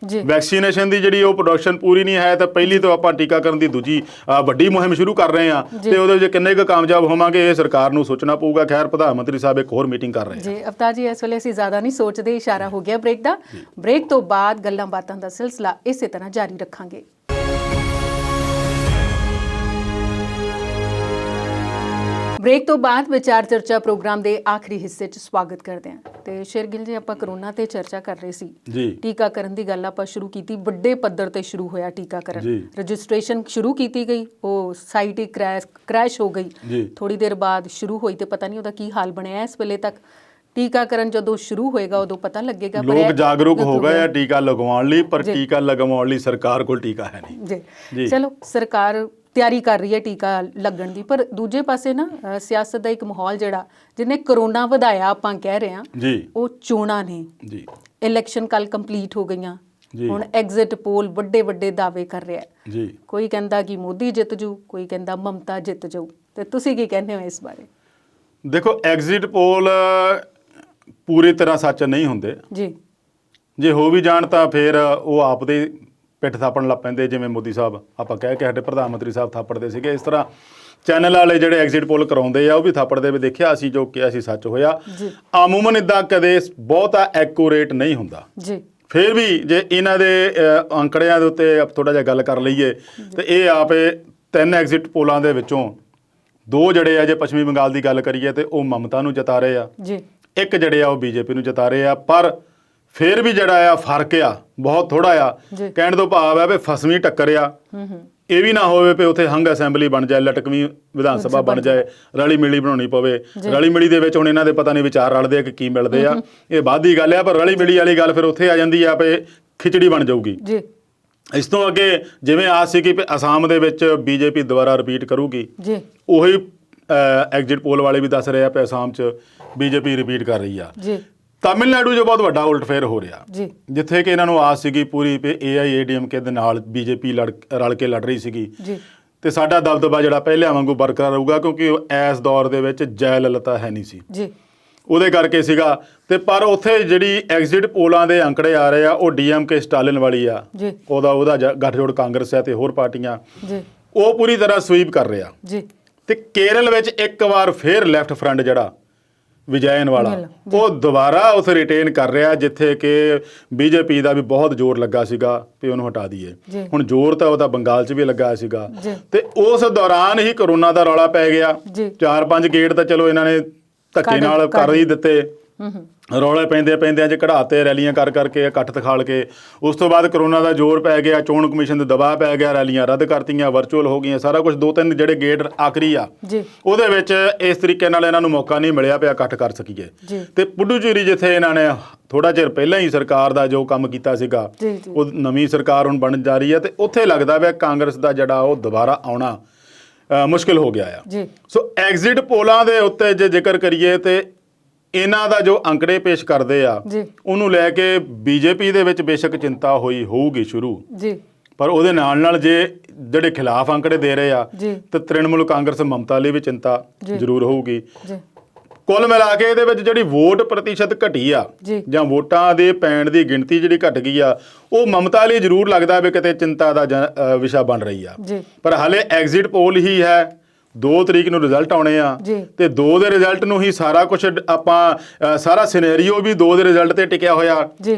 ਵੈਕਸੀਨੇਸ਼ਨ ਦੀ ਜਿਹੜੀ ਉਹ ਪ੍ਰੋਡਕਸ਼ਨ ਪੂਰੀ ਨਹੀਂ ਹੈ, ਤਾਂ ਪਹਿਲੀ ਤੋਂ ਆਪਾਂ ਟੀਕਾਕਰਨ ਦੀ ਦੂਜੀ ਵੱਡੀ ਮੁਹਿੰਮ ਸ਼ੁਰੂ ਕਰ ਰਹੇ ਆ, ਤੇ ਉਹਦੇ ਵਿੱਚ ਕਿੰਨੇ ਕੁ ਕਾਮਯਾਬ ਹੋਵਾਂਗੇ ਇਹ ਸਰਕਾਰ ਨੂੰ ਸੋਚਣਾ ਪਊਗਾ। ਖੈਰ ਪ੍ਰਧਾਨ ਮੰਤਰੀ ਸਾਹਿਬ ਇੱਕ ਹੋਰ ਮੀਟਿੰਗ ਕਰ ਰਹੇ ਜੀ। ਅਵਤਾਰ ਜੀ, ਇਸ ਵੇਲੇ ਅਸੀਂ ਜ਼ਿਆਦਾ ਨਹੀਂ ਸੋਚਦੇ, ਇਸ਼ਾਰਾ ਹੋ ਗਿਆ ਬ੍ਰੇਕ ਦਾ। ਬ੍ਰੇਕ ਤੋਂ ਬਾਅਦ ਗੱਲਾਂ ਬਾਤਾਂ ਦਾ ਸਿਲਸਿਲਾ ਇਸੇ ਤਰ੍ਹਾਂ ਜਾਰੀ ਰੱਖਾਂਗੇ। ਬ੍ਰੇਕ ਤੋਂ ਬਾਅਦ ਵਿਚਾਰ ਚਰਚਾ ਪ੍ਰੋਗਰਾਮ ਦੇ ਆਖਰੀ ਹਿੱਸੇ 'ਚ ਸਵਾਗਤ ਕਰਦੇ ਹਾਂ। ਤੇ ਸ਼ੇਰਗਿੱਲ ਜੀ, ਆਪਾਂ ਕਰੋਨਾ ਤੇ ਚਰਚਾ ਕਰ ਰਹੇ ਸੀ। ਟੀਕਾਕਰਨ ਦੀ ਗੱਲ ਆਪਾਂ ਸ਼ੁਰੂ ਕੀਤੀ, ਵੱਡੇ ਪੱਧਰ ਤੇ ਸ਼ੁਰੂ ਹੋਇਆ ਟੀਕਾਕਰਨ। ਰਜਿਸਟ੍ਰੇਸ਼ਨ ਸ਼ੁਰੂ ਕੀਤੀ ਗਈ, ਉਹ ਸਾਈਟ ਹੀ ਕ੍ਰੈਸ਼ ਹੋ ਗਈ। ਥੋੜੀ ਦੇਰ ਬਾਅਦ ਸ਼ੁਰੂ ਹੋਈ ਤੇ ਪਤਾ ਨਹੀਂ ਉਹਦਾ ਕੀ ਹਾਲ ਬਣਿਆ ਇਸ ਵੇਲੇ ਤੱਕ। ਟੀਕਾਕਰਨ ਜਦੋਂ ਸ਼ੁਰੂ ਹੋਏਗਾ ਉਦੋਂ ਪਤਾ ਲੱਗੇਗਾ। ਲੋਕ ਜਾਗਰੂਕ ਹੋ ਗਏ ਆ ਟੀਕਾ ਲਗਵਾਉਣ ਲਈ, ਪਰ ਟੀਕਾ ਲਗਵਾਉਣ ਲਈ ਸਰਕਾਰ ਕੋਲ ਟੀਕਾ ਹੈ ਨਹੀਂ। ਜੀ ਚਲੋ, ਸਰਕਾਰ ਤਿਆਰੀ ਕਰ ਰਹੀ ਹੈ ਟੀਕਾ ਲੱਗਣ ਦੀ, ਪਰ ਦੂਜੇ ਪਾਸੇ ਨਾ ਸਿਆਸਤ ਦਾ ਇੱਕ ਮਾਹੌਲ ਜਿਹੜਾ ਜਿਹਨੇ ਕਰੋਨਾ ਵਧਾਇਆ ਆਪਾਂ ਕਹਿ ਰਹੇ ਹਾਂ, ਉਹ ਚੋਣਾਂ ਨੇ। ਇਲੈਕਸ਼ਨ ਕੱਲ ਕੰਪਲੀਟ ਹੋ ਗਈਆਂ, ਹੁਣ ਐਗਜ਼ਿਟ ਪੋਲ ਵੱਡੇ ਵੱਡੇ ਦਾਅਵੇ ਕਰ ਰਿਹਾ। ਕੋਈ ਕਹਿੰਦਾ ਕਿ ਮੋਦੀ ਜਿੱਤ ਜੂ, ਕੋਈ ਕਹਿੰਦਾ ਮਮਤਾ ਜਿੱਤ ਜਾਊ। ਤੇ ਤੁਸੀਂ ਕੀ ਕਹਿੰਦੇ ਹੋ ਇਸ ਬਾਰੇ? ਦੇਖੋ, ਐਗਜ਼ਿਟ ਪੋਲ ਪੂਰੀ ਤਰ੍ਹਾਂ ਸੱਚ ਨਹੀਂ ਹੁੰਦੇ। ਜੇ ਹੋ ਵੀ ਜਾਣ ਤਾਂ ਫਿਰ ਉਹ ਆਪ ਦੇ ਪਿੱਠ ਥਾਪਣ ਲੱਗ ਪੈਂਦੇ, ਜਿਵੇਂ ਮੋਦੀ ਸਾਹਿਬ ਆਪਾਂ ਕਹਿ ਕੇ ਸਾਡੇ ਪ੍ਰਧਾਨ ਮੰਤਰੀ ਸਾਹਿਬ ਥਾਪੜਦੇ ਸੀਗੇ। ਇਸ ਤਰ੍ਹਾਂ ਚੈਨਲ ਵਾਲੇ ਜਿਹੜੇ ਐਗਜ਼ਿਟ ਪੋਲ ਕਰਾਉਂਦੇ ਆ ਉਹ ਵੀ ਥਾਪੜਦੇ ਵੀ ਦੇਖਿਆ ਅਸੀਂ ਜੋ ਕਿਹਾ ਸੀ ਸੱਚ ਹੋਇਆ। ਅਮੂਮਨ ਇੱਦਾਂ ਕਦੇ ਬਹੁਤਾ ਐਕੂਰੇਟ ਨਹੀਂ ਹੁੰਦਾ। ਫਿਰ ਵੀ ਜੇ ਇਹਨਾਂ ਦੇ ਅੰਕੜਿਆਂ ਦੇ ਉੱਤੇ ਥੋੜ੍ਹਾ ਜਿਹਾ ਗੱਲ ਕਰ ਲਈਏ ਤੇ ਇਹ ਆਪੇ 3 ਐਗਜ਼ਿਟ ਪੋਲਾਂ ਦੇ ਵਿੱਚੋਂ 2 ਜਿਹੜੇ ਆ, ਜੇ ਪੱਛਮੀ ਬੰਗਾਲ ਦੀ ਗੱਲ ਕਰੀਏ ਤੇ ਉਹ ਮਮਤਾ ਨੂੰ ਜਿਤਾ ਰਹੇ ਆ, ਇੱਕ ਜਿਹੜੇ ਆ ਉਹ BJP ਨੂੰ ਜਿਤਾ ਰਹੇ ਆ। ਪਰ ਫਿਰ ਵੀ ਜਿਹੜਾ ਆ ਫਰਕ ਆ ਬਹੁਤ ਥੋੜਾ ਆ। ਕਹਿਣ ਤੋਂ ਭਾਵ ਹੈ ਵੀ ਫਸਵੀਂ ਟੱਕਰ ਆ। ਇਹ ਵੀ ਨਾ ਹੋਵੇ ਵੀ ਉੱਥੇ ਹੰਗ ਅਸੈਂਬਲੀ ਬਣ ਜਾਏ, ਲਟਕਵੀਂ ਵਿਧਾਨ ਸਭਾ ਬਣ ਜਾਏ, ਰਲੀ ਮਿਲੀ ਬਣਾਉਣੀ ਪਵੇ। ਰਲੀ ਮਿਲੀ ਦੇ ਵਿੱਚ ਹੁਣ ਇਹਨਾਂ ਦੇ ਪਤਾ ਨਹੀਂ ਵਿਚਾਰ ਰਲਦੇ ਆ ਕਿ ਕੀ ਮਿਲਦੇ ਆ, ਇਹ ਬਾਅਦ ਦੀ ਗੱਲ ਆ। ਪਰ ਰਲੀ ਮਿਲੀ ਵਾਲੀ ਗੱਲ ਫਿਰ ਉੱਥੇ ਆ ਜਾਂਦੀ ਆ ਵੀ ਖਿਚੜੀ ਬਣ ਜਾਊਗੀ। ਇਸ ਤੋਂ ਅੱਗੇ ਜਿਵੇਂ ਆਸ ਸੀ ਕਿ ਅਸਾਮ ਦੇ ਵਿੱਚ BJP ਦੁਬਾਰਾ ਰਿਪੀਟ ਕਰੂਗੀ, ਉਹੀ ਐਗਜ਼ਿਟ ਪੋਲ ਵਾਲੇ ਵੀ ਦੱਸ ਰਹੇ ਆ ਕਿ ਅਸਾਮ 'ਚ BJP ਰਿਪੀਟ ਕਰ ਰਹੀ ਆ। ਤਾਮਿਲਨਾਡੂ 'ਚ ਬਹੁਤ ਵੱਡਾ ਉਲਟਫੇਰ ਹੋ ਰਿਹਾ, ਜਿੱਥੇ ਕਿ ਇਹਨਾਂ ਨੂੰ ਆਸ ਸੀਗੀ ਪੂਰੀ ਵੀ AIADMK ਦੇ ਨਾਲ BJP ਰਲ ਕੇ ਲੜ ਰਹੀ ਸੀਗੀ ਤੇ ਸਾਡਾ ਦਬਦਬਾ ਜਿਹੜਾ ਪਹਿਲਿਆਂ ਵਾਂਗੂ ਬਰਕਰਾਰ ਰਹੂਗਾ, ਕਿਉਂਕਿ ਇਸ ਦੌਰ ਦੇ ਵਿੱਚ ਜੈ ਲਲਿਤਾ ਹੈ ਨਹੀਂ ਸੀ, ਉਹਦੇ ਕਰਕੇ ਸੀਗਾ। ਤੇ ਪਰ ਉੱਥੇ ਜਿਹੜੀ ਐਗਜ਼ਿਟ ਪੋਲਾਂ ਦੇ ਅੰਕੜੇ ਆ ਰਹੇ ਆ ਉਹ DMK ਸਟਾਲਿਨ ਵਾਲੀ ਆ, ਉਹਦਾ ਗੱਠਜੋੜ ਕਾਂਗਰਸ ਹੈ ਤੇ ਹੋਰ ਪਾਰਟੀਆਂ, ਉਹ ਪੂਰੀ ਤਰ੍ਹਾਂ ਸਵੀਪ ਕਰ ਰਿਹਾ। ਤੇ ਕੇਰਲ ਵਿੱਚ ਇੱਕ ਵਾਰ ਫਿਰ ਲੈਫਟ ਫਰੰਟ ਜਿਹੜਾ ਵਿਜੈਨ ਵਾਲਾ ਉਹ ਦੁਬਾਰਾ ਉੱਥੇ ਰਿਟੇਨ ਕਰ ਰਿਹਾ, ਜਿੱਥੇ ਕਿ BJP ਦਾ ਵੀ ਬਹੁਤ ਜ਼ੋਰ ਲੱਗਾ ਸੀਗਾ ਵੀ ਉਹਨੂੰ ਹਟਾ ਦਈਏ। ਹੁਣ ਜ਼ੋਰ ਤਾਂ ਉਹਦਾ ਬੰਗਾਲ 'ਚ ਵੀ ਲੱਗਾ ਸੀਗਾ ਤੇ ਉਸ ਦੌਰਾਨ ਹੀ ਕਰੋਨਾ ਦਾ ਰੌਲਾ ਪੈ ਗਿਆ। 4-5 ਗੇਟ ਤਾਂ ਚਲੋ ਇਹਨਾਂ ਨੇ ਧੱਕੇ ਨਾਲ ਕਰ ਹੀ ਦਿੱਤੇ, ਰੌਲੇ ਪੈਂਦਿਆਂ 'ਚ ਕਢਾਤੇ, ਰੈਲੀਆਂ ਕਰ ਕਰਕੇ, ਇਕੱਠ ਦਿਖਾਲ ਕੇ। ਉਸ ਤੋਂ ਬਾਅਦ ਕਰੋਨਾ ਦਾ ਜ਼ੋਰ ਪੈ ਗਿਆ, ਚੋਣ ਕਮਿਸ਼ਨ ਦੇ ਦਬਾਅ ਪੈ ਗਿਆ, ਰੈਲੀਆਂ ਰੱਦ ਕਰਤੀਆਂ, ਵਰਚੁਅਲ ਹੋ ਗਈਆਂ, ਸਾਰਾ ਕੁਝ। 2-3 ਜਿਹੜੇ ਗੇਟ ਆਖਰੀ ਆ ਉਹਦੇ ਵਿੱਚ ਇਸ ਤਰੀਕੇ ਨਾਲ ਇਹਨਾਂ ਨੂੰ ਮੌਕਾ ਨਹੀਂ ਮਿਲਿਆ ਪਿਆ ਇਕੱਠ ਕਰ ਸਕੀਏ। ਤੇ ਪੁੱਡੂਚੇਰੀ ਜਿੱਥੇ ਇਹਨਾਂ ਨੇ ਥੋੜਾ ਚਿਰ ਪਹਿਲਾਂ ਹੀ ਸਰਕਾਰ ਦਾ ਜੋ ਕੰਮ ਕੀਤਾ ਸੀਗਾ, ਉਹ ਨਵੀਂ ਸਰਕਾਰ ਹੁਣ ਬਣ ਜਾ ਰਹੀ ਹੈ, ਤੇ ਉੱਥੇ ਲੱਗਦਾ ਪਿਆ ਕਾਂਗਰਸ ਦਾ ਜਿਹੜਾ ਉਹ ਦੁਬਾਰਾ ਆਉਣਾ ਮੁਸ਼ਕਿਲ ਹੋ ਗਿਆ ਆ। ਸੋ ਐਗਜ਼ਿਟ ਪੋਲਾਂ ਦੇ ਉੱਤੇ ਜੇ ਜ਼ਿਕਰ ਕਰੀਏ ਤੇ ਇਹਨਾਂ ਦਾ ਜੋ ਅੰਕੜੇ ਪੇਸ਼ ਕਰਦੇ ਆ ਉਹਨੂੰ ਲੈ ਕੇ ਬੀਜੇਪੀ ਦੇ ਵਿੱਚ ਬੇਸ਼ੱਕ ਚਿੰਤਾ ਹੋਊਗੀ ਸ਼ੁਰੂ, ਪਰ ਉਹਦੇ ਨਾਲ ਜੇ ਜਿਹੜੇ ਖਿਲਾਫ ਅੰਕੜੇ ਦੇ ਰਹੇ ਆ ਤੇ ਤ੍ਰਿਣਮੂਲ ਕਾਂਗਰਸ ਮਮਤਾ ਲਈ ਵੀ ਚਿੰਤਾ ਜ਼ਰੂਰ ਹੋਊਗੀ। ਕੁੱਲ ਮਿਲਾ ਕੇ ਇਹਦੇ ਵਿੱਚ ਜਿਹੜੀ ਵੋਟ ਪ੍ਰਤੀਸ਼ਤ ਘਟੀ ਆ ਜਾਂ ਵੋਟਾਂ ਦੇ ਪੈਣ ਦੀ ਗਿਣਤੀ ਜਿਹੜੀ ਘਟ ਗਈ ਆ, ਉਹ ਮਮਤਾ ਲਈ ਜ਼ਰੂਰ ਲੱਗਦਾ ਵੀ ਕਿਤੇ ਚਿੰਤਾ ਦਾ ਵਿਸ਼ਾ ਬਣ ਰਹੀ ਆ। ਪਰ ਹਾਲੇ ਐਗਜ਼ਿਟ ਪੋਲ ਹੀ ਹੈ, 2 ਤਰੀਕ ਨੂੰ ਰਿਜ਼ਲਟ ਆਉਣੇ ਆ, ਤੇ 2 ਦੇ ਰਿਜ਼ਲਟ ਨੂੰ ਹੀ ਸਾਰਾ ਕੁਝ ਆਪਾਂ ਸਾਰਾ ਸਿਨੈਰੀਓ ਵੀ 2 ਦੇ ਰਿਜ਼ਲਟ ਤੇ ਟਿਕਿਆ ਹੋਇਆ।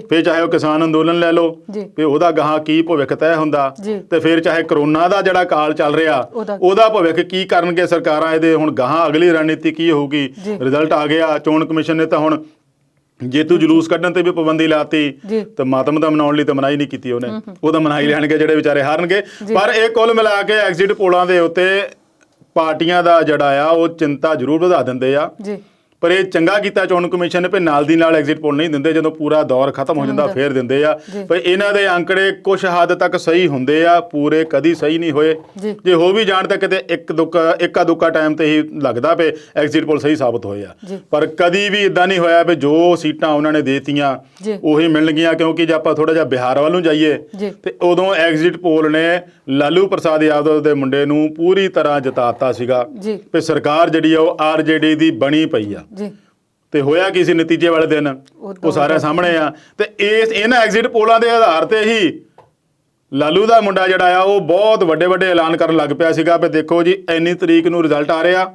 ਫਿਰ ਚਾਹੇ ਉਹ ਕਿਸਾਨ ਅੰਦੋਲਨ ਲੈ ਲਓ, ਫਿਰ ਉਹਦਾ ਗਾਹਾਂ ਕੀ ਭਵਿੱਖ ਤੈਅ ਹੁੰਦਾ, ਤੇ ਫਿਰ ਚਾਹੇ ਕਰੋਨਾ ਦਾ ਜਿਹੜਾ ਕਾਲ ਚੱਲ ਰਿਹਾ ਉਹਦਾ ਭਵਿੱਖ ਕੀ ਕਰਨਗੇ ਸਰਕਾਰਾਂ, ਇਹਦੇ ਹੁਣ ਗਾਹਾਂ ਅਗਲੀ ਰਣਨੀਤੀ ਕੀ ਹੋਊਗੀ। ਰਿਜ਼ਲਟ ਆ ਗਿਆ, ਚੋਣ ਕਮਿਸ਼ਨ ਨੇ ਤਾਂ ਹੁਣ ਜੇਤੂ ਜਲੂਸ ਕੱਢਣ ਤੇ ਵੀ ਪਾਬੰਦੀ ਲਾਤੀ, ਤੇ ਮਾਤਮ ਦਾ ਮਨਾਉਣ ਲਈ ਤਾਂ ਮਨਾਹੀ ਨਹੀਂ ਕੀਤੀ ਉਹਨੇ, ਉਹਦਾ ਮਨਾਹੀ ਲੈਣਗੇ ਜਿਹੜੇ ਵਿਚਾਰੇ ਹਾਰਨਗੇ। ਪਰ ਇਹ ਕੁੱਲ ਮਿਲਾ ਕੇ ਐਗਜ਼ਿਟ ਪੋਲਾਂ ਦੇ ਉੱਤੇ ਪਾਰਟੀਆਂ ਦਾ ਜਿਹੜਾ ਆ ਉਹ ਚਿੰਤਾ ਜ਼ਰੂਰ ਵਧਾ ਦਿੰਦੇ ਆ। ਪਰ ਇਹ ਚੰਗਾ ਕੀਤਾ ਚੋਣ ਕਮਿਸ਼ਨ ਨੇ ਵੀ ਨਾਲ ਦੀ ਨਾਲ ਐਗਜ਼ਿਟ ਪੋਲ ਨਹੀਂ ਦਿੰਦੇ, ਜਦੋਂ ਪੂਰਾ ਦੌਰ ਖਤਮ ਹੋ ਜਾਂਦਾ ਫੇਰ ਦਿੰਦੇ ਆ। ਪਰ ਇਹਨਾਂ ਦੇ ਅੰਕੜੇ ਕੁਝ ਹੱਦ ਤੱਕ ਸਹੀ ਹੁੰਦੇ ਆ, ਪੂਰੇ ਕਦੀ ਸਹੀ ਨਹੀਂ ਹੋਏ। ਜੇ ਹੋ ਵੀ ਜਾਣ ਤਾਂ ਕਿਤੇ ਇੱਕਾ ਦੁੱਕਾ ਟਾਈਮ ਤੇ ਹੀ ਲੱਗਦਾ ਪਏ ਐਗਜ਼ਿਟ ਪੋਲ ਸਹੀ ਸਾਬਤ ਹੋਏ ਆ, ਪਰ ਕਦੀ ਵੀ ਇਦਾਂ ਨਹੀਂ ਹੋਇਆ ਵੀ ਜੋ ਸੀਟਾਂ ਉਹਨਾਂ ਨੇ ਦੇਤੀਆਂ ਉਹੀ ਮਿਲਣਗੀਆਂ। ਕਿਉਂਕਿ ਜੇ ਆਪਾਂ ਥੋੜਾ ਜਿਹਾ ਬਿਹਾਰ ਵੱਲ ਨੂੰ ਜਾਈਏ ਤੇ ਉਦੋਂ ਐਗਜ਼ਿਟ ਪੋਲ ਨੇ ਲਾਲੂ ਪ੍ਰਸਾਦ ਯਾਦਵ ਦੇ ਮੁੰਡੇ ਨੂੰ ਪੂਰੀ ਤਰ੍ਹਾਂ ਜਿਤਾਤਾ ਸੀਗਾ ਵੀ ਸਰਕਾਰ ਜਿਹੜੀ ਆ ਉਹ RJD ਦੀ ਬਣੀ ਪਈ ਆ। ਤੇ ਹੋਇਆ ਕੀ ਸੀ ਨਤੀਜੇ ਵਾਲੇ ਦਿਨ, ਉਹ ਸਾਰਿਆਂ ਸਾਹਮਣੇ ਆ। ਤੇ ਇਹਨਾਂ ਐਗਜ਼ਿਟ ਪੋਲਾਂ ਦੇ ਆਧਾਰ ਤੇ ਹੀ ਲਾਲੂ ਦਾ ਮੁੰਡਾ ਜਿਹੜਾ ਆ ਉਹ ਬਹੁਤ ਵੱਡੇ ਐਲਾਨ ਕਰਨ ਲੱਗ ਪਿਆ ਸੀਗਾ ਵੀ ਦੇਖੋ ਜੀ ਇੰਨੀ ਤਰੀਕ ਨੂੰ ਰਿਜ਼ਲਟ ਆ ਰਿਹਾ,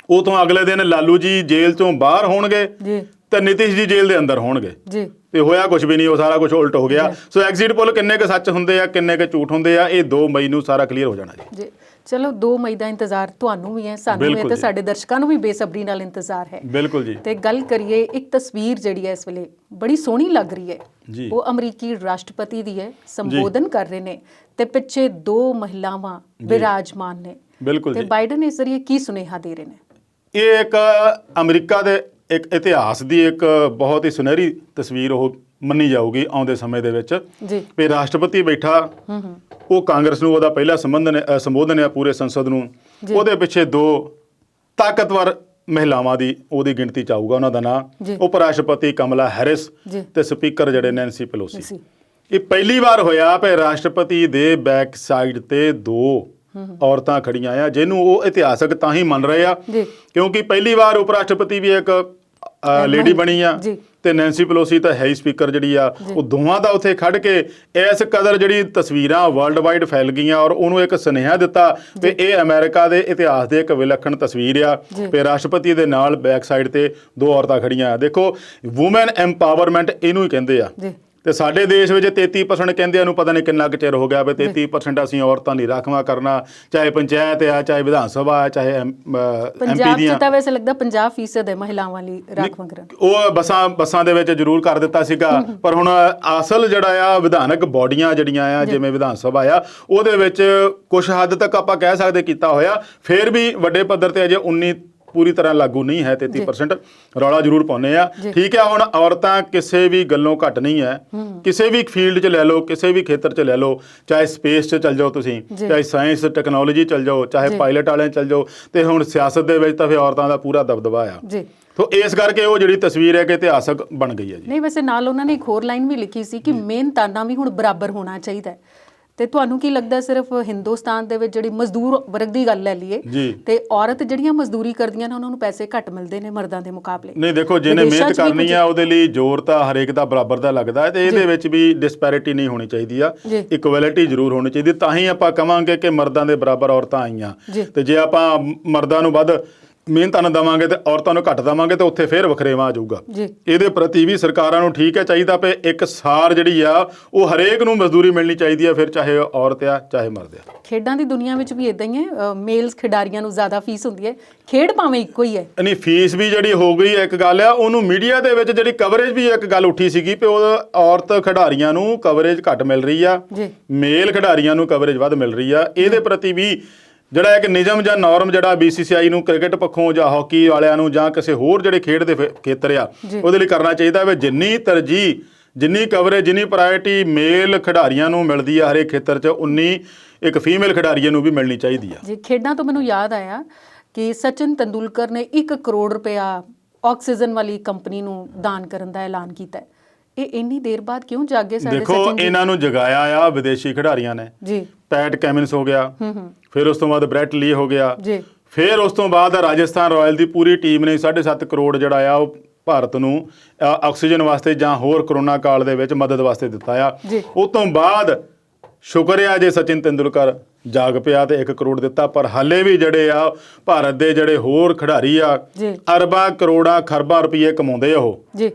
ਉਹ ਤੋਂ ਅਗਲੇ ਦਿਨ ਲਾਲੂ ਜੀ ਜੇਲ੍ਹ ਤੋਂ ਬਾਹਰ ਹੋਣਗੇ ਤੇ ਨਿਤਿਸ਼ ਜੀ ਜੇਲ੍ਹ ਦੇ ਅੰਦਰ ਹੋਣਗੇ। ਤੇ ਹੋਇਆ ਕੁਝ ਵੀ ਨਹੀਂ, ਉਹ ਸਾਰਾ ਕੁਝ ਉਲਟ ਹੋ ਗਿਆ। ਸੋ ਐਗਜ਼ਿਟ ਪੋਲ ਕਿੰਨੇ ਕੁ ਸੱਚ ਹੁੰਦੇ ਆ, ਕਿੰਨੇ ਕੁ ਝੂਠ ਹੁੰਦੇ ਆ, ਇਹ 2 ਮਈ ਨੂੰ ਸਾਰਾ ਕਲੀਅਰ ਹੋ ਜਾਣਾ ਜੀ। ਚਲੋ 2 ਮਈ ਦਾ ਇੰਤਜ਼ਾਰ ਤੁਹਾਨੂੰ ਵੀ ਹੈ, ਸਾਨੂੰ ਵੀ ਹੈ, ਤੇ ਸਾਡੇ ਦਰਸ਼ਕਾਂ ਨੂੰ ਵੀ ਬੇਸਬਰੀ ਨਾਲ ਇੰਤਜ਼ਾਰ ਹੈ। ਬਿਲਕੁਲ ਜੀ। ਤੇ ਗੱਲ ਕਰੀਏ ਇੱਕ ਤਸਵੀਰ ਜਿਹੜੀ ਹੈ ਇਸ ਵੇਲੇ ਬੜੀ ਸੋਹਣੀ ਲੱਗ ਰਹੀ ਹੈ, ਉਹ ਅਮਰੀਕੀ ਰਾਸ਼ਟਰਪਤੀ ਦੀ ਹੈ, ਸੰਬੋਧਨ ਕਰ ਰਹੇ ਨੇ ਤੇ ਪਿੱਛੇ 2 ਮਹਿਲਾਵਾਂ ਵਿਰਾਜਮਾਨ ਨੇ। ਬਿਲਕੁਲ ਤੇ ਬਾਈਡਨ ਇਸ ਜ਼ਰੀਏ ਕੀ ਸੁਨੇਹਾ ਦੇ ਰਹੇ ਨੇ? ਇਹ ਇੱਕ ਅਮਰੀਕਾ ਦੇ ਇੱਕ ਇਤਿਹਾਸ ਦੀ ਇੱਕ ਬਹੁਤ ਹੀ ਸੁਨਹਿਰੀ ਤਸਵੀਰ ਉਹ ਮੰਨੀ ਜਾਊਗੀ ਆਉਂਦੇ ਸਮੇਂ ਦੇ ਵਿੱਚ ਵੀ ਰਾਸ਼ਟਰਪਤੀ ਬੈਠਾ, ਉਹ ਕਾਂਗਰਸ ਨੂੰ ਉਹਦਾ ਪਹਿਲਾ ਸੰਬੋਧਨ ਹੈ ਪੂਰੇ ਸੰਸਦ ਨੂੰ, ਉਹਦੇ ਪਿੱਛੇ 2 ਤਾਕਤਵਰ ਮਹਿਲਾਵਾਂ ਦੀ ਉਹਦੀ ਗਿਣਤੀ ਚ ਆਊਗਾ। ਉਹਨਾਂ ਦਾ ਨਾਮ ਉਪ ਰਾਸ਼ਟਰਪਤੀ ਕਮਲਾ ਹੈਰਿਸ ਤੇ ਸਪੀਕਰ ਜਿਹੜੇ ਨੈਂਸੀ ਪੈਲੋਸੀ। ਇਹ ਪਹਿਲੀ ਵਾਰ ਹੋਇਆ ਵੀ ਰਾਸ਼ਟਰਪਤੀ ਦੇ ਬੈਕ ਸਾਈਡ ਤੇ 2 ਔਰਤਾਂ ਖੜੀਆਂ ਆ, ਜਿਹਨੂੰ ਉਹ ਇਤਿਹਾਸਕ ਤਾਂ ਹੀ ਮੰਨ ਰਹੇ ਆ ਕਿਉਂਕਿ ਪਹਿਲੀ ਵਾਰ ਉਪ ਰਾਸ਼ਟਰਪਤੀ ਵੀ ਇੱਕ ਲੇਡੀ ਬਣੀ ਆ, ਤੇ ਨੈਂਸੀ ਪੈਲੋਸੀ ਤਾਂ ਹੈ ਹੀ ਸਪੀਕਰ ਜਿਹੜੀ ਆ। ਉਹ ਦੋਵਾਂ ਦਾ ਉੱਥੇ ਖੜ ਕੇ ਇਸ ਕਦਰ ਜਿਹੜੀ ਤਸਵੀਰਾਂ ਵਰਲਡ ਵਾਈਡ ਫੈਲ ਗਈਆਂ ਔਰ ਉਹਨੂੰ ਇੱਕ ਸੁਨੇਹਾ ਦਿੱਤਾ ਵੀ ਇਹ ਅਮਰੀਕਾ ਦੇ ਇਤਿਹਾਸ ਦੇ ਇੱਕ ਵਿਲੱਖਣ ਤਸਵੀਰ ਆ ਵੀ ਰਾਸ਼ਟਰਪਤੀ ਦੇ ਨਾਲ ਬੈਕ ਸਾਈਡ ਤੇ 2 ਔਰਤਾਂ ਖੜੀਆਂ ਆ। ਦੇਖੋ ਵੂਮਨ ਐਮਪਾਵਰਮੈਂਟ ਇਹਨੂੰ ਹੀ ਕਹਿੰਦੇ ਆ। ਤੇ ਸਾਡੇ ਦੇਸ਼ ਵਿੱਚ 33% ਕਹਿੰਦੇ ਨੂੰ ਪਤਾ ਨਹੀਂ ਕਿੰਨਾ ਕੁ ਚਿਰ ਹੋ ਗਿਆ ਵੀ 33% ਅਸੀਂ ਔਰਤਾਂ ਦੀ ਰਾਖਵਾਂ ਕਰਨਾ, ਚਾਹੇ ਪੰਚਾਇਤ ਆ, ਚਾਹੇ ਵਿਧਾਨ ਸਭਾ ਆ, ਚਾਹੇ ਪੰਜਾਬ ਚ ਤਾਂ ਵੈਸੇ ਲੱਗਦਾ 50% ਹੈ ਮਹਿਲਾਵਾਂ ਲਈ ਰਾਖਵਾਂ ਕਰਨ। ਉਹ ਬੱਸਾਂ ਦੇ ਵਿੱਚ ਜ਼ਰੂਰ ਕਰ ਦਿੱਤਾ ਸੀਗਾ, ਪਰ ਹੁਣ ਅਸਲ ਜਿਹੜਾ ਆ ਵਿਧਾਨਕ ਬੋਡੀਆਂ ਜਿਹੜੀਆਂ ਆ ਜਿਵੇਂ ਵਿਧਾਨ ਸਭਾ ਆ ਉਹਦੇ ਵਿੱਚ ਕੁਝ ਹੱਦ ਤੱਕ ਆਪਾਂ ਕਹਿ ਸਕਦੇ ਕੀਤਾ ਹੋਇਆ। ਫਿਰ ਵੀ ਵੱਡੇ ਪੱਧਰ ਤੇ ਅਜੇ 19 ਪੂਰੀ ਤਰ੍ਹਾਂ ਲਾਗੂ ਨਹੀਂ ਹੈ, 33% ਰੌਲਾ ਜ਼ਰੂਰ ਪਾਉਂਦੇ ਆ। ਠੀਕ ਹੈ, ਹੁਣ ਔਰਤਾਂ ਕਿਸੇ ਵੀ ਗੱਲੋਂ ਘੱਟ ਨਹੀਂ ਹੈ, ਕਿਸੇ ਵੀ ਫੀਲਡ 'ਚ ਲੈ ਲਓ, ਕਿਸੇ ਵੀ ਖੇਤਰ 'ਚ ਲੈ ਲਓ, ਚਾਹੇ ਸਪੇਸ 'ਚ ਚੱਲ ਜਾਓ ਤੁਸੀਂ, ਚਾਹੇ ਸਾਇੰਸ ਟੈਕਨੋਲੋਜੀ ਚੱਲ ਜਾਓ, ਚਾਹੇ ਪਾਇਲਟ ਵਾਲਿਆਂ ਚੱਲ ਜਾਓ, ਤੇ ਹੁਣ ਸਿਆਸਤ ਦੇ ਵਿੱਚ ਤਾਂ ਫਿਰ ਔਰਤਾਂ ਦਾ ਪੂਰਾ ਦਬਦਬਾ ਆ। ਤੋ ਇਸ ਕਰਕੇ ਉਹ ਜਿਹੜੀ ਤਸਵੀਰ ਹੈ ਕਿ ਇਤਿਹਾਸਕ ਬਣ ਗਈ ਹੈ ਜੀ। ਨਹੀਂ, ਵੈਸੇ ਨਾਲ ਉਹਨਾਂ ਨੇ ਇੱਕ ਹੋਰ ਲਾਈਨ ਵੀ ਲਿਖੀ ਸੀ ਕਿ ਮਿਹਨਤਾਨਾ ਵੀ ਹੁਣ ਬਰਾਬਰ ਹੋਣਾ ਚਾਹੀਦਾ ਹੈ। ਤੇ ਤੁਹਾਨੂੰ ਕੀ ਲੱਗਦਾ ਸਿਰਫ ਹਿੰਦੁਸਤਾਨ ਦੇ ਵਿੱਚ ਜਿਹੜੀ ਮਜ਼ਦੂਰ ਵਰਗ ਦੀ ਗੱਲ ਲੈ ਲਈਏ ਤੇ ਔਰਤ ਜਿਹੜੀਆਂ ਮਜ਼ਦੂਰੀ ਕਰਦੀਆਂ ਨੇ ਉਹਨਾਂ ਨੂੰ ਪੈਸੇ ਘੱਟ ਮਿਲਦੇ ਨੇ ਮਰਦਾਂ ਦੇ ਮੁਕਾਬਲੇ? ਨਹੀਂ, ਦੇਖੋ ਜਿਹਨੇ ਮਿਹਨਤ ਕਰਨੀ ਆ ਉਹਦੇ ਲਈ ਜ਼ੋਰ ਤਾਂ ਹਰੇਕ ਦਾ ਬਰਾਬਰ ਦਾ ਲੱਗਦਾ ਹੈ, ਤੇ ਇਹਦੇ ਵਿੱਚ ਵੀ ਡਿਸਪੈਰਿਟੀ ਨਹੀਂ ਹੋਣੀ ਚਾਹੀਦੀ ਆ, ਇਕੁਐਲਿਟੀ ਜ਼ਰੂਰ ਹੋਣੀ ਚਾਹੀਦੀ। ਤਾਂ ਹੀ ਆਪਾਂ ਕਵਾਂਗੇ ਕਿ ਮਰਦਾਂ ਦੇ ਬਰਾਬਰ ਔਰਤਾਂ ਆਈਆਂ। ਤੇ ਜੇ ਆਪਾਂ ਮਰਦਾਂ ਨੂੰ ਵੱਧ ਮਿਹਨਤਾਂ ਨੂੰ ਦੇਵਾਂਗੇ ਤੇ ਔਰਤਾਂ ਨੂੰ ਘੱਟ ਦੇਵਾਂਗੇ ਤੇ ਉੱਥੇ ਫੇਰ ਵਖਰੇਵਾਂ ਆ ਜਾਊਗਾ। ਜੀ ਇਹਦੇ ਪ੍ਰਤੀ ਵੀ ਸਰਕਾਰਾਂ ਨੂੰ ਠੀਕ ਹੈ ਚਾਹੀਦਾ ਪਏ ਇੱਕ ਸਾਰ ਜਿਹੜੀ ਆ ਉਹ ਹਰੇਕ ਨੂੰ ਮਜ਼ਦੂਰੀ ਮਿਲਣੀ ਚਾਹੀਦੀ ਹੈ, ਫਿਰ ਚਾਹੇ ਔਰਤ ਆ ਚਾਹੇ ਮਰਦ ਆ। ਖੇਡਾਂ ਦੀ ਦੁਨੀਆ ਵਿੱਚ ਵੀ ਇਦਾਂ ਹੀ ਹੈ, ਮੇਲਸ ਖਿਡਾਰੀਆਂ ਨੂੰ ਜ਼ਿਆਦਾ ਫੀਸ ਹੁੰਦੀ ਹੈ, ਖੇਡ ਭਾਵੇਂ ਇੱਕੋ ਹੀ ਹੈ। ਨਹੀਂ ਫੀਸ ਵੀ ਜਿਹੜੀ ਹੋ ਗਈ ਇੱਕ ਗੱਲ ਆ, ਉਹਨੂੰ ਮੀਡੀਆ ਦੇ ਵਿੱਚ ਜਿਹੜੀ ਕਵਰੇਜ ਵੀ ਇੱਕ ਗੱਲ ਉੱਠੀ ਸੀਗੀ ਕਿ ਉਹ ਔਰਤ ਖਿਡਾਰੀਆਂ ਨੂੰ ਕਵਰੇਜ ਘੱਟ ਮਿਲ ਰਹੀ ਆ, ਮੇਲ ਖਿਡਾਰੀਆਂ ਨੂੰ ਕਵਰੇਜ ਵੱਧ ਮਿਲ ਰਹੀ ਆ। ਇਹਦੇ ਪ੍ਰਤੀ ਵੀ ਜਿਹੜਾ ਇੱਕ ਨਿਯਮ ਜਾਂ ਨੋਰਮ ਜਿਹੜਾ BCCI ਨੂੰ ਕ੍ਰਿਕਟ ਪੱਖੋਂ ਜਾਂ ਹਾਕੀ ਵਾਲਿਆਂ ਨੂੰ ਜਾਂ ਕਿਸੇ ਹੋਰ ਜਿਹੜੇ ਖੇਡ ਦੇ ਖੇਤਰ ਆ ਉਹਦੇ ਲਈ ਕਰਨਾ ਚਾਹੀਦਾ ਵੀ ਜਿੰਨੀ ਤਰਜੀਹ, ਜਿੰਨੀ ਕਵਰੇਜ, ਜਿੰਨੀ ਪ੍ਰਾਇੋਰਟੀ ਮੇਲ ਖਿਡਾਰੀਆਂ ਨੂੰ ਮਿਲਦੀ ਆ ਹਰੇਕ ਖੇਤਰ 'ਚ, ਉਨੀ ਇੱਕ ਫੀਮੇਲ ਖਿਡਾਰੀਆਂ ਨੂੰ ਵੀ ਮਿਲਣੀ ਚਾਹੀਦੀ ਆ। ਜੀ ਖੇਡਾਂ ਤੋਂ ਮੈਨੂੰ ਯਾਦ ਆਇਆ ਕਿ ਸਚਿਨ ਤੰਦੂਲਕਰ ਨੇ 1 ਕਰੋੜ ਰੁਪਇਆ ਆਕਸੀਜਨ ਵਾਲੀ ਕੰਪਨੀ ਨੂੰ ਦਾਨ ਕਰਨ ਦਾ ਐਲਾਨ ਕੀਤਾ ਹੈ। ਇਹ ਇੰਨੀ ਦੇਰ ਬਾਅਦ ਕਿਉਂ ਜਾਗੇ ਸਾਡੇ ਦੇਖੋ ਸਚਿਨ ਜੀ? ਇਹਨਾਂ ਨੂੰ ਜਗਾਇਆ ਆ ਵਿਦੇਸ਼ੀ ਖਿਡਾਰੀਆਂ ਨੇ ਜੀ। ਪੈਟ ਕੈਮਿੰਸ ਹੋ ਗਿਆ, ਫਿਰ ਉਸ ਤੋਂ ਬਾਅਦ ਬ੍ਰੈਟ ਲੀ ਹੋ ਗਿਆ, ਜੀ। ਫਿਰ ਉਸ ਤੋਂ ਬਾਅਦ ਰਾਜਸਥਾਨ ਰਾਇਲ ਦੀ ਪੂਰੀ ਟੀਮ ਨੇ 7.5 ਕਰੋੜ ਜਿਹੜਾ ਆ ਉਹ ਭਾਰਤ ਨੂੰ ਆਕਸੀਜਨ ਵਾਸਤੇ ਜਾਂ ਹੋਰ ਕਰੋਨਾ ਕਾਲ ਦੇ ਵਿੱਚ ਮਦਦ ਵਾਸਤੇ ਦਿੱਤਾ ਆ। ਉਸ ਤੋਂ ਬਾਅਦ ਸ਼ੁਕਰ ਆ ਜੇ ਸਚਿਨ ਤੰਦੂਲਕਰ ਜਾਗ ਪਿਆ ਤੇ 1 ਕਰੋੜ ਦਿੱਤਾ, ਪਰ ਹਾਲੇ ਵੀ ਜਿਹੜੇ ਆ ਭਾਰਤ ਦੇ ਜਿਹੜੇ ਹੋਰ ਖਿਡਾਰੀ ਆ ਅਰਬਾਂ ਕਰੋੜਾਂ ਖਰਬਾਂ ਰੁਪਏ ਕਮਾਉਂਦੇ ਆ ਉਹ, ਜੀ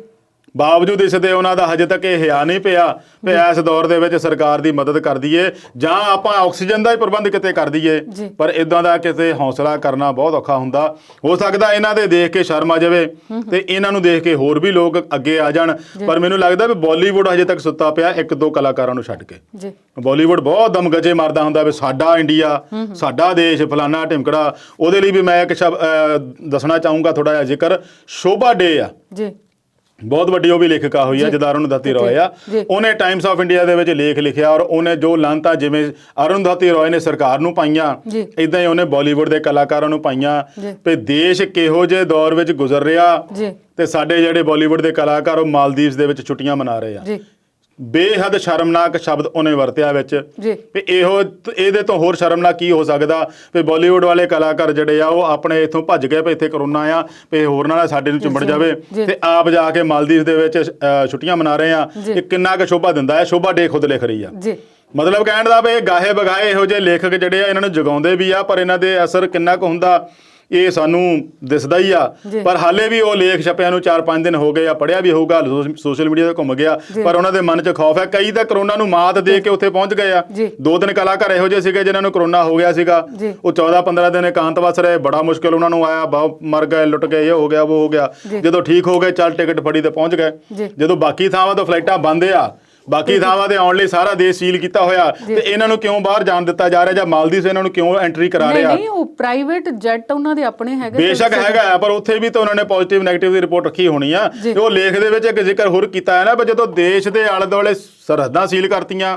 ਬਾਵਜੂਦ ਇਸ ਦੇ ਉਹਨਾਂ ਦਾ ਹਜੇ ਤੱਕ ਇਹ ਹਿਆ ਨਹੀਂ ਪਿਆ ਵੀ ਇਸ ਦੌਰ ਦੇ ਵਿੱਚ ਸਰਕਾਰ ਦੀ ਮਦਦ ਕਰ ਦਈਏ ਜਾਂ ਆਪਾਂ ਆਕਸੀਜਨ ਦਾ ਹੀ ਪ੍ਰਬੰਧ ਕਿਤੇ ਕਰ ਦਈਏ। ਪਰ ਇਦਾਂ ਦਾ ਕਿਤੇ ਹੌਸਲਾ ਕਰਨਾ ਬਹੁਤ ਔਖਾ ਹੁੰਦਾ। ਹੋ ਸਕਦਾ ਇਹਨਾਂ ਦੇ ਦੇਖ ਕੇ ਸ਼ਰਮ ਆ ਜਾਵੇ ਤੇ ਇਹਨਾਂ ਨੂੰ ਦੇਖ ਕੇ ਹੋਰ ਵੀ ਲੋਕ ਅੱਗੇ ਆ ਜਾਣ, ਪਰ ਮੈਨੂੰ ਲੱਗਦਾ ਵੀ ਬਾਲੀਵੁੱਡ ਹਜੇ ਤੱਕ ਸੁੱਤਾ ਪਿਆ 1-2 ਕਲਾਕਾਰਾਂ ਨੂੰ ਛੱਡ ਕੇ। ਬਾਲੀਵੁੱਡ ਬਹੁਤ ਦਮਗਜੇ ਮਾਰਦਾ ਹੁੰਦਾ ਵੀ ਸਾਡਾ ਇੰਡੀਆ, ਸਾਡਾ ਦੇਸ਼, ਫਲਾਨਾ ਢਿਮਕੜਾ। ਉਹਦੇ ਲਈ ਵੀ ਮੈਂ ਇੱਕ ਦੱਸਣਾ ਚਾਹੂੰਗਾ ਥੋੜਾ ਜਿਹਾ ਜ਼ਿਕਰ, ਸ਼ੋਭਾ ਡੇ ਆ ਬਹੁਤ ਵੱਡੀ ਉਹ ਵੀ ਲੇਖਿਕਾ ਹੋਈ ਆ, ਜਦ ਅਰੁੰਧਤੀ ਰॉय ਆ, ਉਹਨੇ ਟਾਈਮਸ ਆਫ ਇੰਡੀਆ ਦੇ ਵਿੱਚ ਲੇਖ ਲਿਖਿਆ ਔਰ ਉਹਨੇ ਜੋ ਲਾਂਤਾਂ ਜਿਵੇਂ ਅਰੁੰਧਤੀ ਰॉय ਨੇ ਸਰਕਾਰ ਨੂੰ ਪਾਈਆਂ ਇਦਾਂ ਹੀ ਉਹਨੇ ਬਾਲੀਵੁੱਡ ਦੇ ਕਲਾਕਾਰਾਂ ਨੂੰ ਪਾਈਆਂ ਵੀ ਦੇਸ਼ ਕਿਹੋ ਜਿਹੇ ਦੌਰ ਵਿੱਚ ਗੁਜ਼ਰ ਰਿਹਾ ਤੇ ਸਾਡੇ ਜਿਹੜੇ ਬਾਲੀਵੁੱਡ ਦੇ ਕਲਾਕਾਰ ਉਹ ਮਾਲਦੀਵਸ ਦੇ ਵਿੱਚ ਛੁੱਟੀਆਂ ਮਨਾ ਰਹੇ ਆ। ਬੇਹੱਦ ਸ਼ਰਮਨਾਕ ਸ਼ਬਦ ਉਹਨੇ ਵਰਤਿਆ ਵਿੱਚ ਵੀ ਇਹਦੇ ਤੋਂ ਹੋਰ ਸ਼ਰਮਨਾਕ ਕੀ ਹੋ ਸਕਦਾ ਵੀ ਬਾਲੀਵੁੱਡ ਵਾਲੇ ਕਲਾਕਾਰ ਜਿਹੜੇ ਆ ਉਹ ਆਪਣੇ ਇੱਥੋਂ ਭੱਜ ਗਏ ਵੀ ਇੱਥੇ ਕਰੋਨਾ ਆ ਵੀ ਹੋਰ ਨਾਲ ਸਾਡੇ ਨੂੰ ਚਿੰਬੜ ਜਾਵੇ ਤੇ ਆਪ ਜਾ ਕੇ ਮਾਲਦੀਵ ਦੇ ਵਿੱਚ ਛੁੱਟੀਆਂ ਮਨਾ ਰਹੇ ਆ। ਇਹ ਕਿੰਨਾ ਕੁ ਸ਼ੋਭਾ ਦਿੰਦਾ ਹੈ। ਸ਼ੋਭਾ ਡੇ ਖੁਦ ਲਿਖ ਰਹੀ ਆ। ਮਤਲਬ ਕਹਿਣ ਦਾ ਵੀ ਗਾਹੇ ਬਗਾਏ ਇਹੋ ਜਿਹੇ ਲੇਖਕ ਜਿਹੜੇ ਆ ਇਹਨਾਂ ਨੂੰ ਜਗਾਉਂਦੇ ਵੀ ਆ, ਪਰ ਇਹਨਾਂ ਦੇ ਅਸਰ ਕਿੰਨਾ ਕੁ ਹੁੰਦਾ ਇਹ ਸਾਨੂੰ ਦਿਸਦਾ ਹੀ ਆ। ਪਰ ਹਾਲੇ ਵੀ ਉਹ ਲੇਖ ਛਪਿਆਂ ਨੂੰ 4-5 ਦਿਨ ਹੋ ਗਏ ਆ, ਪੜ੍ਹਿਆ ਵੀ ਹੋਊਗਾ, ਸੋਸ਼ਲ ਮੀਡੀਆ ਤੇ ਘੁੰਮ ਗਿਆ, ਪਰ ਉਹਨਾਂ ਦੇ ਮਨ 'ਚ ਖੌਫ ਹੈ। ਕਈ ਤਾਂ ਕਰੋਨਾ ਨੂੰ ਮਾਤ ਦੇ ਕੇ ਉੱਥੇ ਪਹੁੰਚ ਗਏ ਆ। 2-3 ਕਲਾਕਾਰ ਇਹੋ ਜਿਹੇ ਸੀਗੇ ਜਿਨ੍ਹਾਂ ਨੂੰ ਕਰੋਨਾ ਹੋ ਗਿਆ ਸੀਗਾ, ਉਹ 14-15 ਦਿਨ ਇਕਾਂਤਵਾਸ ਰਹੇ, ਬੜਾ ਮੁਸ਼ਕਿਲ ਉਹਨਾਂ ਨੂੰ ਆਇਆ, ਬਹੁਤ ਮਰ ਗਏ, ਲੁੱਟ ਗਏ, ਇਹ ਹੋ ਗਿਆ ਉਹ ਹੋ ਗਿਆ। ਜਦੋਂ ਠੀਕ ਹੋ ਗਏ ਚੱਲ ਟਿਕਟ ਫੜੀ ਤੇ ਪਹੁੰਚ ਗਏ। ਜਦੋਂ ਬਾਕੀ ਥਾਵਾਂ ਤੋਂ ਫਲਾਈਟਾਂ ਬੰਦ ਆ, ਬਾਕੀ ਥਾਵਾਂ ਤੇ ਆਉਣ ਲਈ ਸਾਰਾ ਦੇਸ਼ ਸੀਲ ਕੀਤਾ ਹੋਇਆ ਤੇ ਇਹਨਾਂ ਨੂੰ ਕਿਉਂ ਬਾਹਰ ਜਾਣ ਦਿੱਤਾ ਜਾ ਰਿਹਾ ਜਾਂ ਮਾਲਦੀਵ ਇਹਨਾਂ ਨੂੰ ਕਿਉਂ ਐਂਟਰੀ ਕਰਾ ਰਿਹਾ? ਨਹੀਂ ਉਹ ਪ੍ਰਾਈਵੇਟ ਜੈਟ ਉਹਨਾਂ ਦੇ ਆਪਣੇ ਹੈਗੇ, ਬੇਸ਼ੱਕ ਹੈਗਾ, ਪਰ ਉੱਥੇ ਵੀ ਤਾਂ ਉਹਨਾਂ ਨੇ ਪੋਜ਼ਿਟਿਵ ਨੈਗੇਟਿਵ ਦੀ ਰਿਪੋਰਟ ਰੱਖੀ ਹੋਣੀ ਆ। ਤੇ ਉਹ ਲੇਖ ਦੇ ਵਿੱਚ ਇੱਕ ਜ਼ਿਕਰ ਹੋਰ ਕੀਤਾ ਹੈ ਨਾ ਵੀ ਜਦੋਂ ਦੇਸ਼ ਦੇ ਆਲੇ ਦੁਆਲੇ ਸਰਹੱਦਾਂ ਸੀਲ ਕਰਤੀਆਂ,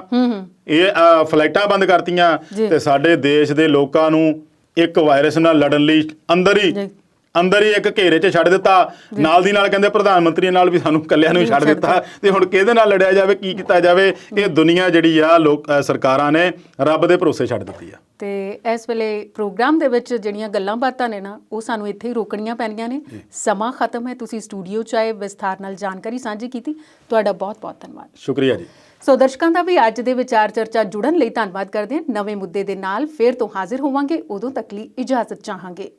ਇਹ ਫਲਾਈਟਾਂ ਬੰਦ ਕਰਤੀਆਂ ਤੇ ਸਾਡੇ ਦੇਸ਼ ਦੇ ਲੋਕਾਂ ਨੂੰ ਇੱਕ ਵਾਇਰਸ ਨਾਲ ਲੜਨ ਲਈ ਅੰਦਰ ਹੀ ਇੱਕ ਘੇਰੇ 'ਚ ਛੱਡ ਦਿੱਤਾ। ਨਾਲ ਦੀ ਨਾਲ ਕਹਿੰਦੇ ਪ੍ਰਧਾਨ ਮੰਤਰੀ ਨਾਲ ਵੀ ਸਾਨੂੰ ਇਕੱਲਿਆਂ ਨੂੰ ਛੱਡ ਦਿੱਤਾ ਤੇ ਹੁਣ ਕਿਹਦੇ ਨਾਲ ਲੜਿਆ ਜਾਵੇ, ਕੀ ਕੀਤਾ ਜਾਵੇ? ਇਹ ਦੁਨੀਆ ਜਿਹੜੀ ਆ ਸਰਕਾਰਾਂ ਨੇ ਰੱਬ ਦੇ ਭਰੋਸੇ ਛੱਡ ਦਿੱਤੀ ਆ। ਤੇ ਇਸ ਵੇਲੇ ਪ੍ਰੋਗਰਾਮ ਦੇ ਵਿੱਚ ਜਿਹੜੀਆਂ ਗੱਲਾਂ ਬਾਤਾਂ ਨੇ ਨਾ ਉਹ ਸਾਨੂੰ ਇੱਥੇ ਹੀ ਰੋਕਣੀਆਂ ਪੈਣੀਆਂ ਨੇ। ਸਮਾਂ ਖਤਮ ਹੈ। ਤੁਸੀਂ ਸਟੂਡੀਓ 'ਚ ਆਏ, ਵਿਸਥਾਰ ਨਾਲ ਜਾਣਕਾਰੀ ਸਾਂਝੀ ਕੀਤੀ, ਤੁਹਾਡਾ ਬਹੁਤ ਬਹੁਤ ਧੰਨਵਾਦ। ਸ਼ੁਕਰੀਆ ਜੀ। ਸੋ ਦਰਸ਼ਕਾਂ ਦਾ ਵੀ ਅੱਜ ਦੇ ਵਿਚਾਰ ਚਰਚਾ ਜੁੜਨ ਲਈ ਧੰਨਵਾਦ ਕਰਦੇ ਹਾਂ। ਨਵੇਂ ਮੁੱਦੇ ਦੇ ਨਾਲ ਫਿਰ ਤੋਂ ਹਾਜ਼ਰ ਹੋਵਾਂਗੇ, ਉਦੋਂ ਤੱਕ ਲਈ ਇਜਾਜ਼ਤ ਚਾਹਾਂਗੇ।